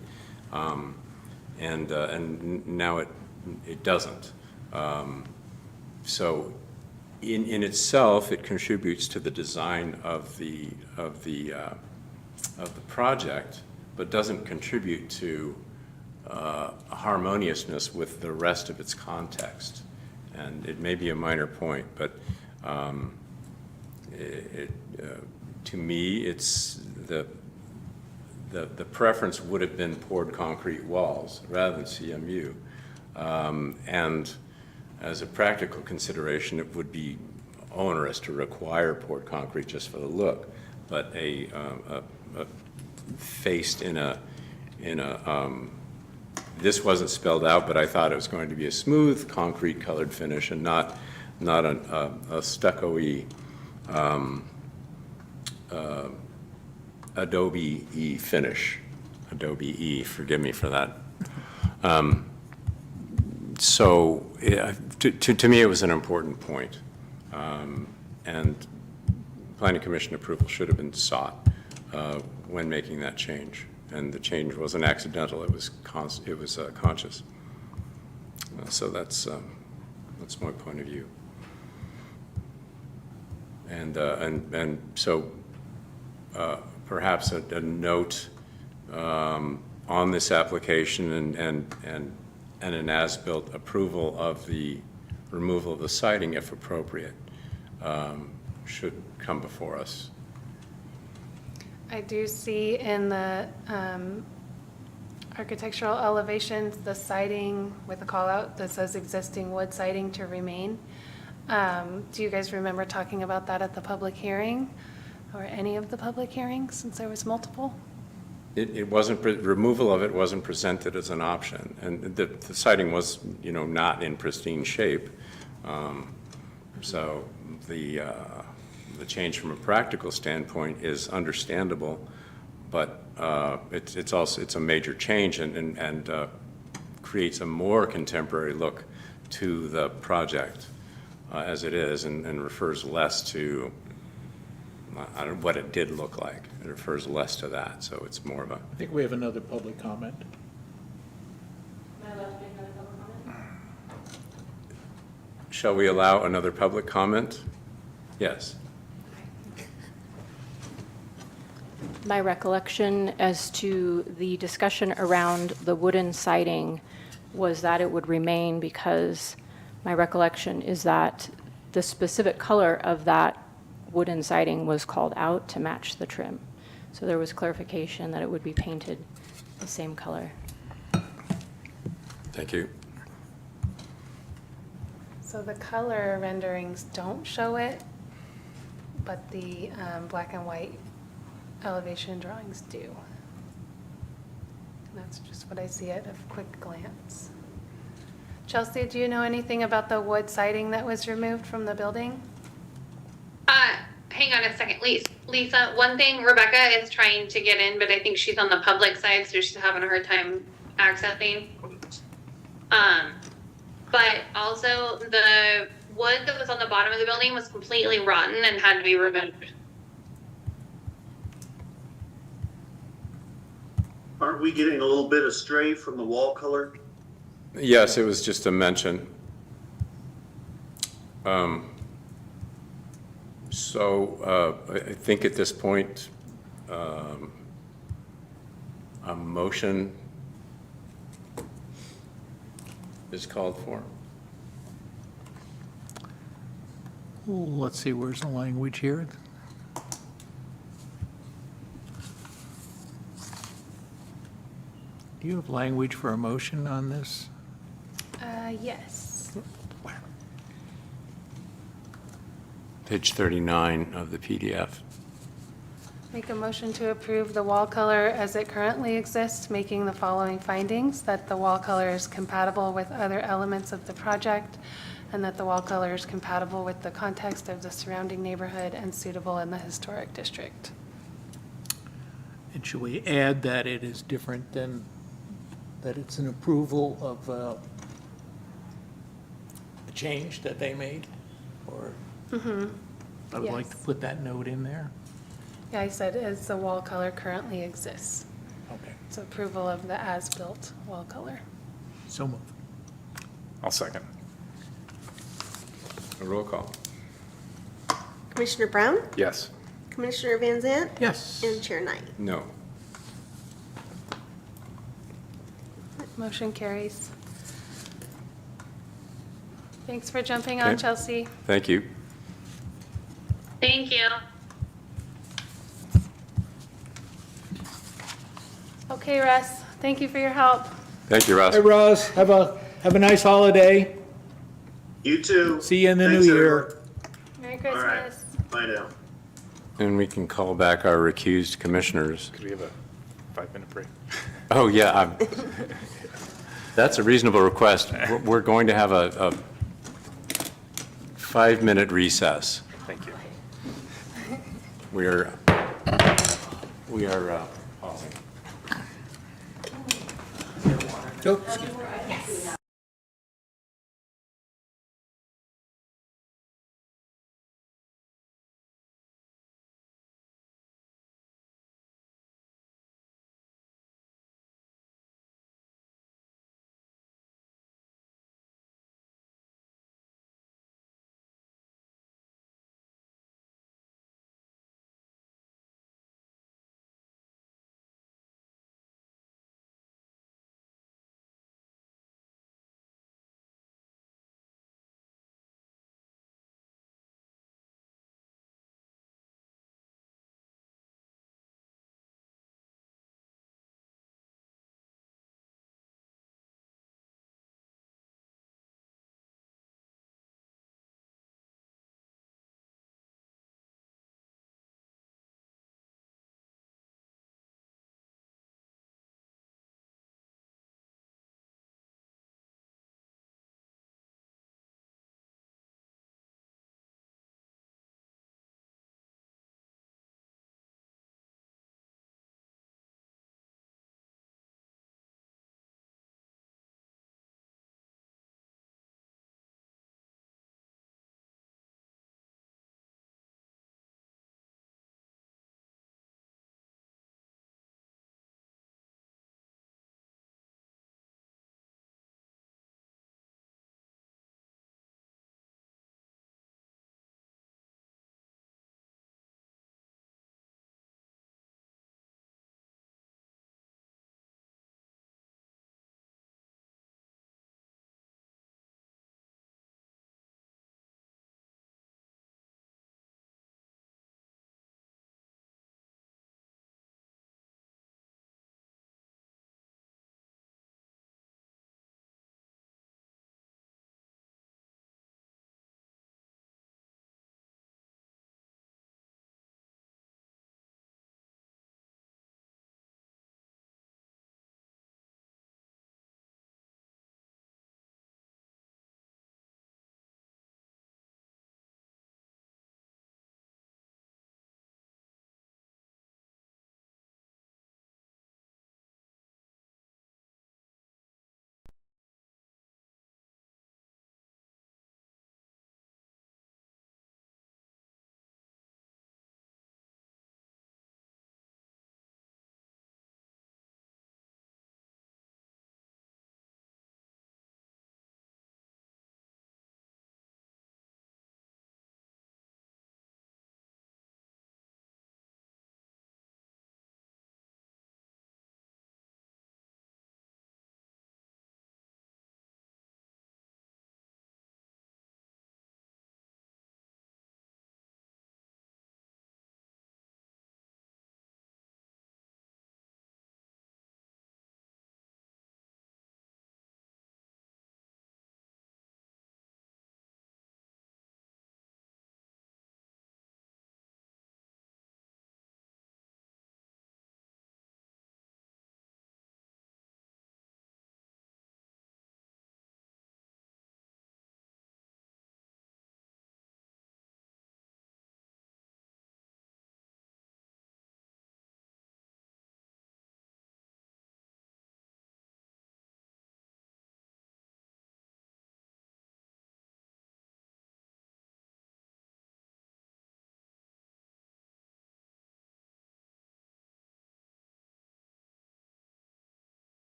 And now it doesn't. So in itself, it contributes to the design of the project, but doesn't contribute to harmoniousness with the rest of its context. And it may be a minor point, but to me, it's the preference would have been poured concrete walls rather than CMU. And as a practical consideration, it would be onerous to require poured concrete just for the look, but faced in a this wasn't spelled out, but I thought it was going to be a smooth concrete colored finish and not a stucco-y Adobe-y finish. Adobe-y, forgive me for that. So to me, it was an important point. And Planning Commission approval should have been sought when making that change. And the change wasn't accidental, it was conscious. So that's my point of view. And so perhaps a note on this application and an as-built approval of the removal of the siding, if appropriate, should come before us. I do see in the architectural elevations, the siding with a call-out that says existing wood siding to remain. Do you guys remember talking about that at the public hearing or any of the public hearings, since there was multiple? It wasn't, removal of it wasn't presented as an option, and the siding was, not in pristine shape. So the change from a practical standpoint is understandable, but it's a major change and creates a more contemporary look to the project as it is, and refers less to what it did look like. It refers less to that, so it's more of a. I think we have another public comment. Shall we allow another public comment? Yes. My recollection as to the discussion around the wooden siding was that it would remain, because my recollection is that the specific color of that wooden siding was called out to match the trim. So there was clarification that it would be painted the same color. Thank you. So the color renderings don't show it, but the black and white elevation drawings do. That's just what I see at a quick glance. Chelsea, do you know anything about the wood siding that was removed from the building? Hang on a second, Lisa, one thing, Rebecca is trying to get in, but I think she's on the public side, so she's having a hard time accessing. But also the wood that was on the bottom of the building was completely rotten and had to be removed. Aren't we getting a little bit astray from the wall color? Yes, it was just a mention. So I think at this point, a motion is called for. Let's see, where's the language here? Do you have language for a motion on this? Yes. Page 39 of the PDF. Make a motion to approve the wall color as it currently exists, making the following findings: that the wall color is compatible with other elements of the project, and that the wall color is compatible with the context of the surrounding neighborhood and suitable in the historic district. And should we add that it is different than, that it's an approval of a change that they made? Or I would like to Yes. put that note in there. Yeah, I said as the wall color currently exists. Okay. It's approval of the as-built wall color. So moved. I'll second. A roll call. Commissioner Brown? Yes. Commissioner Van Zant? Yes. And Chair Knight? No. Motion carries. Thanks for jumping on, Okay. Chelsea. Thank you. Thank you. Okay, Russ, thank you for your help. Thank you, Ross. Hey, Russ, have a nice holiday. You too. See you in the Thanks, new year. Merry All right. Christmas. Bye now. And we can call back our recused commissioners. Could we have a 5-minute break? Oh, yeah. That's a reasonable request. We're going to have a 5-minute recess. Thank you. We are pausing. Oh, excuse me.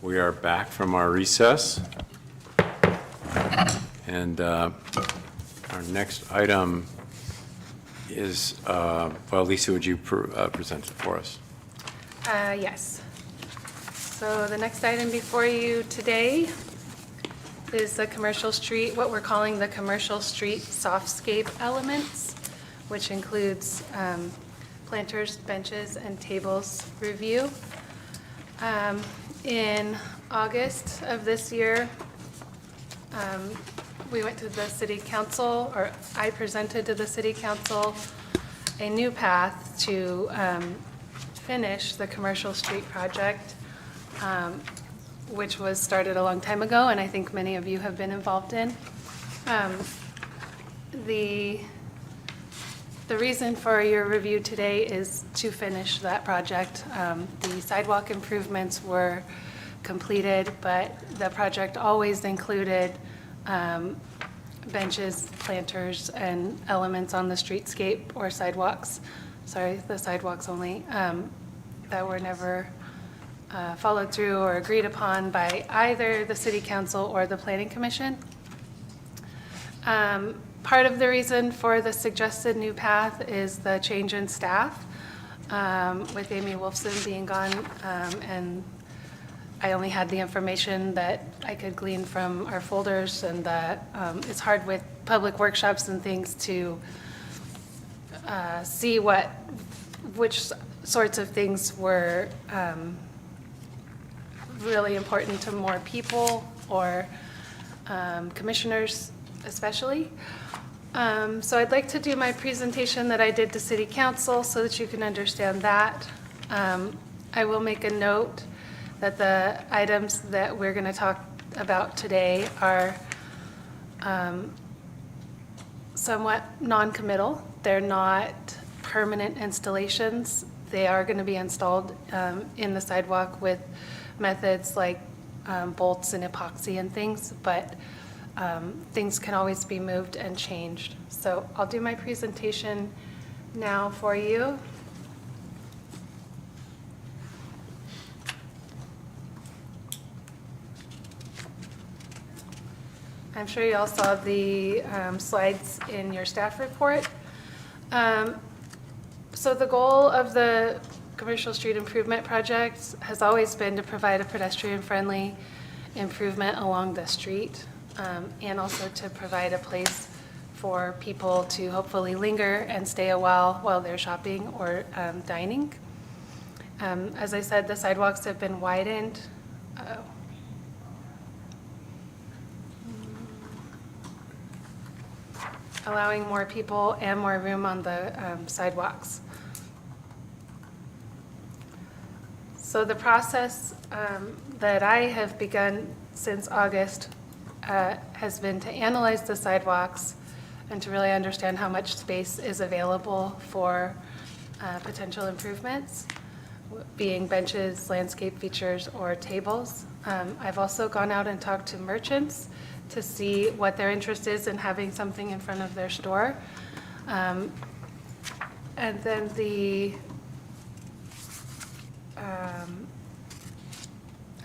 We are back from our recess. And our next item is, well, Lisa, would you present it for us? Yes. So the next item before you today is the commercial street, what we're calling the commercial street softscape elements, which includes planters, benches, and tables review. In August of this year, we went to the city council, or I presented to the city council a new path to finish the commercial street project, which was started a long time ago, and I think many of you have been involved in. The reason for your review today is to finish that project. The sidewalk improvements were completed, but the project always included benches, planters, and elements on the streetscape or sidewalks. Sorry, the sidewalks only, that were never followed through or agreed upon by either the city council or the planning commission. Part of the reason for the suggested new path is the change in staff, with Amy Wolfson being gone, and I only had the information that I could glean from our folders, and that it's hard with public workshops and things to see which sorts of things were really important to more people, or commissioners especially. So I'd like to do my presentation that I did to City Council so that you can understand that. I will make a note that the items that we're going to talk about today are somewhat non-committal. They're not permanent installations. They are going to be installed in the sidewalk with methods like bolts and epoxy and things, but things can always be moved and changed. So I'll do my presentation now for you. I'm sure you all saw the slides in your staff report. So the goal of the Commercial Street Improvement Project has always been to provide a pedestrian-friendly improvement along the street, and also to provide a place for people to hopefully linger and stay a while they're shopping or dining. As I said, the sidewalks have been widened. Allowing more people and more room on the sidewalks. So the process that I have begun since August has been to analyze the sidewalks and to really understand how much space is available for potential improvements, being benches, landscape features, or tables. I've also gone out and talked to merchants to see what their interest is in having something in front of their store. And then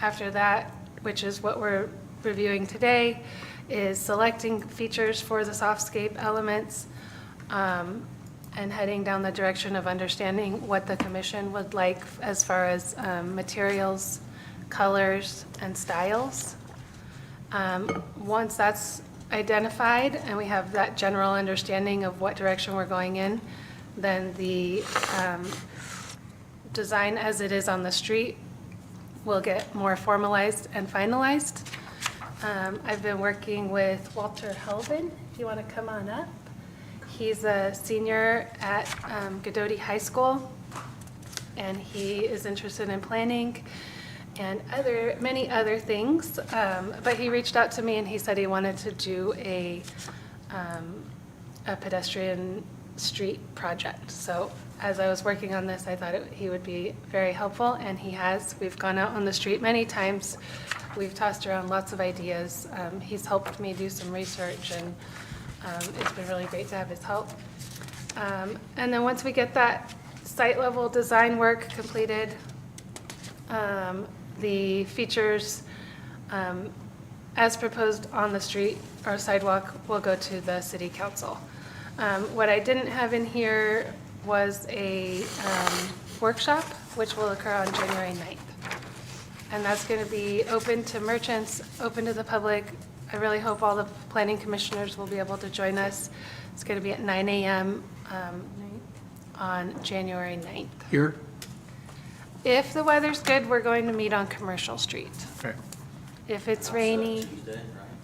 after that, which is what we're reviewing today, is selecting features for the softscape elements, and heading down the direction of understanding what the commission would like as far as materials, colors, and styles. Once that's identified and we have that general understanding of what direction we're going in, then the design as it is on the street will get more formalized and finalized. I've been working with Walter Helvin, if you want to come on up. He's a senior at Gododi High School, and he is interested in planning and many other things, but he reached out to me and he said he wanted to do a pedestrian street project. So as I was working on this, I thought he would be very helpful, and he has. We've gone out on the street many times. We've tossed around lots of ideas. He's helped me do some research, and it's been really great to have his help. And then once we get that site level design work completed, the features as proposed on the street or sidewalk will go to the city council. What I didn't have in here was a workshop, which will occur on January 9th. And that's going to be open to merchants, open to the public. I really hope all the planning commissioners will be able to join us. It's going to be at 9 a.m. On January 9th. Here? If the weather's good, we're going to meet on Commercial Street. Okay. If it's rainy,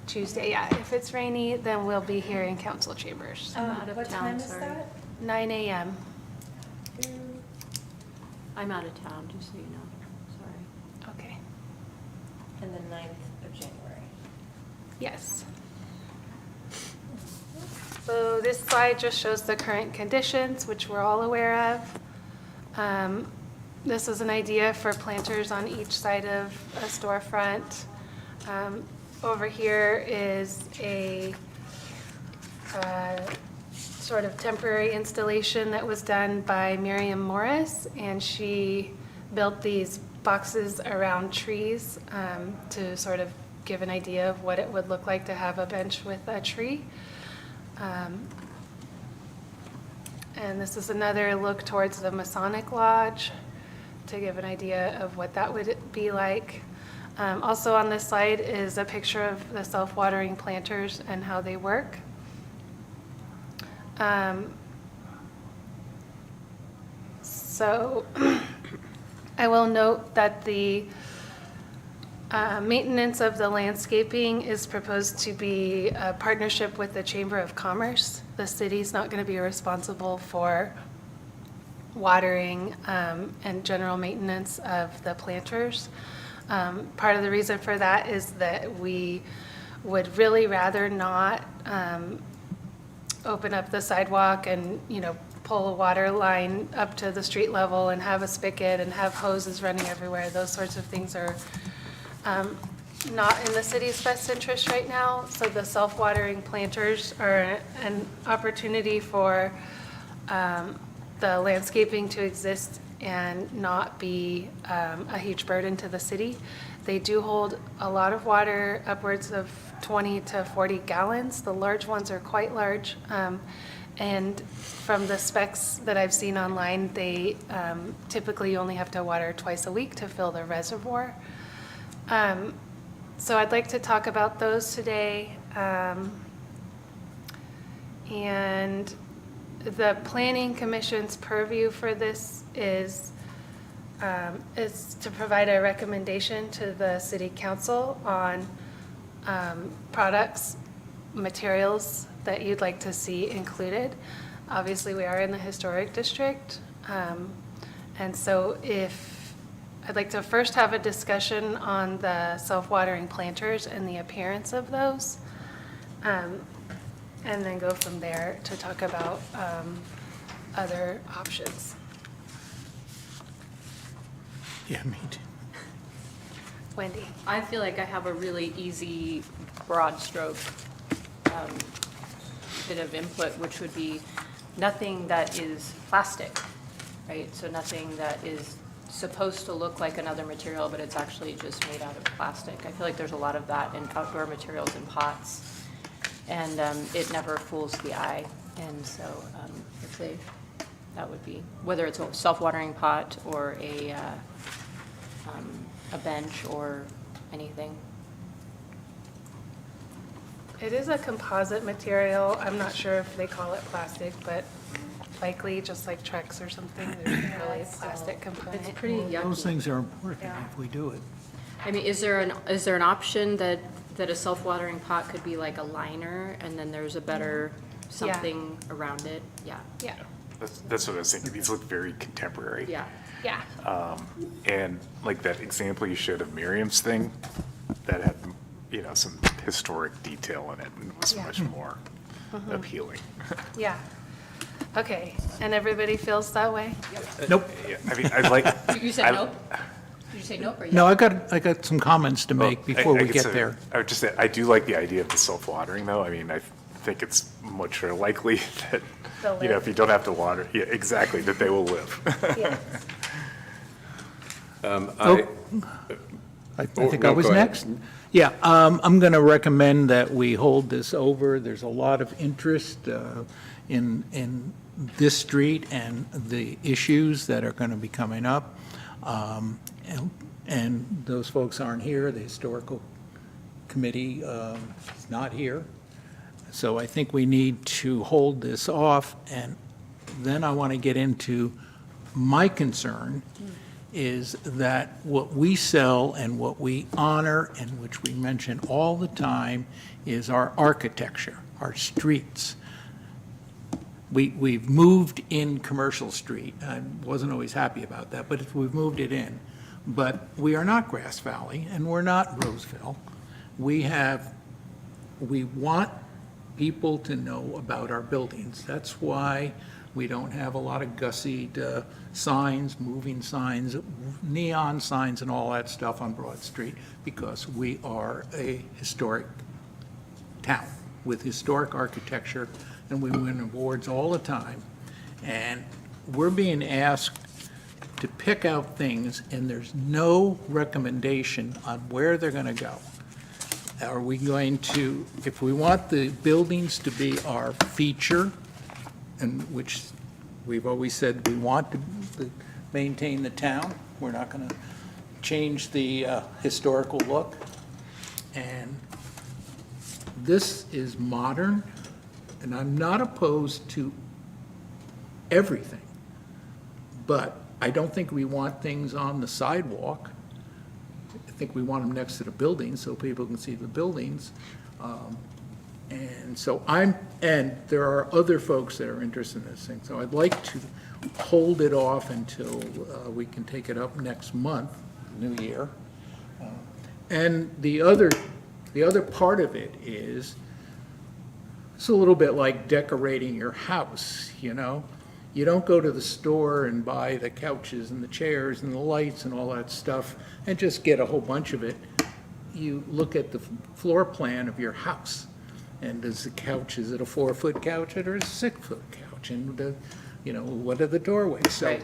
Tuesday, yeah. If it's rainy, then we'll be here in council chambers. What time is that? 9 a.m. I'm out of town, just so you know. Sorry. Okay. And the 9th of January. Yes. So this slide just shows the current conditions, which we're all aware of. This is an idea for planters on each side of a storefront. Over here is a sort of temporary installation that was done by Miriam Morris, and she built these boxes around trees to sort of give an idea of what it would look like to have a bench with a tree. And this is another look towards the Masonic Lodge to give an idea of what that would be like. Also on this slide is a picture of the self-watering planters and how they work. So I will note that the maintenance of the landscaping is proposed to be a partnership with the Chamber of Commerce. The city's not going to be responsible for watering and general maintenance of the planters. Part of the reason for that is that we would really rather not open up the sidewalk and, pull a water line up to the street level and have a spigot and have hoses running everywhere. Those sorts of things are not in the city's best interest right now. So the self-watering planters are an opportunity for the landscaping to exist and not be a huge burden to the city. They do hold a lot of water, upwards of 20 to 40 gallons. The large ones are quite large. And from the specs that I've seen online, they typically only have to water twice a week to fill the reservoir. So I'd like to talk about those today. And the Planning Commission's purview for this is to provide a recommendation to the City Council on products, materials that you'd like to see included. Obviously, we are in the historic district. And so I'd like to first have a discussion on the self-watering planters and the appearance of those. And then go from there to talk about other options. Yeah, me too. Wendy? I feel like I have a really easy, broad stroke bit of input, which would be nothing that is plastic, right? So nothing that is supposed to look like another material, but it's actually just made out of plastic. I feel like there's a lot of that in outdoor materials and pots, and it never fools the eye. And so I'd say that would be, whether it's a self-watering pot or a bench or anything. It is a composite material. I'm not sure if they call it plastic, but likely just like Trex or something, there's really a plastic component. It's pretty yucky. Those things are important if we do it. I mean, is there an option that a self-watering pot could be like a liner, and then there's a better something around it? Yeah. Yeah. That's what I was thinking. These look very contemporary. Yeah. Yeah. And like that example you showed of Miriam's thing, that had, some historic detail in it and was Yeah. much more appealing. Yeah. Okay. And everybody feels that way? Nope. Yeah, I mean, I'd like. You said nope? Did you say nope or yes? No, I got some comments to make before we get there. I would just say, I do like the idea of the self-watering, though. I mean, I think it's much more likely that, They'll live. if you don't have to water, yeah, exactly, that they will live. Yes. I Oh, think I no, was go ahead. next. Yeah, I'm going to recommend that we hold this over. There's a lot of interest in this street and the issues that are going to be coming up. And those folks aren't here. The Historical Committee is not here. So I think we need to hold this off. And then I want to get into my concern is that what we sell and what we honor and which we mention all the time is our architecture, our streets. We've moved in Commercial Street. I wasn't always happy about that, but we've moved it in. But we are not Grass Valley and we're not Roseville. We want people to know about our buildings. That's why we don't have a lot of gussied signs, moving signs, neon signs and all that stuff on Broad Street, because we are a historic town with historic architecture, and we win awards all the time. And we're being asked to pick out things, and there's no recommendation on where they're going to go. Are we going to, if we want the buildings to be our feature, and which we've always said we want to maintain the town, we're not going to change the historical look. And this is modern, and I'm not opposed to everything, but I don't think we want things on the sidewalk. I think we want them next to the buildings so people can see the buildings. And so and there are other folks that are interested in this thing. So I'd like to hold it off until we can take it up next month, New Year. And the other part of it is, it's a little bit like decorating your house, you know? You don't go to the store and buy the couches and the chairs and the lights and all that stuff and just get a whole bunch of it. You look at the floor plan of your house. And does the couch, is it a 4-foot couch or a 6-foot couch? And, you know, what are the doorways? So Right.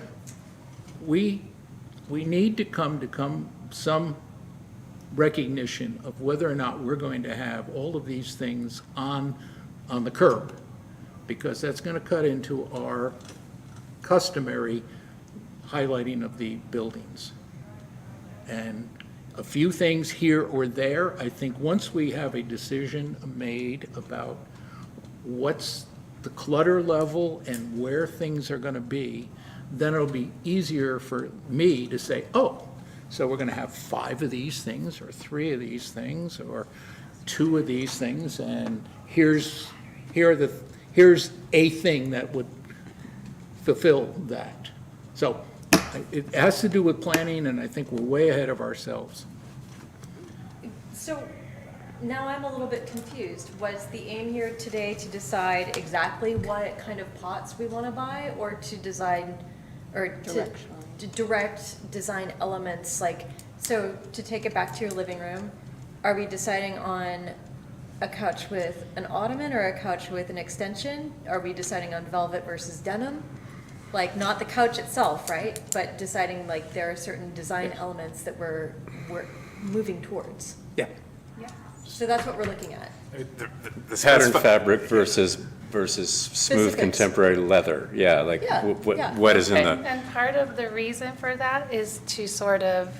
we need to come some recognition of whether or not we're going to have all of these things on the curb, because that's going to cut into our customary highlighting of the buildings. And a few things here or there, I think once we have a decision made about what's the clutter level and where things are going to be, then it'll be easier for me to say, oh, so we're going to have 5 of these things or 3 of these things or 2 of these things, and here's a thing that would fulfill that. So it has to do with planning, and I think we're way ahead of ourselves. So now I'm a little bit confused. Was the aim here today to decide exactly what kind of pots we want to buy, or to design, or to direct design elements? Like, so to take it back to your living room, are we deciding on a couch with an ottoman or a couch with an extension? Are we deciding on velvet versus denim? Like, not the couch itself, right? But deciding, like, there are certain design elements that we're moving towards. Yeah. So that's what we're looking at. Pattern fabric versus smooth Specifics. contemporary leather. Yeah, like Yeah, yeah. what is in And the, and part of the reason for that is to sort of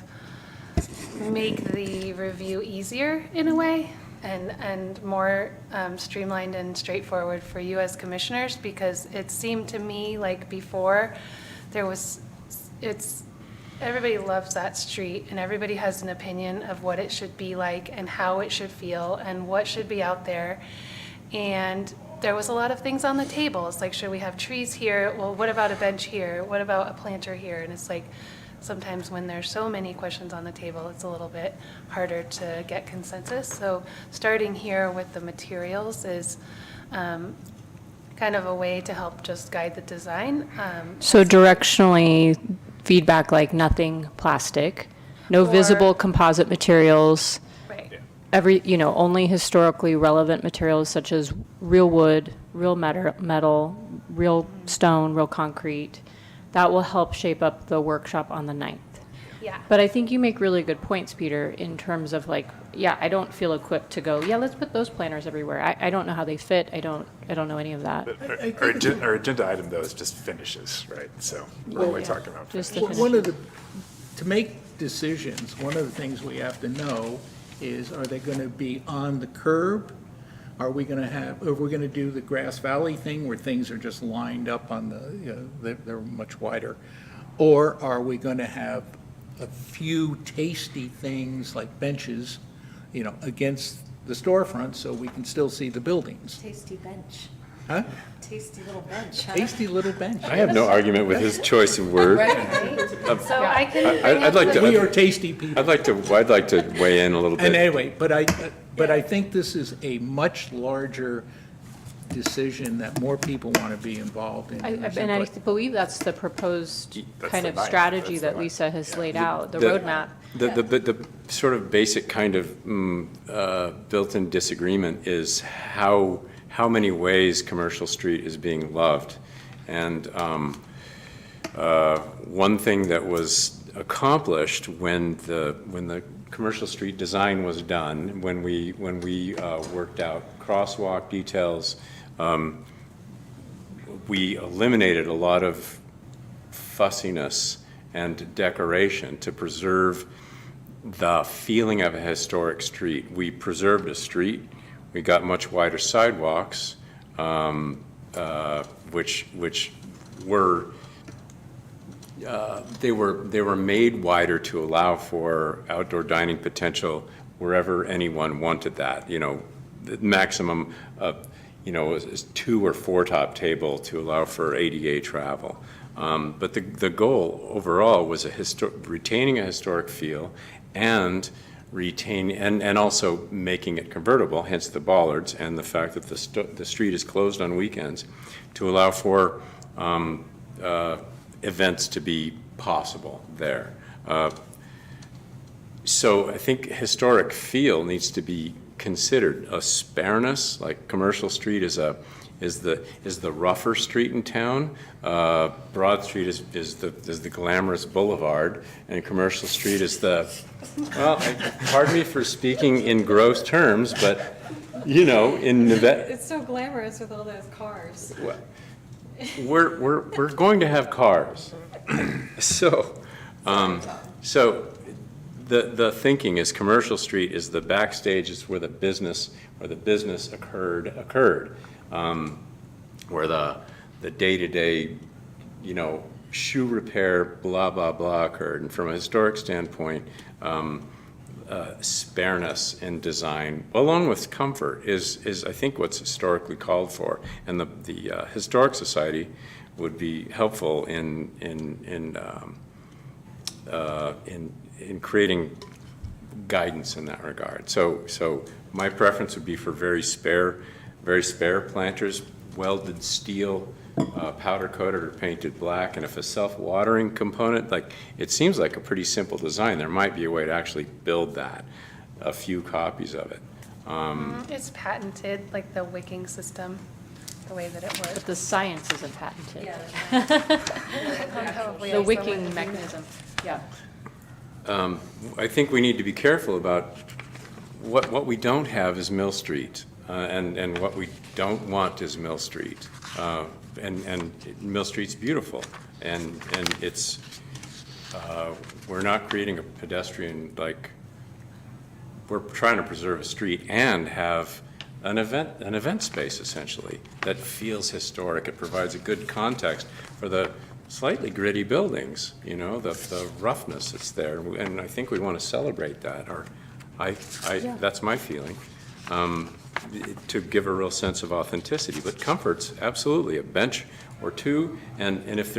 make the review easier in a way, and more streamlined and straightforward for you as commissioners, because it seemed to me like before everybody loves that street and everybody has an opinion of what it should be like and how it should feel and what should be out there. And there was a lot of things on the table. It's like, should we have trees here? Well, what about a bench here? What about a planter here? And it's like, sometimes when there's so many questions on the table, it's a little bit harder to get consensus. So starting here with the materials is kind of a way to help just guide the design. So directionally, feedback like nothing plastic, no visible composite materials. Right. Only historically relevant materials such as real wood, real metal, real stone, real concrete. That will help shape up the workshop on the 9th. Yeah. But I think you make really good points, Peter, in terms of like, yeah, I don't feel equipped to go, yeah, let's put those planters everywhere. I don't know how they fit. I don't know any of that. Our agenda item, though, is just finishes, right? So we're only talking about Just the finishes. One of the, to make decisions, one of the things we have to know is, are they going to be on the curb? Are we going to do the Grass Valley thing where things are just lined up on the, you know, they're much wider? Or are we going to have a few tasty things like benches, you know, against the storefront so we can still see the buildings? Tasty bench. Huh? Tasty little bench. Tasty little bench. I have no argument with his choice of word. So I can. I'd like to. We are tasty people. I'd like to weigh in a little bit. And anyway, but I think this is a much larger decision that more people want to be involved in. And I believe that's the proposed That's kind the of line. strategy That's the that line. Lisa has laid out, the roadmap. The sort of basic kind of built-in disagreement is how many ways Commercial Street is being loved. And one thing that was accomplished when the Commercial Street design was done, when we worked out crosswalk details, we eliminated a lot of fussiness and decoration to preserve the feeling of a historic street. We preserved a street. We got much wider sidewalks, which were they were made wider to allow for outdoor dining potential wherever anyone wanted that. You know, the maximum is 2 or 4 top table to allow for ADA travel. But the goal overall was retaining a historic feel and also making it convertible, hence the bollards and the fact that the street is closed on weekends to allow for events to be possible there. So I think historic feel needs to be considered. A spareness, like Commercial Street is the rougher street in town. Broad Street is the glamorous boulevard, and Commercial Street is pardon me for speaking in gross terms, but in Nevada. It's so glamorous with all those cars. We're going to have cars. So the thinking is Commercial Street is the backstage, is where the business occurred, where the day-to-day, shoe repair, blah, blah, blah occurred. And from a historic standpoint, spareness in design, along with comfort, is I think what's historically called for. And the Historic Society would be helpful in creating guidance in that regard. So my preference would be for very spare planters, welded steel, powder coated or painted black, and if a self-watering component, it seems like a pretty simple design. There might be a way to actually build that, a few copies of it. It's patented, like the wicking system, the way that it works. But the science isn't patented. Probably The also wicking with- mechanism, yeah. I think we need to be careful about what we don't have is Mill Street, and what we don't want is Mill Street. And Mill Street's beautiful, and it's we're not creating a pedestrian, we're trying to preserve a street and have an event space essentially that feels historic. It provides a good context for the slightly gritty buildings, the roughness that's there, and I think we want to celebrate that, or that's my feeling, to give a real sense of authenticity. But comfort's absolutely a bench or two, and if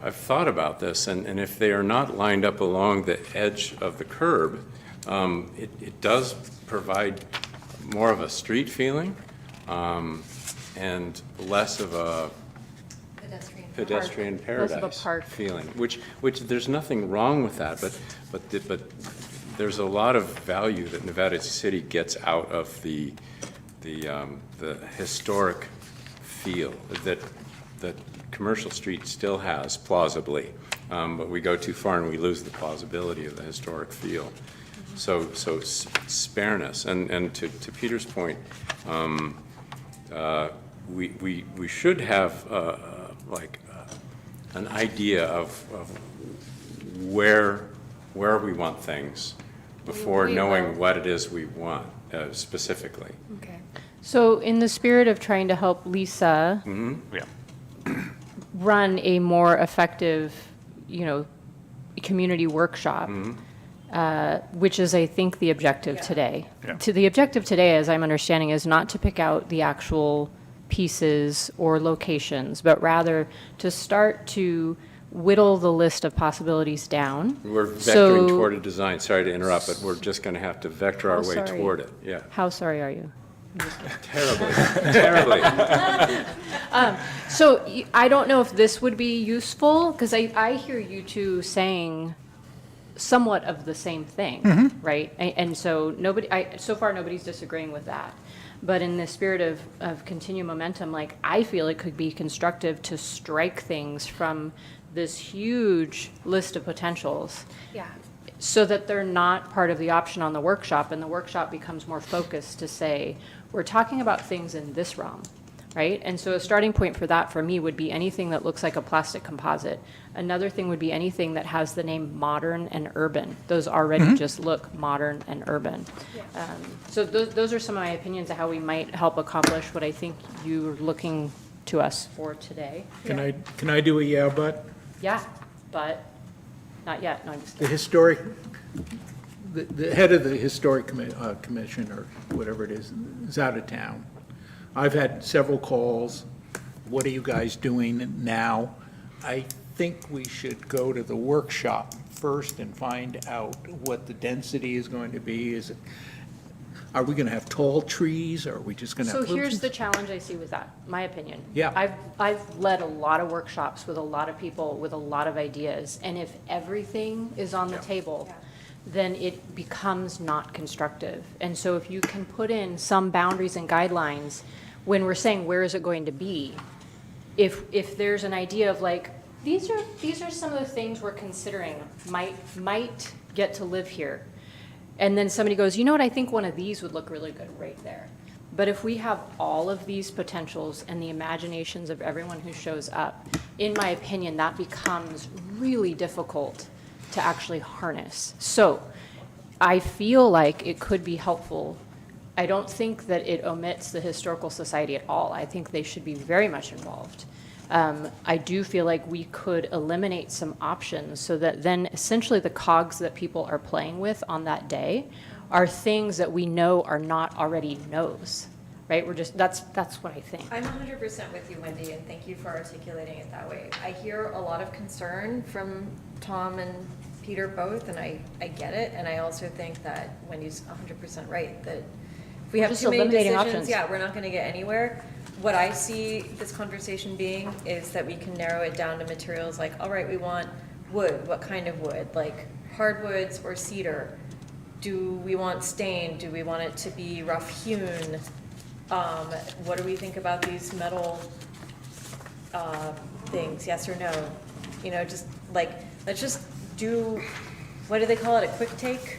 I've thought about this, and if they are not lined up along the edge of the curb, it does provide more of a street feeling, and less of a pedestrian paradise park feeling, which there's nothing wrong with that, but there's a lot of value that Nevada City gets out of the historic feel that commercial street still has plausibly, but we go too far and we lose the plausibility of the historic feel. So spareness, and to Peter's point, we should have an idea of where we want things before We knowing will. what it is we want specifically. Okay. So in the spirit of trying to help Lisa run a more effective, community workshop, which is, I think, the objective today. Yeah. To the objective today, as I'm understanding, is not to pick out the actual pieces or locations, but rather to start to whittle the list of possibilities down. We're vectoring So- toward a design, sorry to interrupt, but we're just going to have to vector our How way sorry? toward it, yeah. How sorry are you? Terribly, terribly. So I don't know if this would be useful, because I hear you two saying somewhat of the same thing, right? And so so far nobody's disagreeing with that. But in the spirit of continued momentum, I feel it could be constructive to strike things from this huge list of potentials Yeah. so that they're not part of the option on the workshop, and the workshop becomes more focused to say, we're talking about things in this realm, right? And so a starting point for that for me would be anything that looks like a plastic composite. Another thing would be anything that has the name modern and urban. Those already just look modern and urban. So those are some of my opinions of how we might help accomplish what I think you're looking to us for today. Can I do a yeah, but? Yeah, but not yet. No, I'm just The kidding. historic, the head of the historic commission, or whatever it is out of town. I've had several calls. What are you guys doing now? I think we should go to the workshop first and find out what the density is going to be. Are we going to have tall trees, or are we just going to So have? here's the challenge I see with that, my opinion. Yeah. I've led a lot of workshops with a lot of people with a lot of ideas, and if everything is on the table, then it becomes not constructive. And so if you can put in some boundaries and guidelines when we're saying where is it going to be, if there's an idea of these are some of the things we're considering might get to live here. And then somebody goes, you know what, I think one of these would look really good right there. But if we have all of these potentials and the imaginations of everyone who shows up, in my opinion, that becomes really difficult to actually harness. So I feel like it could be helpful. I don't think that it omits the Historical Society at all. I think they should be very much involved. I do feel like we could eliminate some options so that then essentially the cogs that people are playing with on that day are things that we know are not already no's, right? That's what I think. I'm 100% with you, Wendy, and thank you for articulating it that way. I hear a lot of concern from Tom and Peter both, and I get it, and I also think that Wendy's 100% right, that if we have just too many eliminating decisions, options. we're not gonna get anywhere. What I see this conversation being is that we can narrow it down to materials like, all right, we want wood, what kind of wood? Like hardwoods or cedar? Do we want stained? Do we want it to be rough hewn? What do we think about these metal things, yes or no? Just let's just do, what do they call it, a quick take?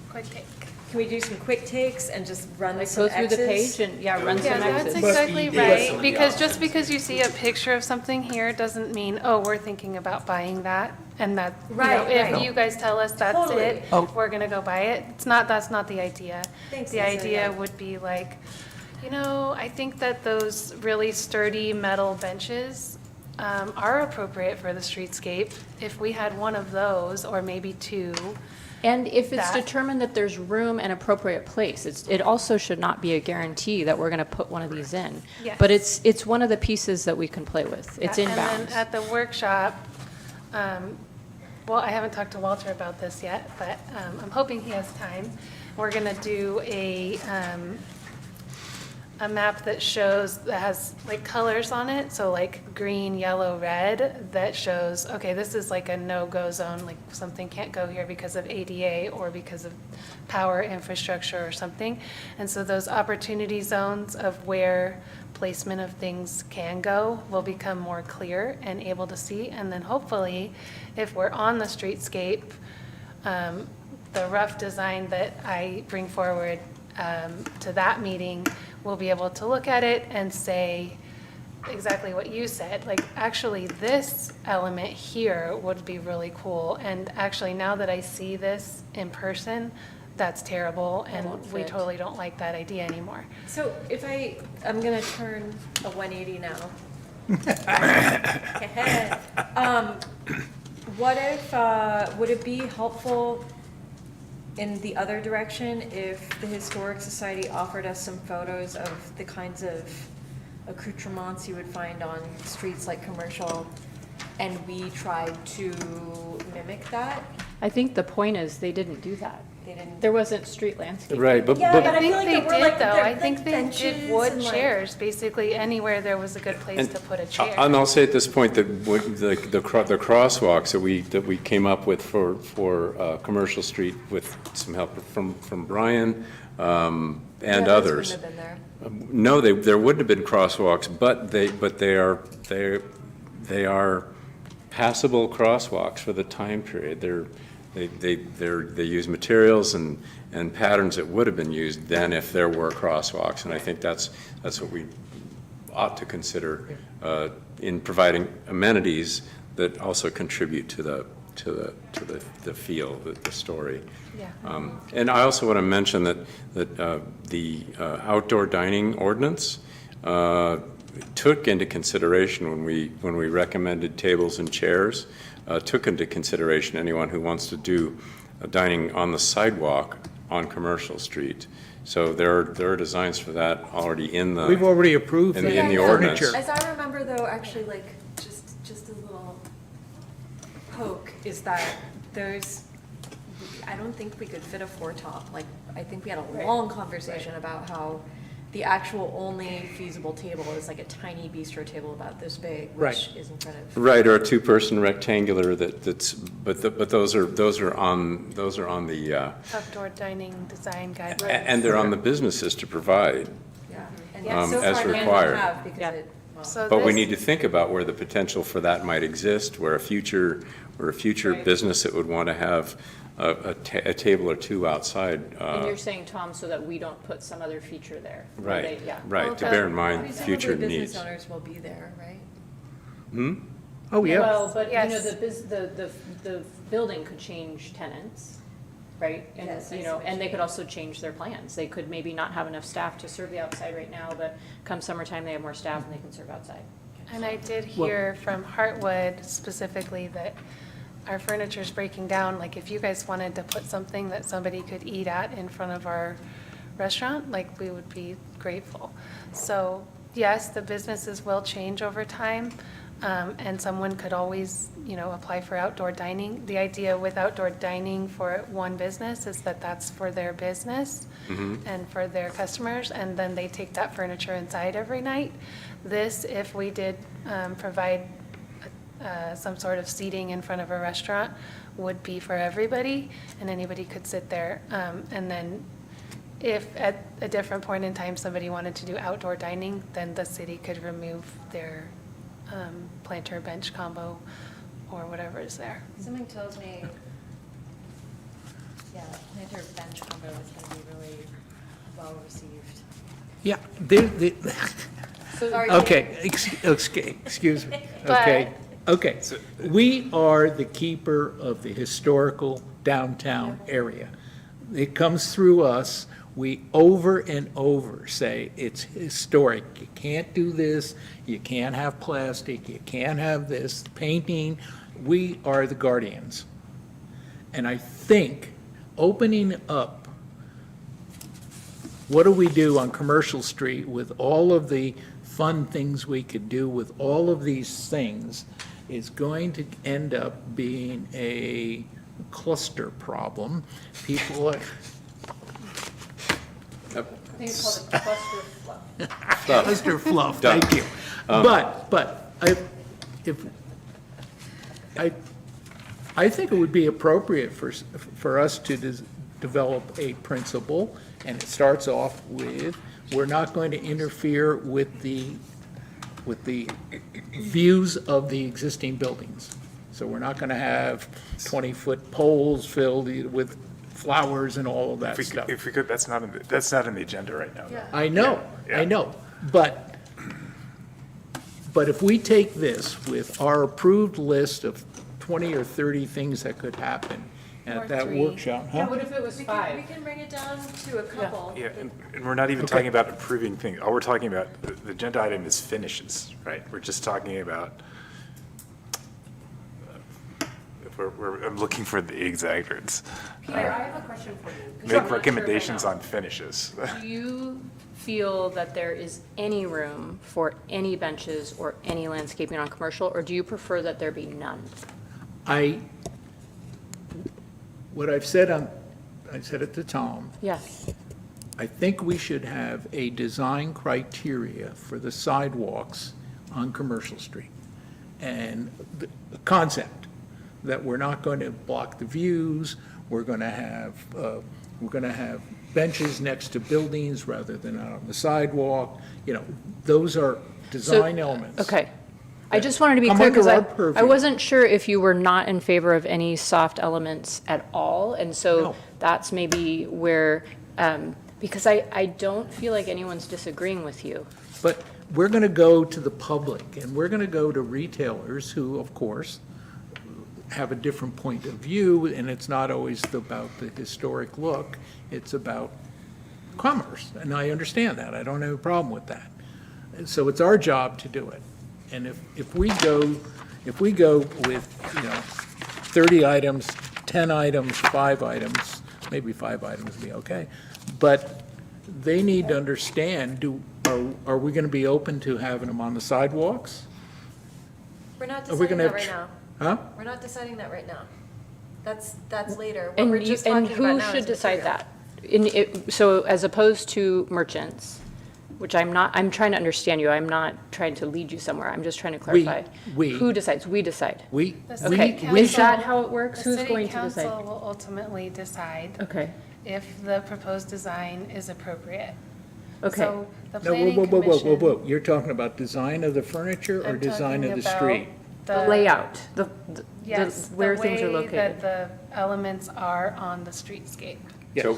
Quick take. Can we do some quick takes and just run some Go through the X's? page and, run some Yeah, that's X's. exactly right, because just because you see a picture of something here doesn't mean, oh, we're thinking about buying that, and that, Right, if right. you guys tell us that's Totally. it, we're gonna go buy it. That's not the idea. Thanks, The Lisa, idea yeah. would be I think that those really sturdy metal benches are appropriate for the streetscape. If we had one of those, or maybe two, And if it's that- determined that there's room and appropriate place, it also should not be a guarantee that we're going to put one of these in. Yes. But it's one of the pieces that we can play with. It's in And bounds. then at the workshop, well, I haven't talked to Walter about this yet, but I'm hoping he has time. We're going to do a map that shows, that has like colors on it, so like green, yellow, red, that shows, okay, this is like a no-go zone, like something can't go here because of ADA or because of power infrastructure or something. And so those opportunity zones of where placement of things can go will become more clear and able to see. And then hopefully, if we're on the streetscape, the rough design that I bring forward to that meeting, we'll be able to look at it and say exactly what you said. Like, actually, this element here would be really cool. And actually, now that I see this in person, that's terrible, and we totally don't like that idea anymore. So if I'm gonna turn a 180 now. What if, would it be helpful in the other direction if the Historic Society offered us some photos of the kinds of accoutrements you would find on streets like Commercial, and we tried to mimic that? I think the point is they didn't do that. They didn't. There wasn't street landscape. Right, but Yeah, but I I think feel like they there were, like, did, though. there- I think like they benches did wood and, like- chairs, basically anywhere there was a good place And to put a chair. And I'll say at this point that the crosswalks that we came up with for Commercial Street with some help from Brian and Yeah, those others. wouldn't have been there. No, there wouldn't have been crosswalks, but they are passable crosswalks for the time period. They use materials and patterns that would have been used then if there were crosswalks, and I think that's what we ought to consider in providing amenities that also contribute to the feel, the story. Yeah. And I also want to mention that the outdoor dining ordinance took into consideration when we recommended tables and chairs, took into consideration anyone who wants to do dining on the sidewalk on Commercial Street. So there are designs for that already in the. We've already approved in the the ordinance. furniture. As I remember though, actually, like, just a little poke, is that I don't think we could fit a four-top. Like, I think we had a long conversation about how the actual only feasible table is like a tiny bistro table about this big, which Right. is in front of. Right, or a two-person rectangular but those are on the, Outdoor dining design guidelines. and they're on the businesses to provide. Yeah. And as so far, none of them required. have because Yeah. it, well, So But we this- need to think about where the potential for that might exist, where a future business that would want to have a table or two outside. And you're saying, Tom, so that we don't put some other feature there? where Right, they- Yeah. right, to bear in mind presumably future needs. business owners will be there, right? Oh, yeah. Well, but, you know, Yes. the building could change tenants, right? And, Yes, I you see know, what and you they mean. could also change their plans. They could maybe not have enough staff to serve the outside right now, but come summertime, they have more staff and they can serve outside. And I did hear from Heartwood specifically that our furniture's breaking down. Like, if you guys wanted to put something that somebody could eat at in front of our restaurant, like, we would be grateful. So, yes, the businesses will change over time, and someone could always, you know, apply for outdoor dining. The idea with outdoor dining for one business is that that's for their business and for their customers, and then they take that furniture inside every night. This, if we did provide some sort of seating in front of a restaurant, would be for everybody, and anybody could sit there. And then if at a different point in time, somebody wanted to do outdoor dining, then the city could remove their planter bench combo or whatever is there. Something tells me, yeah, planter bench combo is gonna be really well received. Yeah, Sorry. okay, excuse me, okay, okay. We are the keeper of the historical downtown area. It comes through us. We over and over say it's historic. You can't do this, you can't have plastic, you can't have this, painting. We are the guardians. And I think opening up, what do we do on Commercial Street with all of the fun things we could do with all of these things is going to end up being a cluster problem. People are, think it's called a cluster fluff. Cluster fluff, Done. thank you. But I think it would be appropriate for us to develop a principle, and it starts off with, we're not going to interfere with the views of the existing buildings. So we're not going to have 20-foot poles filled with flowers and all of that stuff. If we could, that's not in the agenda right now. though. I know, I know, but if we take this with our approved list of 20 or 30 things that could happen at that workshop, huh? What if it was We 5? can bring it down to a couple. Yeah, and we're not even talking about approving things. All we're talking about, the agenda item is finishes, right? We're just talking about, I'm looking for the exact words. Peter, I have a question for you. 'cause I'm not Make sure if I recommendations know. on finishes. Do you feel that there is any room for any benches or any landscaping on commercial, or do you prefer that there be none? What I've said I said it to Tom, Yes. I think we should have a design criteria for the sidewalks on Commercial Street. And the concept that we're not going to block the views, we're going to have benches next to buildings rather than out on the sidewalk, those are design elements. Okay. I just wanted to be Come clear under because our I purview. wasn't sure if you were not in favor of any soft elements at all. And so No. that's maybe where, because I don't feel like anyone's disagreeing with you. But we're going to go to the public, and we're going to go to retailers who, of course, have a different point of view, and it's not always about the historic look, it's about commerce, and I understand that, I don't have a problem with that. And so it's our job to do it. And if we go with, 30 items, 10 items, 5 items, maybe 5 items would be okay, but they need to understand, are we going to be open to having them on the sidewalks? We're not Are we deciding gonna that have right tr- now. Huh? We're not deciding that right now. That's later. What And we're you, just and talking about who now should is decide material. that? So as opposed to merchants, which I'm trying to understand you, I'm not trying to lead you somewhere, I'm just trying to clarify. we. Who decides? We decide. We, The city Okay, council- is that how it works? The Who's city going to council decide? will ultimately decide Okay, if the proposed design is appropriate. okay. So the no, planning whoa, commission. whoa, you're talking about design of the furniture or I'm design of talking the about street? The layout, Yes, where the things are way located. that the elements are on the streetscape.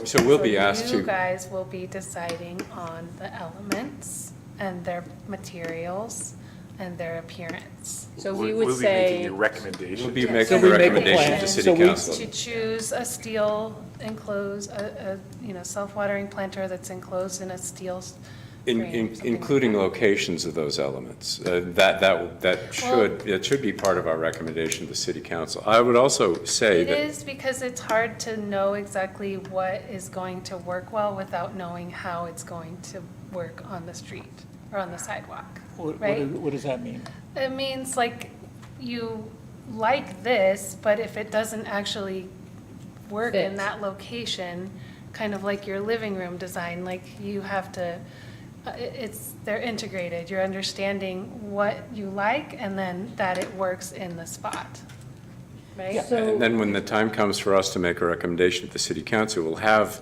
So we'll be asked You to, guys will be deciding on the elements and their materials and their appearance. So we We'll would be making say, a recommendation. we'll be Yes. making So a we make a recommendation plan. to So city we- council. To choose a steel enclosed, self-watering planter that's enclosed in a steel frame, something like Including that. locations of those elements. It should be part of our recommendation to the city council. I would also say It that. is because it's hard to know exactly what is going to work well without knowing how it's going to work on the street or on the sidewalk, right? What does that mean? It means like you like this, but if it doesn't actually work in Fit. that location, kind of like your living room design, like you have to, they're integrated. You're understanding what you like and then that it works in the spot, right? And then when the time comes for us to make a recommendation to the city council, we'll have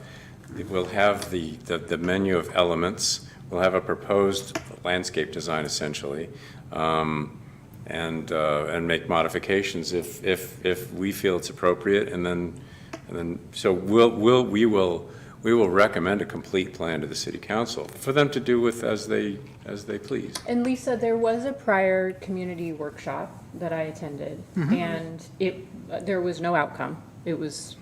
the menu of elements, we'll have a proposed landscape design essentially, and make modifications if we feel it's appropriate, and then, so we will recommend a complete plan to the city council for them to do with as they please. and Lisa, there was a prior community workshop that I attended, and there was no outcome. It was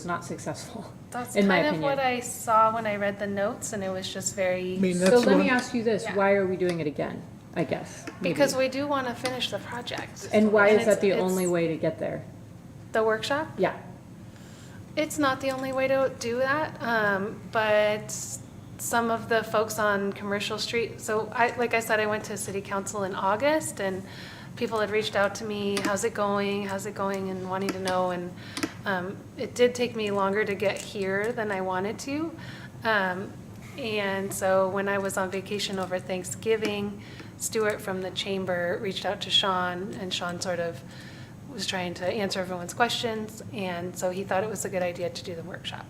not successful, That's in my kind of what opinion. I saw when I read the notes and it was just very. I mean, So that's let one- me ask you this, Yeah. why are we doing it again, I guess? maybe? Because we do want to finish the project. And why is it's- that the it's- only way to get there? The workshop? Yeah. It's not the only way to do that, but some of the folks on Commercial Street, so like I said, I went to city council in August, and people had reached out to me, how's it going, and wanting to know, and it did take me longer to get here than I wanted to, And so when I was on vacation over Thanksgiving, Stuart from the chamber reached out to Sean, and Sean sort of was trying to answer everyone's questions, and so he thought it was a good idea to do the workshop.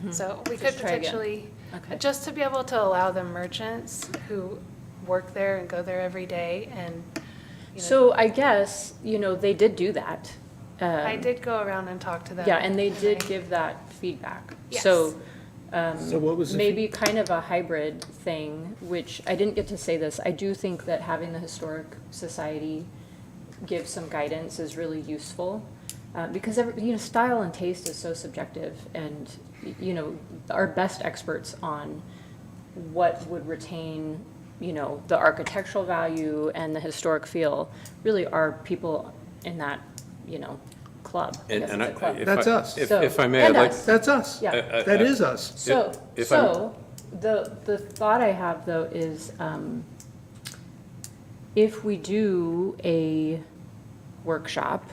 So we could Just try again. potentially, Okay. just to be able to allow the merchants who work there and go there every day, and, you know, So I guess, they did do that. I did go around and talk to them. Yeah, and they did I- give that feedback. Yes. So So what was the maybe kind of a hybrid thing, which I didn't get to say this. I do think that having the Historic Society give some guidance is really useful. Because style and taste is so subjective, and our best experts on what would retain the architectural value and the historic feel really are people in that club. I guess And it's a club. That's us. If I may, And I'd like. us. That's us. Yeah. That is us. So, if I'm- the thought I have though is, if we do a workshop,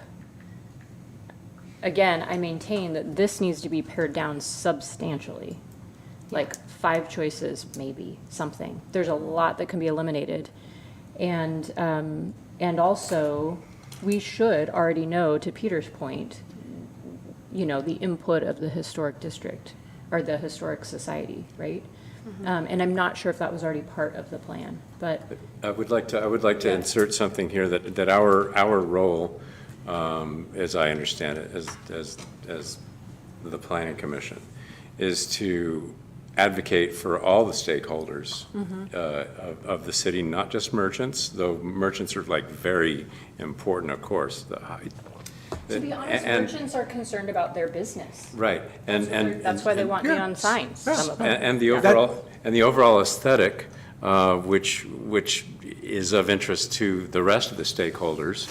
again, I maintain that this needs to be pared down substantially. Like 5 choices, maybe, something. There's a lot that can be eliminated. And also, we should already know, to Peter's point, the input of the historic district or the historic society, right? And I'm not sure if that was already part of the plan, but I would like to insert something here that our role, as I understand it, as the planning commission, is to advocate for all the stakeholders of the city, not just merchants, though merchants are like very important, of course. to be honest, And- merchants are concerned about their business. Right, and. That's why they want neon signs, some of them. And the overall aesthetic, which is of interest to the rest of the stakeholders,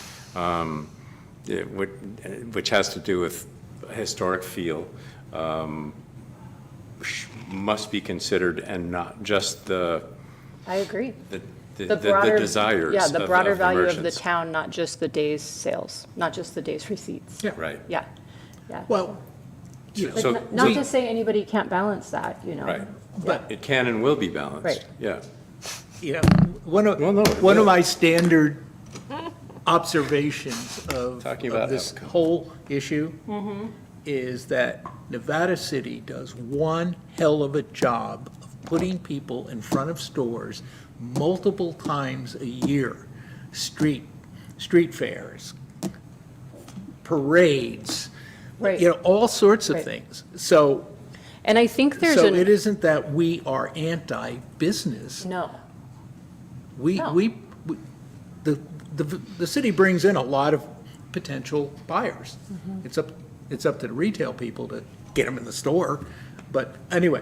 which has to do with historic feel, must be considered, and not just the I agree. the broader desires. Yeah, the of broader value of the merchants. town, not just the day's sales, not just the day's receipts. Yeah. Right. Yeah, yeah. Well, But So- not we- to say anybody can't balance that, Right. but It can and will be balanced. Right. Yeah. one Well, no, it of will. my standard observations of Talking about this outcome. whole issue is that Nevada City does one hell of a job of putting people in front of stores multiple times a year. Street fairs, parades, Right. all sorts of Right. things. So, And I think there's so an. it isn't that we are anti-business. No. No. The city brings in a lot of potential buyers. Mm-hmm. It's up to the retail people to get them in the store. But anyway,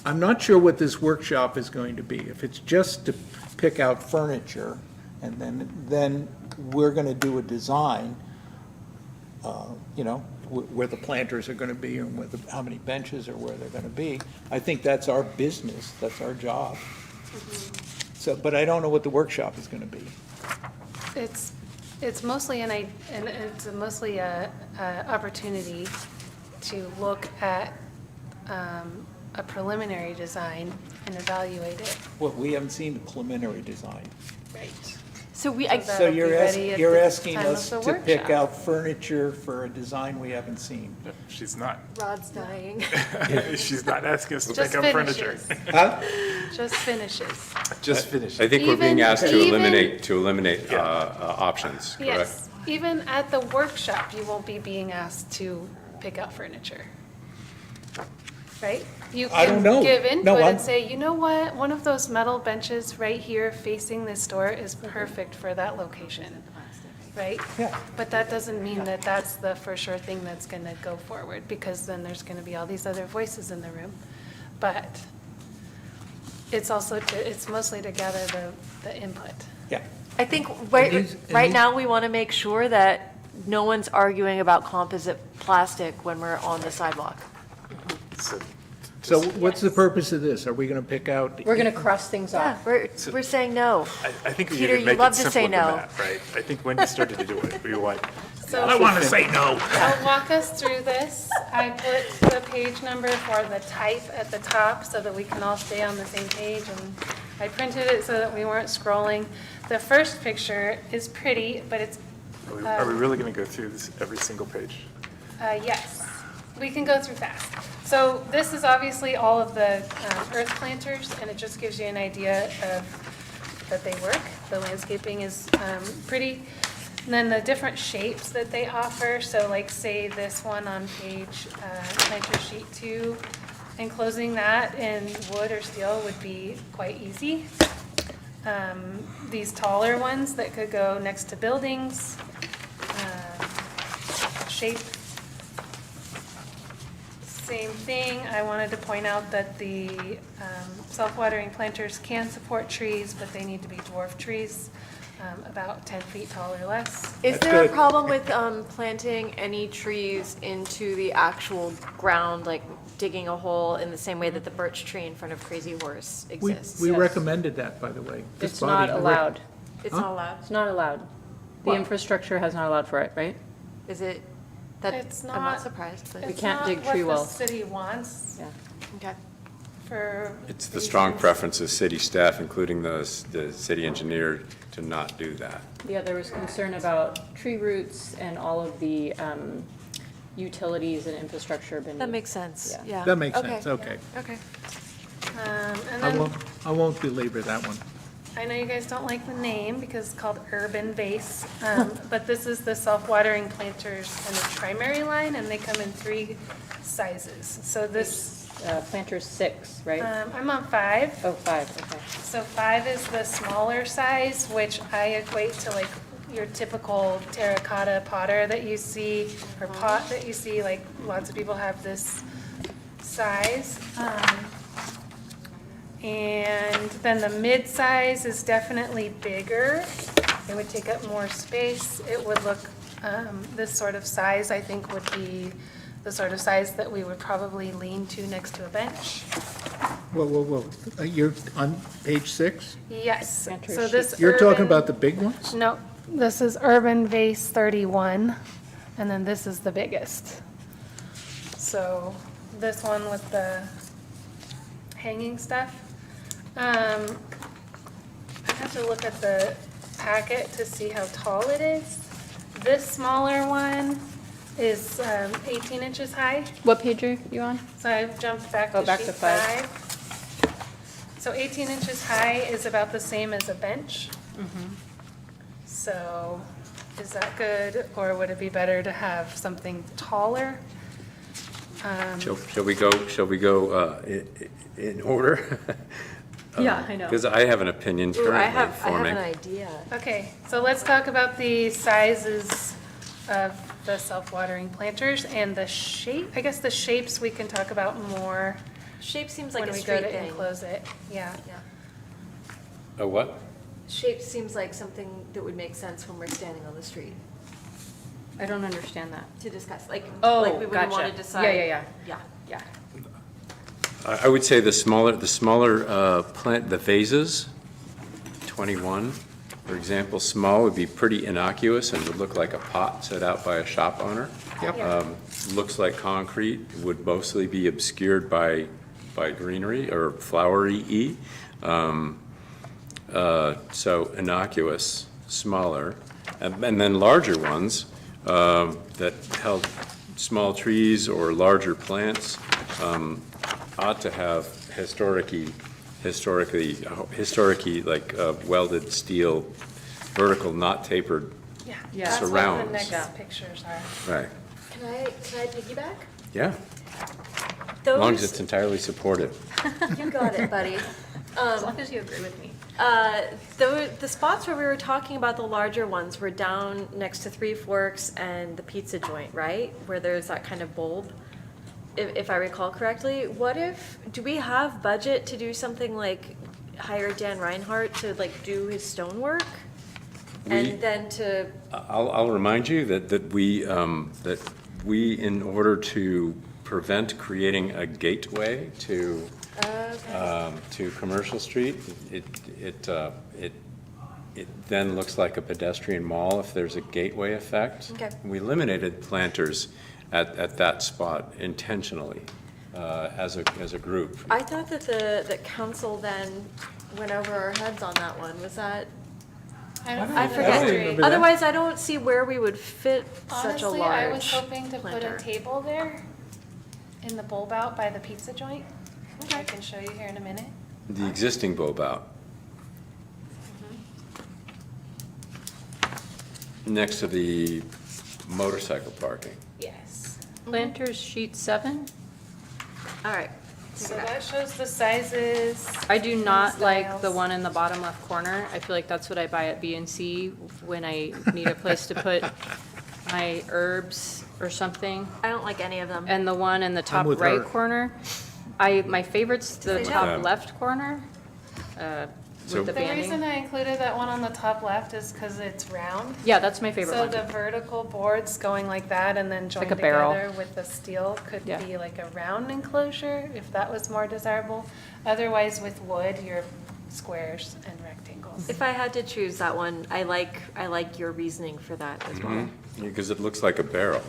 I'm not sure what this workshop is going to be. If it's just to pick out furniture, and then we're going to do a design, where the planters are going to be, and how many benches or where they're going to be. I think that's our business, that's our job. So, but I don't know what the workshop is going to be. It's mostly it's mostly a opportunity to look at a preliminary design and evaluate it. Well, we haven't seen the preliminary design. Right. So So So that'll be ready at you're the asking time of us the to pick workshop. out furniture for a design we haven't seen. She's not. Rod's dying. She's not asking us to Just pick up furniture. finishes. Huh? Just finishes. Just finish. I think we're being Even- asked to even- eliminate options, correct? Yes, even at the workshop, you won't be being asked to pick out furniture. Right? You I don't know. can give No, input I'm- and say, you know what, one of those metal benches right here facing this door is perfect for that location, right? Yeah. But that doesn't mean that that's the for sure thing that's gonna go forward, because then there's gonna be all these other voices in the room. But it's also, it's mostly to gather the input. Yeah. I think And right these- now, we want to make sure that no one's arguing about composite plastic when we're on the sidewalk. So what's the purpose of this? Are we going to pick out? We're going to cross things Yeah, off. we're saying no. I think we Peter, need to you make love it to simpler say than no. that, right? I think Wendy started to do it. We want So I want to say no. I'll walk us through this. I put the page number for the type at the top so that we can all stay on the same page, and I printed it so that we weren't scrolling. The first picture is pretty, but it's, Are we really going to go through this every single page? yes, we can go through fast. So this is obviously all of the earth planters, and it just gives you an idea of that they work. The landscaping is pretty. And then the different shapes that they offer, so like say this one on page planter sheet 2, enclosing that in wood or steel would be quite easy. These taller ones that could go next to buildings, shape. Same thing, I wanted to point out that the self-watering planters can support trees, but they need to be dwarf trees. About 10 feet tall or less. Is there a problem with planting any trees into the actual ground, like digging a hole in the same way that the birch tree in front of Crazy Horse exists? We recommended that, by the way. This It's body not allowed. It's not allowed? It's not allowed. The What? infrastructure has not allowed for it, right? Is it? It's I'm not not surprised, but. We can't dig tree wells. It's not what the city wants Yeah. Okay. for. It's the strong preference of city staff, including the city engineer, to not do that. Yeah, there was concern about tree roots and all of the utilities and infrastructure beneath. That makes sense, yeah. That makes sense, okay. Okay. And I then, won't belabor that one. I know you guys don't like the name because it's called Urban Vase, but this is the self-watering planters in the primary line, and they come in 3 sizes. So this, Planter 6, right? I'm on 5. Oh, 5, okay. So 5 is the smaller size, which I equate to like your typical terracotta potter that you see, or pot that you see, like lots of people have this size. And then the mid-size is definitely bigger. It would take up more space. It would look, this sort of size, I think, would be the sort of size that we would probably lean to next to a bench. Whoa. You're on page 6? Yes, Planter so this You're talking urban- about the big ones? No, this is Urban Vase 31, and then this is the biggest. So this one with the hanging stuff. I have to look at the packet to see how tall it is. This smaller one is 18 inches high. What page are you on? So I've jumped back Oh, to back sheet to 5. 5. So 18 inches high is about the same as a bench. So is that good, or would it be better to have something taller? Shall we go in order? Yeah, I know. Because I have an opinion Ooh, I currently have an forming. idea. Okay, so let's talk about the sizes of the self-watering planters and the shape. I guess the shapes we can talk about more Shape seems like when a we go street to thing. enclose it. Yeah. A what? Shape seems like something that would make sense when we're standing on the street I don't understand that. to discuss, like we Oh, wouldn't want gotcha. to decide. Yeah. Yeah. I would say the smaller plant, the vases, 21, for example, small would be pretty innocuous and would look like a pot set out by a shop owner. Yep. Looks like concrete, would mostly be obscured by greenery or flowery-y. So innocuous, smaller. And then larger ones that held small trees or larger plants ought to have historically like welded steel, vertical, not tapered. Yeah, that's what the Surrounds. next pictures are. Right, Can I piggyback? yeah, as long as Those, it's entirely supported. you got it, buddy. As long as you agree with me. The spots where we were talking about the larger ones were down next to Three Forks and the pizza joint, right? Where there's that kind of bulb, if I recall correctly. Do we have budget to do something like hire Dan Reinhardt to like do his stonework? And then to, I'll remind you that we, in order to prevent creating a gateway to Commercial Street, it then looks like a pedestrian mall if there's a gateway effect. Okay. We eliminated planters at that spot intentionally as a group. I thought that that council then went over our heads on that one. Was that? I don't I know. forget. Otherwise, I don't see where we would fit such a Honestly, large I was hoping to put planter. a table there in the bulb out by the pizza joint. I can show you here in a minute. The existing bulb out. Next to the motorcycle parking. Yes. Planters sheet 7? All right. So that shows the sizes. I do not and like the styles. one in the bottom left corner. I feel like that's what I buy at B&C when I need a place to put my herbs or something. I don't like any of them. And the one in the top with right her. corner, my favorite's the they top have- left corner, So- with the The reason banding. I included that one on the top left is because it's round. Yeah, that's my favorite So one. the vertical boards going like that and then joined like a barrel. together with the steel could Yeah. be like a round enclosure, if that was more desirable. Otherwise, with wood, you're squares and rectangles. If I had to choose that one, I like your reasoning for that as well. Because it looks like a barrel.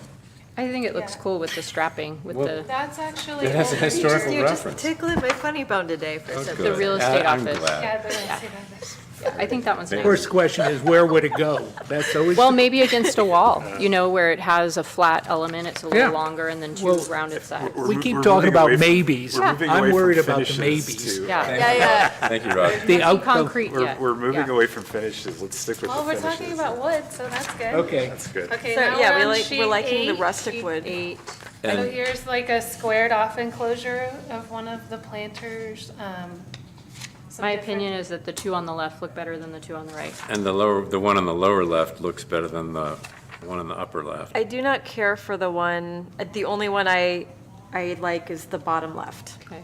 I think it looks Yeah. cool with the strapping, with Well- the, That's actually. It has a older. historical You just reference. tickled my funny bone today for a Oh, second. good. the real estate I'm office. glad. Yeah, the real estate office. I think that one's nice. First question is, where would it go? That's always. Well, maybe against a wall, you know, where it has a flat element, it's a Yeah. little longer, and then two Well, rounded sides. We keep We're talking moving about away from- maybes. we're moving I'm away from worried about the finishes maybes. to- Yeah. Yeah. Thank you, Rod. The Nothing out- concrete We're, yet. we're moving Yeah. away from finishes. Let's stick with Well, the we're finishes. talking about wood, so that's good. Okay. That's good. Okay, So, now yeah, we're on we're sheet liking the 8. rustic wood. 8. So And here's like a squared off enclosure of one of the planters. Some My different- opinion is that the two on the left look better than the two on the right. the one on the lower left looks better than the one on the upper left. I do not care for the one, the only one I like is the bottom left. Okay.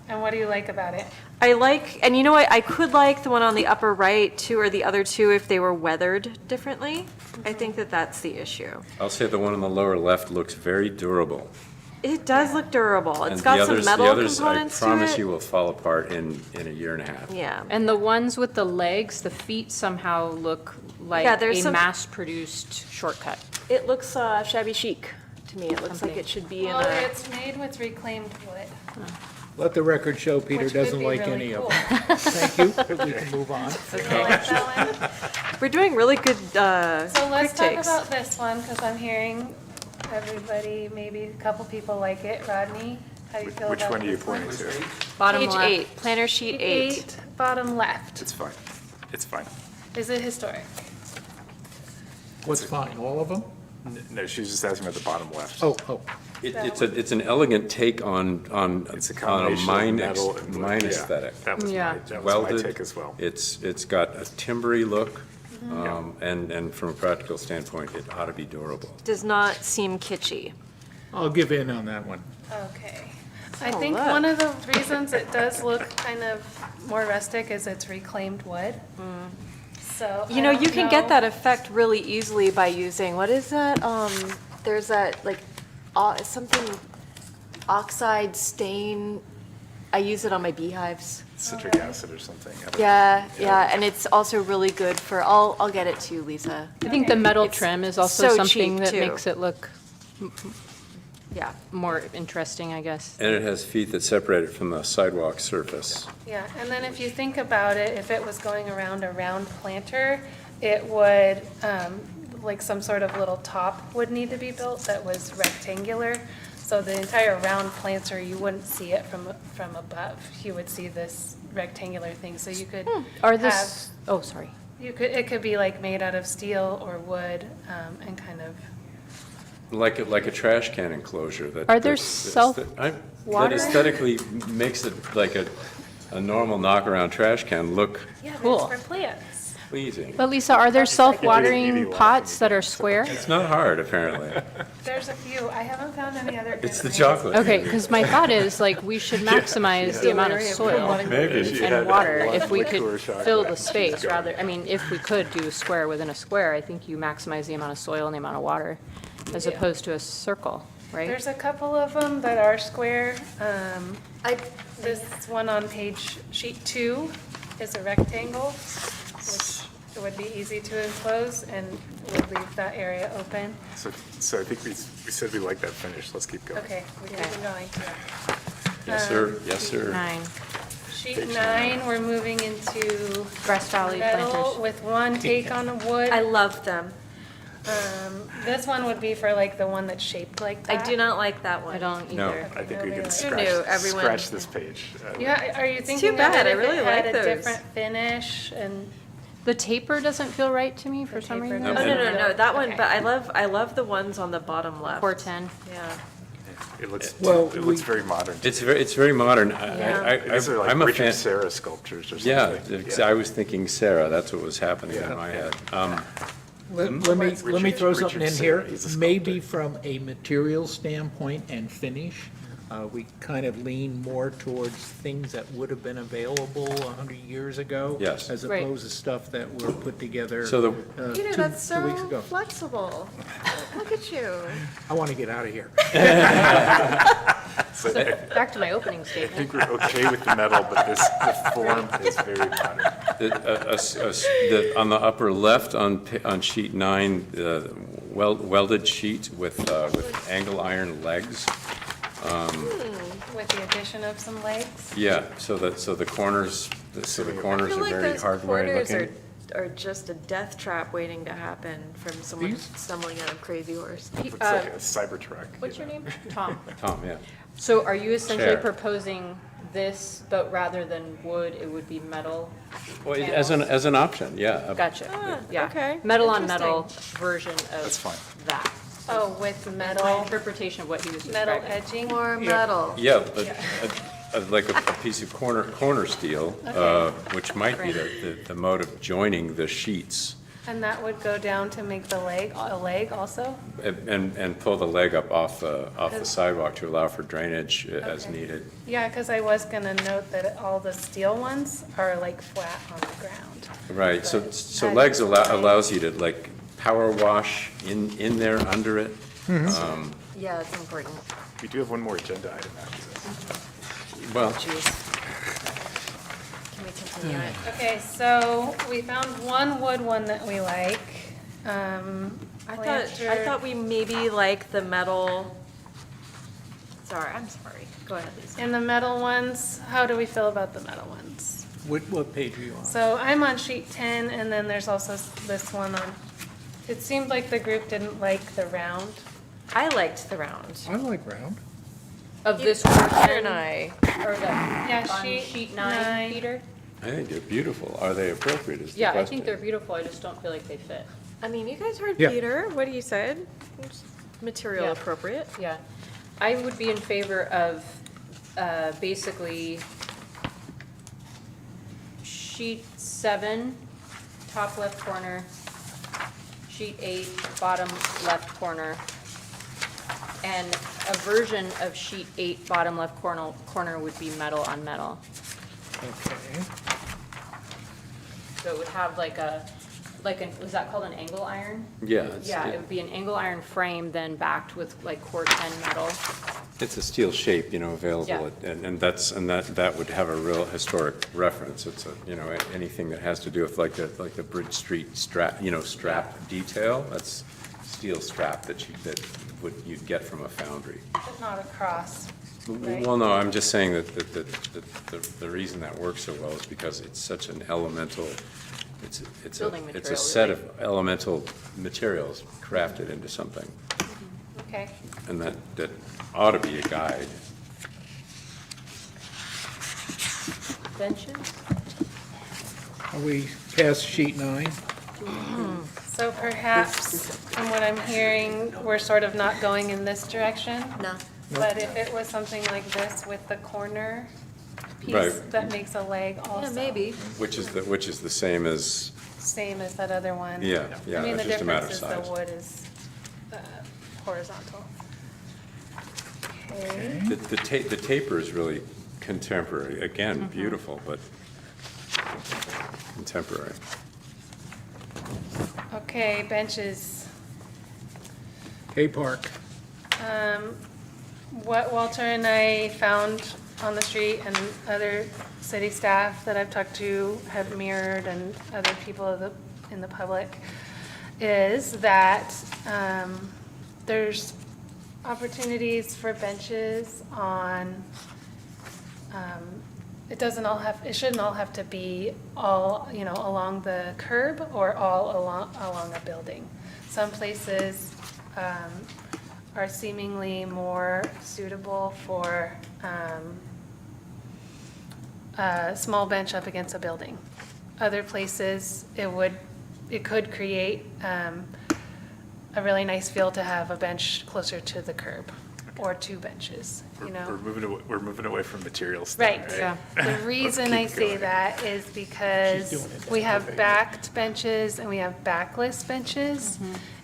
And what do you like about it? I like, and you know what, I could like the one on the upper right too, or the other two if they were weathered differently. I think that that's the issue. I'll say the one on the lower left looks very durable. It does look durable. It's And got the some others- metal the others, components I to promise it. you will fall apart in a year and a half. Yeah. And the ones with the legs, the feet somehow look like Yeah, there's a some- mass-produced shortcut. It looks shabby chic to me. It looks like Something. it should be in Well, a, it's made with reclaimed wood. Let the record show Peter Which would doesn't be like really any cool. of them. Thank you. We can move on. You like that one? we're doing really good So let's quick talk takes. about this one, because I'm hearing everybody, maybe a couple people like it. Rodney, how do you feel about Which one are you this one? pointing to? Bottom Page left. 8, planner sheet 8. Bottom left. It's fine. It's fine. Is it historic? What's fine, all of them? No, she's just asking about the bottom left. Oh. It's an elegant take on It's a on a combination mine of metal and wood. mine Yeah, aesthetic. That was Yeah. that was my Welded. take as well. It's got a timbery look, and from a practical standpoint, it ought to be durable. Does not seem kitschy. I'll give in on that one. Okay. I Oh, think look. one of the reasons it does look kind of more rustic is it's reclaimed wood. So You I know, don't you can get know- that effect really easily by using, what is that? There's that, like, something oxide stain. I use it on my beehives. Citric acid or something. Yeah, and it's also really good for, I'll get it to you, Lisa. I think the metal It's trim is also so something cheap, that too. makes it look Yeah. more interesting, I guess. And it has feet that separate it from the sidewalk surface. Yeah, and then if you think about it, if it was going around a round planter, it would, like some sort of little top would need to be built that was rectangular. So the entire round planter, you wouldn't see it from above. You would see this rectangular thing, so you could Are have, this, oh, sorry. it could be like made out of steel or wood, and kind of, Like a trash can enclosure that. Are there that water? aesthetically makes it like a normal knock-around trash can look yeah, but Cool. it's for plants. pleasing. But Lisa, are there self-watering pots that are square? It's not hard, apparently. There's a few, I haven't found any other good It's the brands. chocolate. Okay, because my thought is, like, we should maximize the amount of soil Maybe. and water if we liqueur could chocolate. fill the space rather, I mean, if we could do a square within a square, I think you maximize the amount of soil and the amount of water as Yeah. opposed to a circle, right? There's a couple of them that are square. This one on sheet 2 is a rectangle, which it would be easy to enclose and would leave that area open. So I think we said we like that finish. Let's keep going. Okay, we can keep going. Yes, sir. Yes, sir. 9. Sheet 9, we're moving into Grass Valley metal planters. with one take on a wood. I love them. This one would be for like the one that's shaped like I that. do not like that one. I don't No. either. I think we Nobody can likes Who knew? Everyone- scratch this page. Yeah, are you too thinking of bad. it I if really it had like a those. different finish and? The taper doesn't feel right to me for some taper reason. Oh, no, that one, Okay. but I love the ones on the bottom left. Core 10. Yeah. It looks, Well, it looks very modern. It's very modern. These are like I'm a Richard fan. Serra sculptures or Yeah, something. I was thinking Sarah, that's what was happening in Yeah. my head. Let me throw something in Richard here. Serra, he's a Maybe from a material standpoint and finish, we kind of lean more towards things that would have been available 100 years ago. Yes. As Right. opposed to stuff that were put together So the- Peter, two that's weeks so ago. flexible. Look at you. I want to get out of here. So So back to my opening I statement. think we're okay with the metal, but the form is very modern. On the upper left on sheet 9, welded sheet with angle iron legs. With the addition of some legs? Yeah, so the corners, I are feel like very those hardwired corners looking. are just a death trap waiting to happen from someone stumbling on a crazy horse. Looks like a Cybertruck. What's your name? Tom. Tom, yeah. So are you essentially Chair. proposing this, but rather than wood, it would be metal? Well, as an option, yeah. Gotcha. Yeah. okay. Metal on metal version of That's fine. that. Oh, with My metal, interpretation of what he was metal describing. edging? More metal. Yeah, but like a piece of corner steel, which might be the mode of joining the sheets. And that would go down to make a leg also? And pull the leg up off the sidewalk to allow for drainage as Okay. needed. Yeah, because I was gonna note that all the steel ones are like flat on the ground. Right, so But- legs allows you to like power wash in there under it. Yeah, it's important. We do have one more agenda item after this. Well, Jeez. Can we continue it? Okay, so we found one wood one that we like. I thought we maybe like the metal. Sorry, I'm sorry. Go ahead, Lisa. And the metal ones, how do we feel about the metal ones? What page are you on? So I'm on sheet 10, and then there's also this one on, it seemed like the group didn't like the round. I liked the round. I like round. Of this Peter version, and I. or the, Yeah, on sheet sheet nine. 9, Peter? I think they're beautiful. Are they appropriate is the Yeah, I question. think they're beautiful, I just don't feel like they fit. I mean, you guys heard Yeah. Peter, what he said. Material Yeah. appropriate. Yeah. I would be in favor of basically sheet 7, top left corner, sheet 8, bottom left corner, and a version of sheet 8, bottom left corner would be metal on metal. Okay. So it would have like was that called an angle iron? Yeah, Yeah, it would be an angle iron frame then backed with like core 10 metal. it's a steel shape, available, Yeah. and that would have a real historic reference. It's anything that has to do with like the Bridge Street strap, strap detail. That's steel strap that you'd get from a foundry. But not across, right? Well, no, I'm just saying that the reason that works so well is because it's such an elemental, it's Building a material, set really. of elemental materials crafted into something, Okay. and that ought to be a guide. Benches? Are we past sheet 9? So perhaps, from what I'm hearing, we're sort of not going in this direction? No. But if it was something like this with the corner piece Right. that makes a leg also? Yeah, maybe. Which is the same as, Same as that other one? yeah, I mean, the it's just a matter difference of is the size. wood is horizontal. Okay. The taper is really contemporary, again, beautiful, but contemporary. Okay, benches. Hay Park. What Walter and I found on the street and other city staff that I've talked to have mirrored, and other people of the in the public, is that there's opportunities for benches on, it shouldn't all have to be all, along the curb or all along a building. Some places are seemingly more suitable for a small bench up against a building. Other places, it could create a really nice feel to have a bench closer to the curb, or two benches, We're moving away from materials. Right. Yeah. The reason I say that is because we have backed benches and we have backless benches.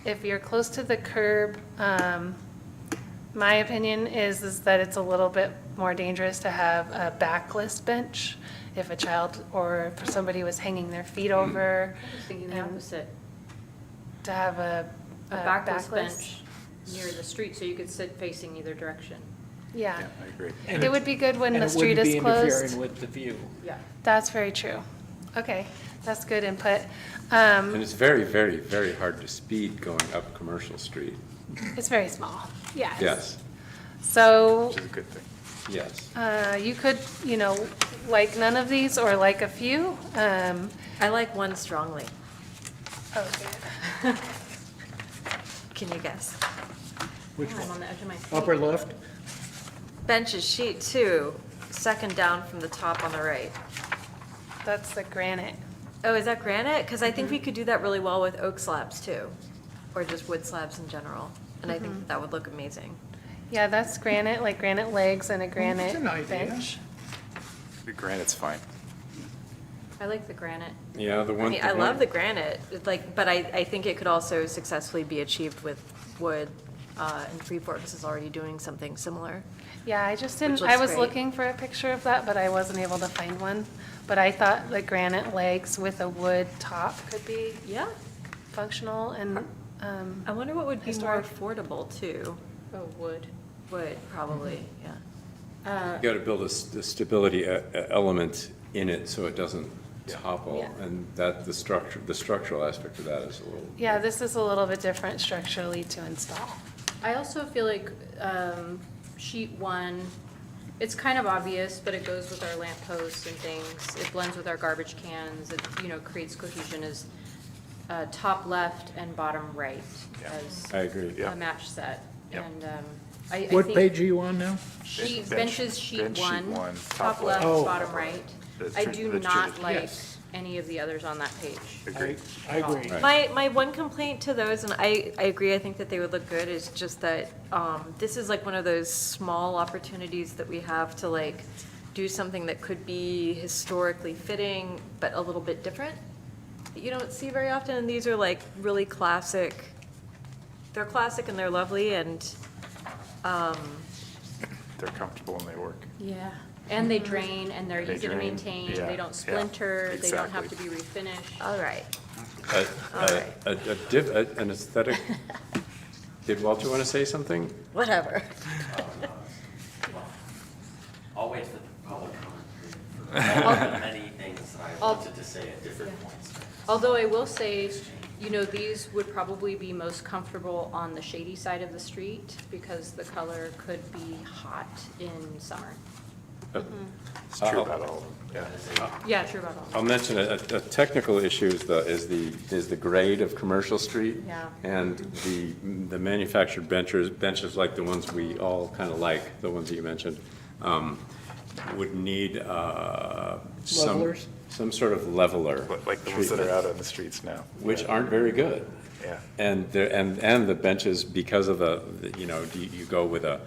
If you're close to the curb, my opinion is that it's a little bit more dangerous to have a backless bench if a child or if somebody was hanging their feet over. I was thinking the opposite. To have a backless bench near the street, so you could sit facing either direction. Yeah. I agree. It would be good when And the it street wouldn't is be closed. interfering with the view. Yeah. That's very true. Okay, that's good input. And it's very, very, very hard to speed going up Commercial Street. It's very small, yes. Yes, So Which is a good thing. yes. you could, like none of these or like a few. I like one strongly. Oh, good. Can you guess? Which I'm one? on the edge of my seat. Upper left? Benches sheet 2, second down from the top on the right. That's the granite. Oh, is that granite? Because I think we could do that really well with oak slabs too, or just wood slabs in general. And I think that would look amazing. Yeah, that's granite, like granite legs and a granite an idea. bench. The granite's fine. I like the granite. Yeah, the I one. mean, I love the granite, but I think it could also successfully be achieved with wood, and Freeport is already doing something similar. Yeah, I just Which didn't, looks I was great. looking for a picture of that, but I wasn't able to find one. But I thought the granite legs with a wood top could be Yeah. functional and, I wonder what would be more Historic. affordable too. Oh, wood. Wood, probably, yeah. You got to build a stability element in it so it doesn't topple. Yeah. And that, the structural aspect of that is a little. yeah, this is a little bit different structurally to install. I also feel like sheet 1, it's kind of obvious, but it goes with our lamp posts and things. It blends with our garbage cans. It, creates cohesion as top left and bottom right as I agree. a match set. Yep. And I What think page are you on now? sheet, Bench- benches sheet bench sheet 1, one, top left, Oh. bottom right. The I tr- do the not tr- like yes. any of the others on that page. Agreed. I agree. Right. My one complaint to those, and I agree, I think that they would look good, is just that this is like one of those small opportunities that we have to like do something that could be historically fitting, but a little bit different. That you don't see very often, and these are like really classic. They're classic and they're lovely, and They're comfortable and they work. Yeah. And they drain, and they're They easy to drain, maintain, yeah, they don't yeah, splinter, they don't have to exactly. be refinished. all right. An aesthetic. Did Walter want to say something? Whatever. I'll wait for the public comment. Many things I wanted to say at different points. Although I will say, these would probably be most comfortable on the shady side of the street because the color could be hot in summer. It's true about all of them, yeah. Yeah, true about all. I'll mention a technical issue is the grade of Commercial Street. Yeah. And the manufactured benches like the ones we all kind of like, the ones that you mentioned, would need Levelers? some sort of leveler. Like the ones that are treatment, out on the streets now. which aren't very good. Yeah. And the benches, because of you go with a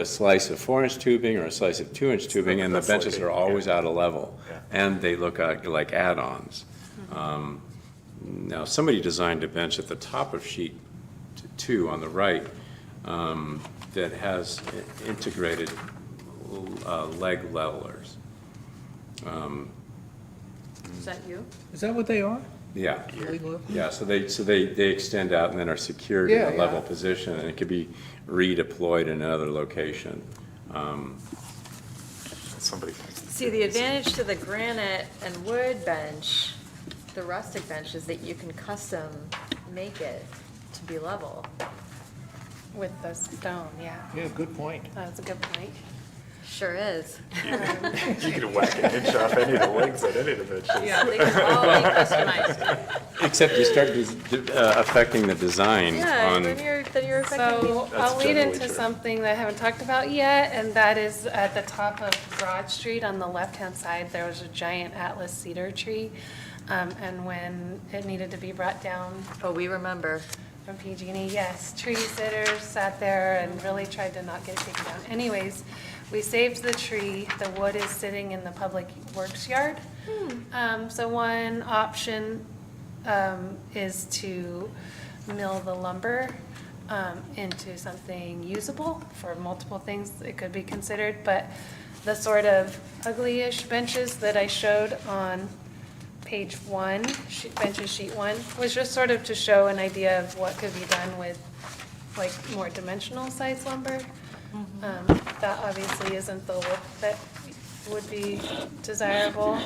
slice of 4-inch tubing or a slice of 2-inch tubing, and the That's benches like are it, always yeah. out of level. Yeah. And they look like add-ons. Now, somebody designed a bench at the top of sheet 2 on the right that has integrated leg levelers. Is that you? Is that what they are? Yeah. Legal? Yeah, so they extend out and then are secured in Yeah, a level yeah. position, and it could be redeployed in another location. Somebody. See, the advantage to the granite and wood bench the rustic bench is that you can custom make it to be level. With the stone, yeah. Yeah, good point. That's a good point. Sure is. You could whack an inch off any of the legs at any of the benches. Yeah, they can all be customized. Except you start affecting the design Yeah, on. then you're affecting So the. I'll lead generally into true. something that I haven't talked about yet, and that is at the top of Broad Street on the left-hand side, there was a giant Atlas cedar tree. And when it needed to be brought down Oh, we remember. from PG&E, yes, tree sitters sat there and really tried to not get it taken down. Anyways, we saved the tree. The wood is sitting in the public works yard. So one option is to mill the lumber into something usable for multiple things. It could be considered, but the sort of ugly-ish benches that I showed on page 1, benches sheet 1, was just sort of to show an idea of what could be done with like more dimensional size lumber. That obviously isn't the look that would be desirable.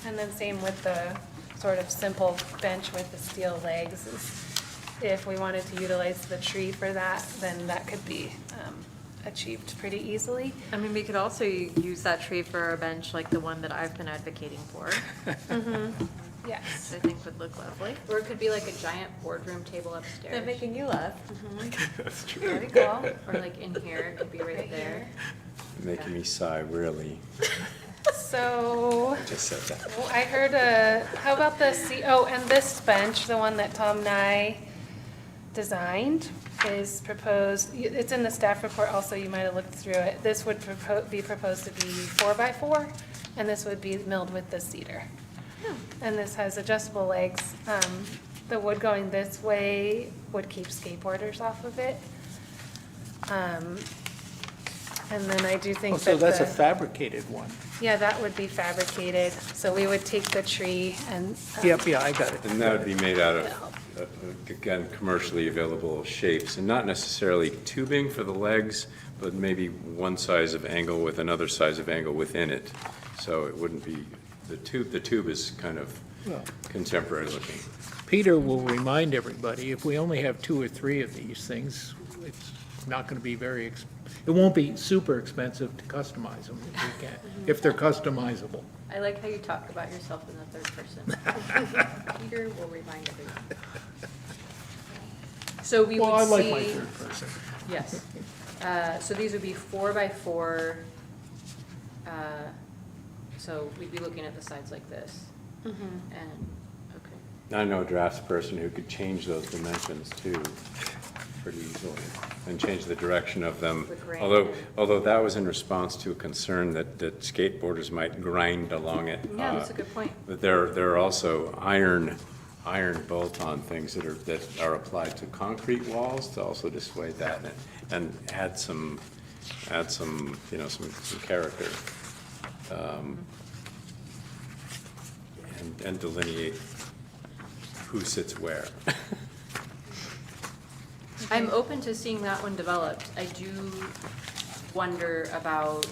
And then same with the sort of simple bench with the steel legs. If we wanted to utilize the tree for that, then that could be achieved pretty easily. I mean, we could also use that tree for a bench like the one that I've been advocating for. Yes. I think would look lovely. Or it could be like a giant boardroom table upstairs. They're making you laugh. That's true. There we go. Or like in here, it could be right there. Making me sigh, really. So, I just said that. well, I heard how about and this bench, the one that Tom Nye designed, is proposed, it's in the staff report also, you might have looked through it. This would be proposed to be 4x4, and this would be milled with the cedar. And this has adjustable legs. The wood going this way would keep skateboarders off of it. And then I do think Oh, that so that's a the- fabricated one. Yeah, that would be fabricated. So we would take the tree and. Yep, yeah, I got it. And that would be made out of, again, commercially available shapes, and not necessarily tubing for the legs, but maybe one size of angle with another size of angle within it. So it wouldn't be, the tube is kind of Well, contemporary looking. Peter will remind everybody, if we only have 2 or 3 of these things, it's not going to be it won't be super expensive to customize them if we can, if they're customizable. I like how you talk about yourself in the third person. Peter will remind everyone. So we would see. Well, I like my third person. Yes. So these would be 4x4. So we'd be looking at the sides like this. And, okay. I know a draftsperson who could change those dimensions too, pretty easily, and change the direction of them. With grain. Although that was in response to a concern that skateboarders might grind along it. Yeah, that's a good point. But there are also iron bolt-on things that are applied to concrete walls to also dissuade that and add some character. And delineate who sits where. I'm open to seeing that one developed. I do wonder about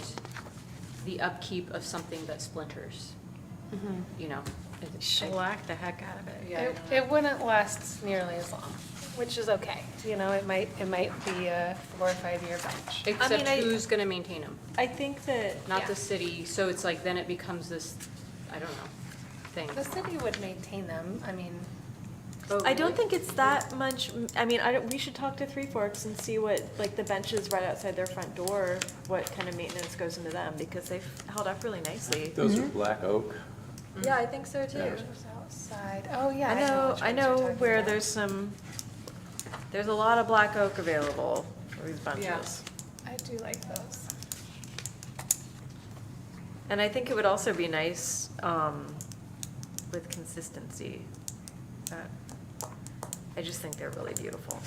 the upkeep of something that splinters. You know. Shellac the heck out of it. It wouldn't last nearly as long, which is okay. You know, it might be a 4 or 5 year bench. Except who's going to maintain them? I think that. Not the city. So it's like, then it becomes this, I don't know, thing. The city would maintain them. I mean, I don't think it's that much, I mean, we should talk to Three Forks and see what, like, the benches right outside their front door, what kind of maintenance goes into them, because they've held up really nicely. Those are black oak. Yeah, I think so too. outside. Oh, yeah. I know where there's a lot of black oak available for these benches. Yeah. I do like those. And I think it would also be nice, with consistency. I just think they're really beautiful.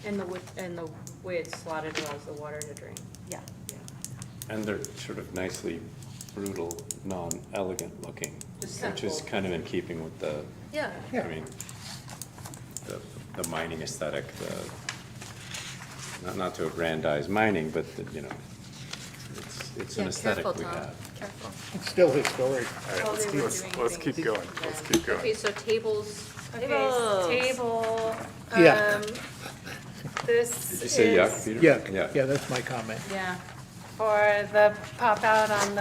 And the way it's slotted allows the water to drain. Yeah. And they're sort of nicely brutal, non-elegant looking, Just which is simple. kind of in keeping with the, Yeah. I mean, the mining aesthetic, not to aggrandize mining, but, it's an Yeah, aesthetic careful, we Tom. have. Careful. It's still historic. All right, Oh, let's they keep, were let's, doing let's things. keep going. Let's keep going. Okay, so tables, Okay, Tables. table. Yeah. This Did you say yuck, is Peter? Yeah, that's my comment. yeah. for the pop out on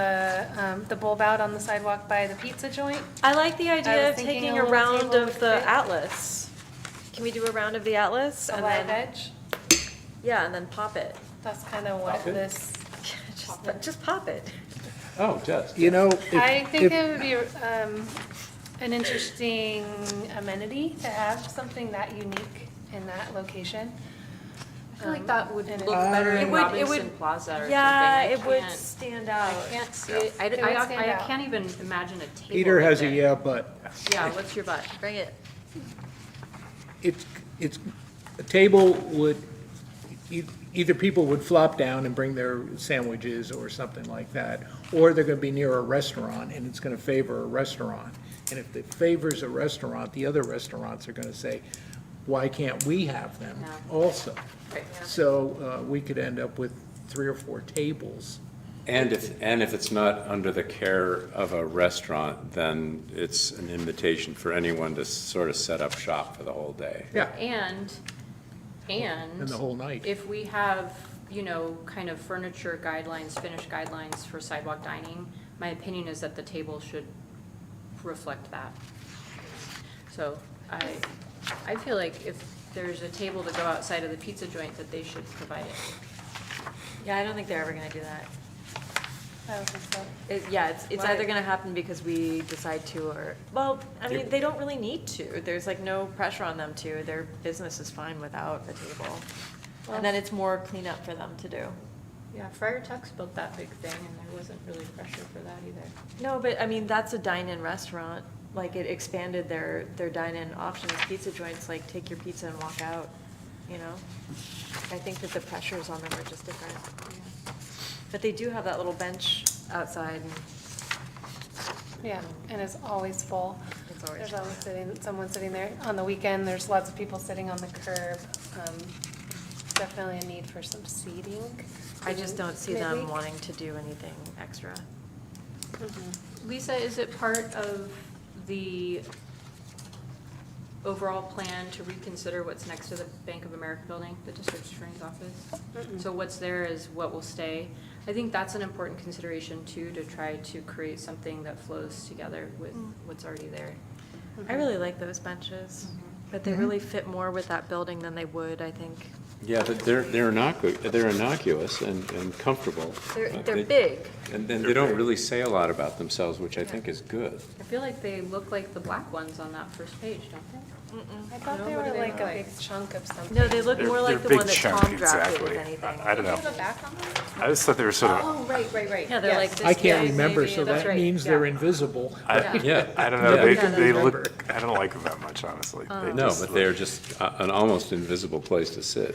the bulb out on the sidewalk by the pizza joint. I like the I idea was of thinking taking a a little round table of would the fit. atlas. Can we do a round of the atlas? A and live then edge. Yeah, and then pop it. That's kind of what Pop it? this. Just pop it. Oh, just. You know, I think if, it would be an interesting amenity to have something that unique in that location. I feel like that would and look better It in would- it Robinson would- Plaza or something. Yeah, I it would can't- stand out. I can't see it. I, It would I, stand out. can't even imagine a table. Peter right has a there. yeah, but Yeah, what's your butt? Bring it. it's, a table would, either people would flop down and bring their sandwiches or something like that, or they're gonna be near a restaurant and it's gonna favor a restaurant. And if it favors a restaurant, the other restaurants are gonna say, why can't we have them also? Right. So, we could end up with 3 or 4 tables. And if it's not under the care of a restaurant, then it's an invitation for anyone to sort of set up shop for the whole day. Yeah. And And the whole night. if we have, you know, kind of furniture guidelines, finished guidelines for sidewalk dining, my opinion is that the table should reflect that. So I feel like if there's a table to go outside of the pizza joint, that they should provide it. Yeah, I don't think they're ever gonna do that. I don't think so. Yeah, it's Why? either gonna happen because we decide to or, well, I mean, Yep. they don't really need to. There's like no pressure on them to. Their business is fine without a table. And then it's more cleanup for them to do. Yeah, Friar Tuck's built that big thing, and there wasn't really pressure for that either. No, but I mean, that's a dine-in restaurant. Like, it expanded their dine-in options. Pizza joints, like, take your pizza and walk out, you know? I think that the pressures on them are just different. But they do have that little bench outside. And Yeah, and it's always full. It's always There's full. always someone sitting there. On the weekend, there's lots of people sitting on the curb. Definitely a need for some seating. I just don't see them Midweek. wanting to do anything extra. Lisa, is it part of the overall plan to reconsider what's next to the Bank of America building, the district attorney's office? So what's there is what will stay. I think that's an important consideration too, to try to create something that flows together with what's already there. I really like those benches, but they really fit more with that building than they would, I think. Yeah, but they're innocuous and comfortable. They're They- big. And then they don't really say a lot about themselves, which I think is good. I feel like they look like the black ones on that first page, don't they? I thought No, they what were do they like look a like? big chunk of something. No, they look more like the big one that chunk, Tom drafted, exactly. if anything. I don't know. The back on them? I just thought they were sort of, Oh, right. Yeah, they're like this I can't big, remember, maybe, so and that's that right, means yeah. they're invisible. Yeah. I don't know, Yeah. they, Yeah. they Remember. look, I don't like them that much, honestly. They No, just but look- they're just an almost invisible place to sit.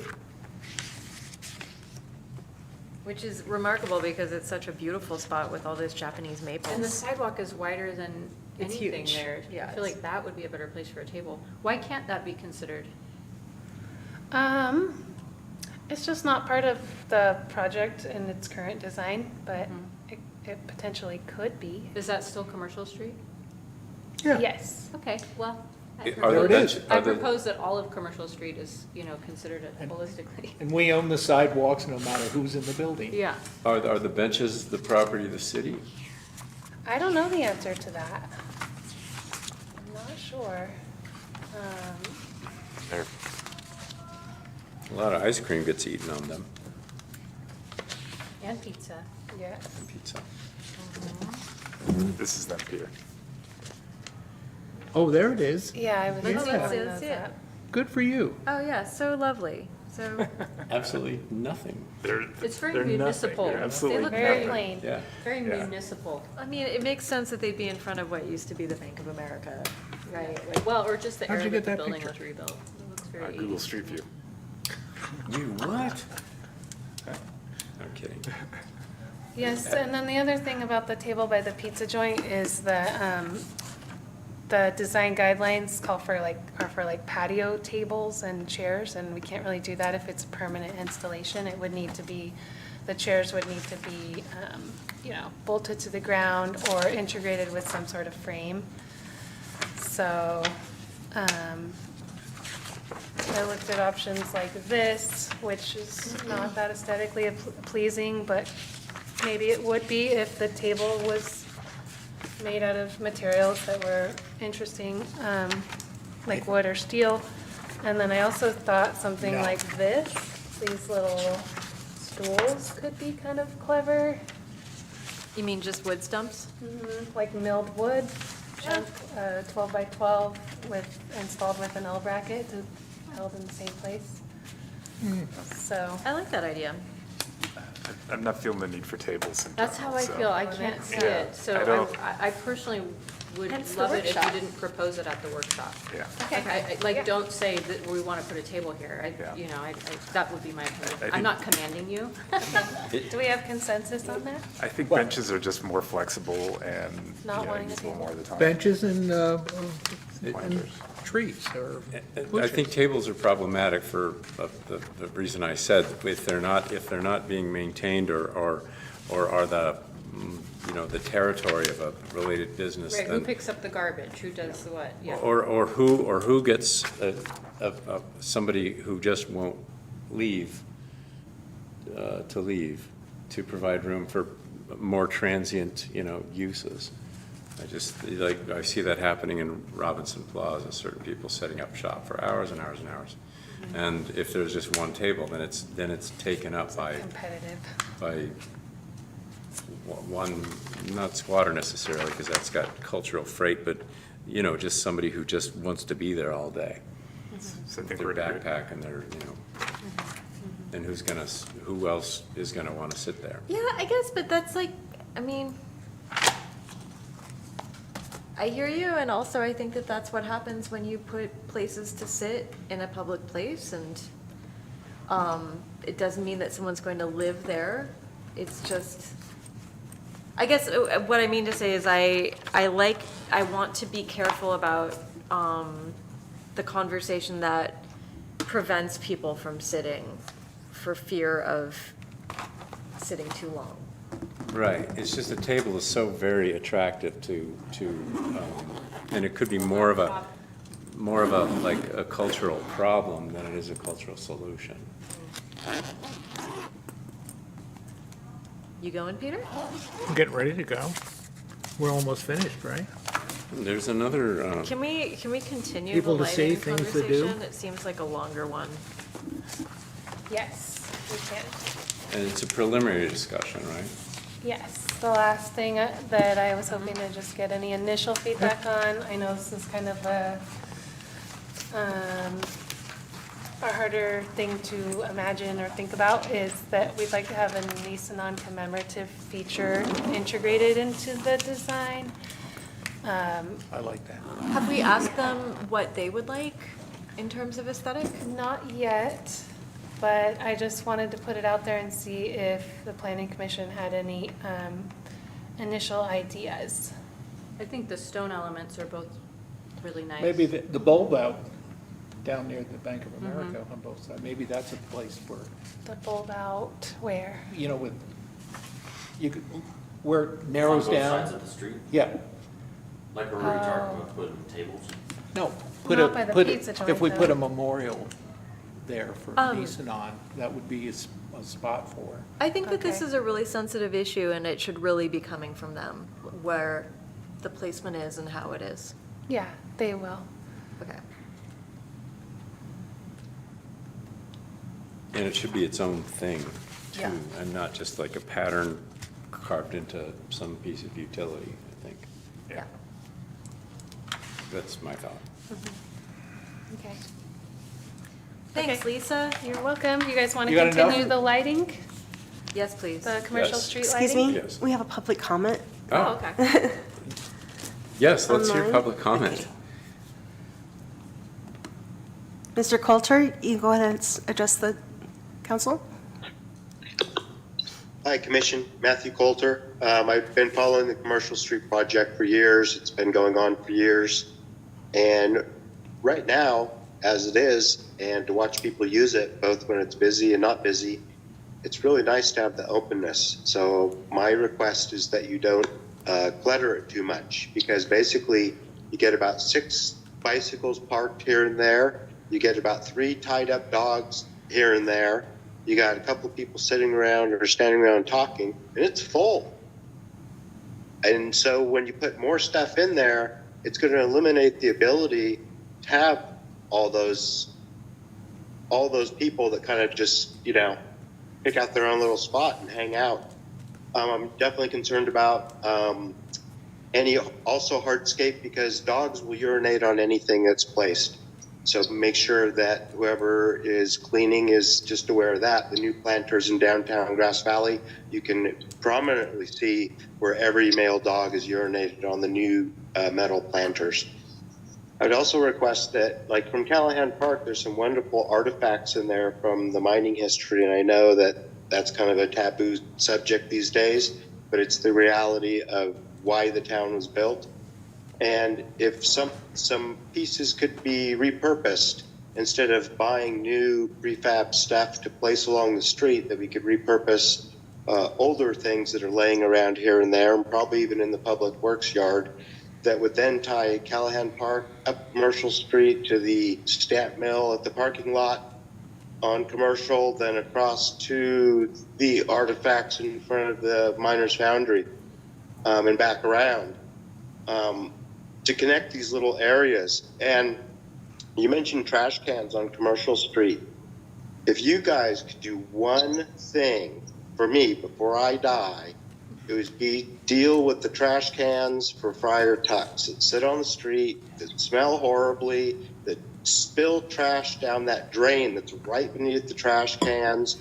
Which is remarkable because it's such a beautiful spot with all those Japanese And the maples. sidewalk is wider than It's anything huge. there. Yeah, I feel it's- like that would be a better place for a table. Why can't that be considered? It's just not part of the project in its current design, but it potentially could be. Is that still Commercial Street? Yeah. Yes. Okay, well, I Are There the it propose, is. I propose that all of Commercial Street is, you know, considered it holistically. And we own the sidewalks no matter who's in the building. Yeah. Are the benches the property of the city? I don't know the answer to that. I'm not sure. They're- A lot of ice cream gets eaten on them, And pizza. Yeah. and pizza. This is them, Peter. Oh, there it is. Yeah, I was Let's just see it, pulling let's those see it. up. Good for you. Oh, yeah, so lovely. So, Absolutely nothing. They're, It's very they're nothing. municipal. They're They absolutely look Very nothing. plain. Yeah. Very Yeah. municipal. I mean, it makes sense that they'd be in front of what used to be the Bank of America, right? Like, Well, or just the How'd area you that get the that building picture? was rebuilt. It looks very Google 80s. Street View. You what? I'm kidding. Yes, and then the other thing about the table by the pizza joint is the design guidelines call for are for patio tables and chairs, and we can't really do that if it's a permanent installation. It would need to be the chairs would need to be, bolted to the ground or integrated with some sort of frame. So, I looked at options like this, which is not that aesthetically pleasing, but maybe it would be if the table was made out of materials that were interesting, like wood or steel. And then I also thought something like this, these little stools could be kind of clever. You mean just wood stumps? Like milled wood, chunk, 12 by 12 installed with an L bracket to held in the same place. So. I like that idea. I'm not feeling the need for tables in That's how general, I so- feel, I can't see Yeah. it, so I don't- I personally would Hence the love it if you workshop. didn't propose it at the workshop. Yeah. Like, don't say that we want to put a table here, that would be my opinion. think- I'm not commanding you. Do we have consensus on that? I think benches are just more flexible and, Not wanting a usable table. more of the time. Benches and trees or I think tables are problematic for the reason I said, if they're not being maintained or are the territory of a related business. Right, who then- picks up the garbage, who does the what, yeah. Or who gets somebody who just won't leave, to provide room for more transient, uses. I see that happening in Robinson Plaza, certain people setting up shop for hours and hours and hours. And if there's just one table, then it's taken up by Competitive. one, not squatter necessarily, because that's got cultural freight, but, just somebody who just wants to be there all day. So I With think their we're good. backpack and their, and who else is gonna want to sit there? Yeah, I guess, but that's like, I mean, I hear you, and also I think that that's what happens when you put places to sit in a public place, and it doesn't mean that someone's going to live there. It's just, I guess what I mean to say is I want to be careful about the conversation that prevents people from sitting for fear of sitting too long. Right, it's just the table is so very attractive to, and it could be more of a, like, a cultural problem than it is a cultural solution. You going, Peter? I'm getting ready to go. We're almost finished, right? There's another, Can we continue the People to see, lighting things to do? conversation? It seems like a longer one. Yes, we can. and it's a preliminary discussion, right? Yes, the last thing that I was hoping to just get any initial feedback on, I know this is kind of a harder thing to imagine or think about, is that we'd like to have a Nisanon commemorative feature integrated into the design. I like that. Have we asked them what they would like in terms of aesthetic? Not yet, but I just wanted to put it out there and see if the planning commission had any initial ideas. I think the stone elements are both really nice. Maybe the bulb out down near the Bank of America on both sides, maybe that's a place for, The bulb out where? with, you could, where it narrows On both down. sides of the street? Yeah, Like we're already talking about putting tables? no, Not by the pizza if joint, we put though. a memorial there for Nisanon, that would be a spot for. I think that this Okay. is a really sensitive issue, and it should really be coming from them, where the placement is and how it is. Yeah, they will. Okay. And it should be its own thing, Yeah. too, and not just like a pattern carved into some piece of utility, I think. Yeah. That's my thought. Okay. Thanks, Okay. Lisa. You're welcome. You guys want to You got enough? continue the lighting, Yes, please. the commercial Yes. street Excuse lighting? me? Yes. We have a public comment. Oh, okay. Yes, let's hear Online? public comment. Okay. Mr. Coulter, you go ahead and address the council. Hi, Commission. Matthew Coulter. I've been following the Commercial Street project for years. It's been going on for years. And right now, as it is, and to watch people use it, both when it's busy and not busy, it's really nice to have the openness. So my request is that you don't clutter it too much, because basically you get about 6 bicycles parked here and there. You get about 3 tied up dogs here and there. You got a couple of people sitting around or standing around talking, and it's full. And so when you put more stuff in there, it's going to eliminate the ability to have all those people that kind of just, you know, pick out their own little spot and hang out. I'm definitely concerned about any also hardscape, because dogs will urinate on anything that's placed. So make sure that whoever is cleaning is just aware of that. The new planters in downtown Grass Valley, you can prominently see where every male dog is urinated on the new metal planters. I would also request that, like from Callahan Park, there's some wonderful artifacts in there from the mining history, and I know that that's kind of a taboo subject these days, but it's the reality of why the town was built. And if some pieces could be repurposed, instead of buying new prefab stuff to place along the street, that we could repurpose older things that are laying around here and there, and probably even in the public works yard, that would then tie Callahan Park up Commercial Street to the stamp mill at the parking lot on Commercial, then across to the artifacts in front of the Miners Foundry, and back around, to connect these little areas. And you mentioned trash cans on Commercial Street. If you guys could do one thing for me before I die, it would be deal with the trash cans for Friar Tuck's that sit on the street, that smell horribly, that spill trash down that drain that's right beneath the trash cans.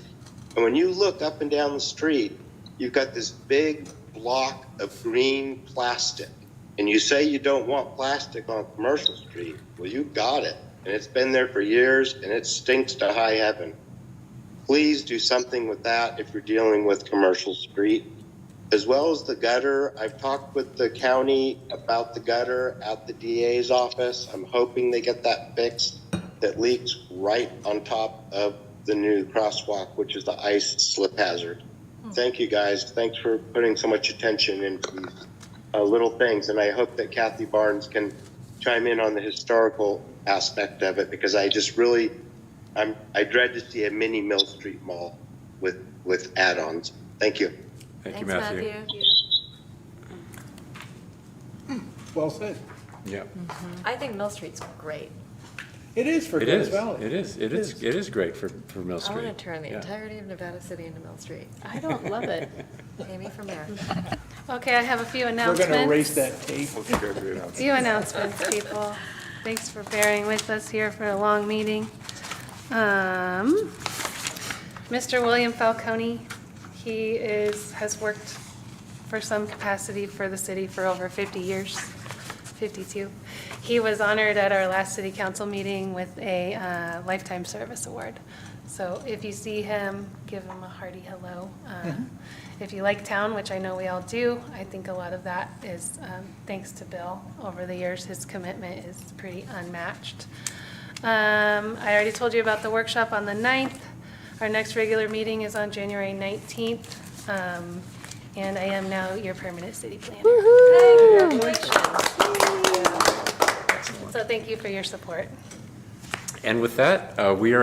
And when you look up and down the street, you've got this big block of green plastic. And you say you don't want plastic on Commercial Street. Well, you got it. And it's been there for years, and it stinks to high heaven. Please do something with that if you're dealing with Commercial Street. As well as the gutter, I've talked with the county about the gutter at the DA's office. I'm hoping they get that fixed. That leaks right on top of the new crosswalk, which is the ice slip hazard. Thank you, guys. Thanks for putting so much attention into these little things. And I hope that Kathy Barnes can chime in on the historical aspect of it, because I just really, I dread to see a mini Mill Street Mall with add-ons. Thank you. Thank you, Matthew. Well said. Yeah. I think Mill Street's great. It is for It Grass is. Valley. It is. It is great for Mill I Street. want to turn the Yeah. entirety of Nevada City into Mill Street. I don't love it. Pay me for mayor. Okay, I have a few We're announcements. going to erase that tape. Few announcements, people. Thanks for bearing with us here for a long meeting. Mr. William Falcone, he has worked for some capacity for the city for over 50 years, 52. He was honored at our last city council meeting with a Lifetime Service Award. So if you see him, give him a hearty hello. If you like town, which I know we all do, I think a lot of that is thanks to Bill. Over the years, his commitment is pretty unmatched. I already told you about the workshop on the 9th. Our next regular meeting is on January 19th. And I am now your permanent city planner. So thank you for your support. And with that, we are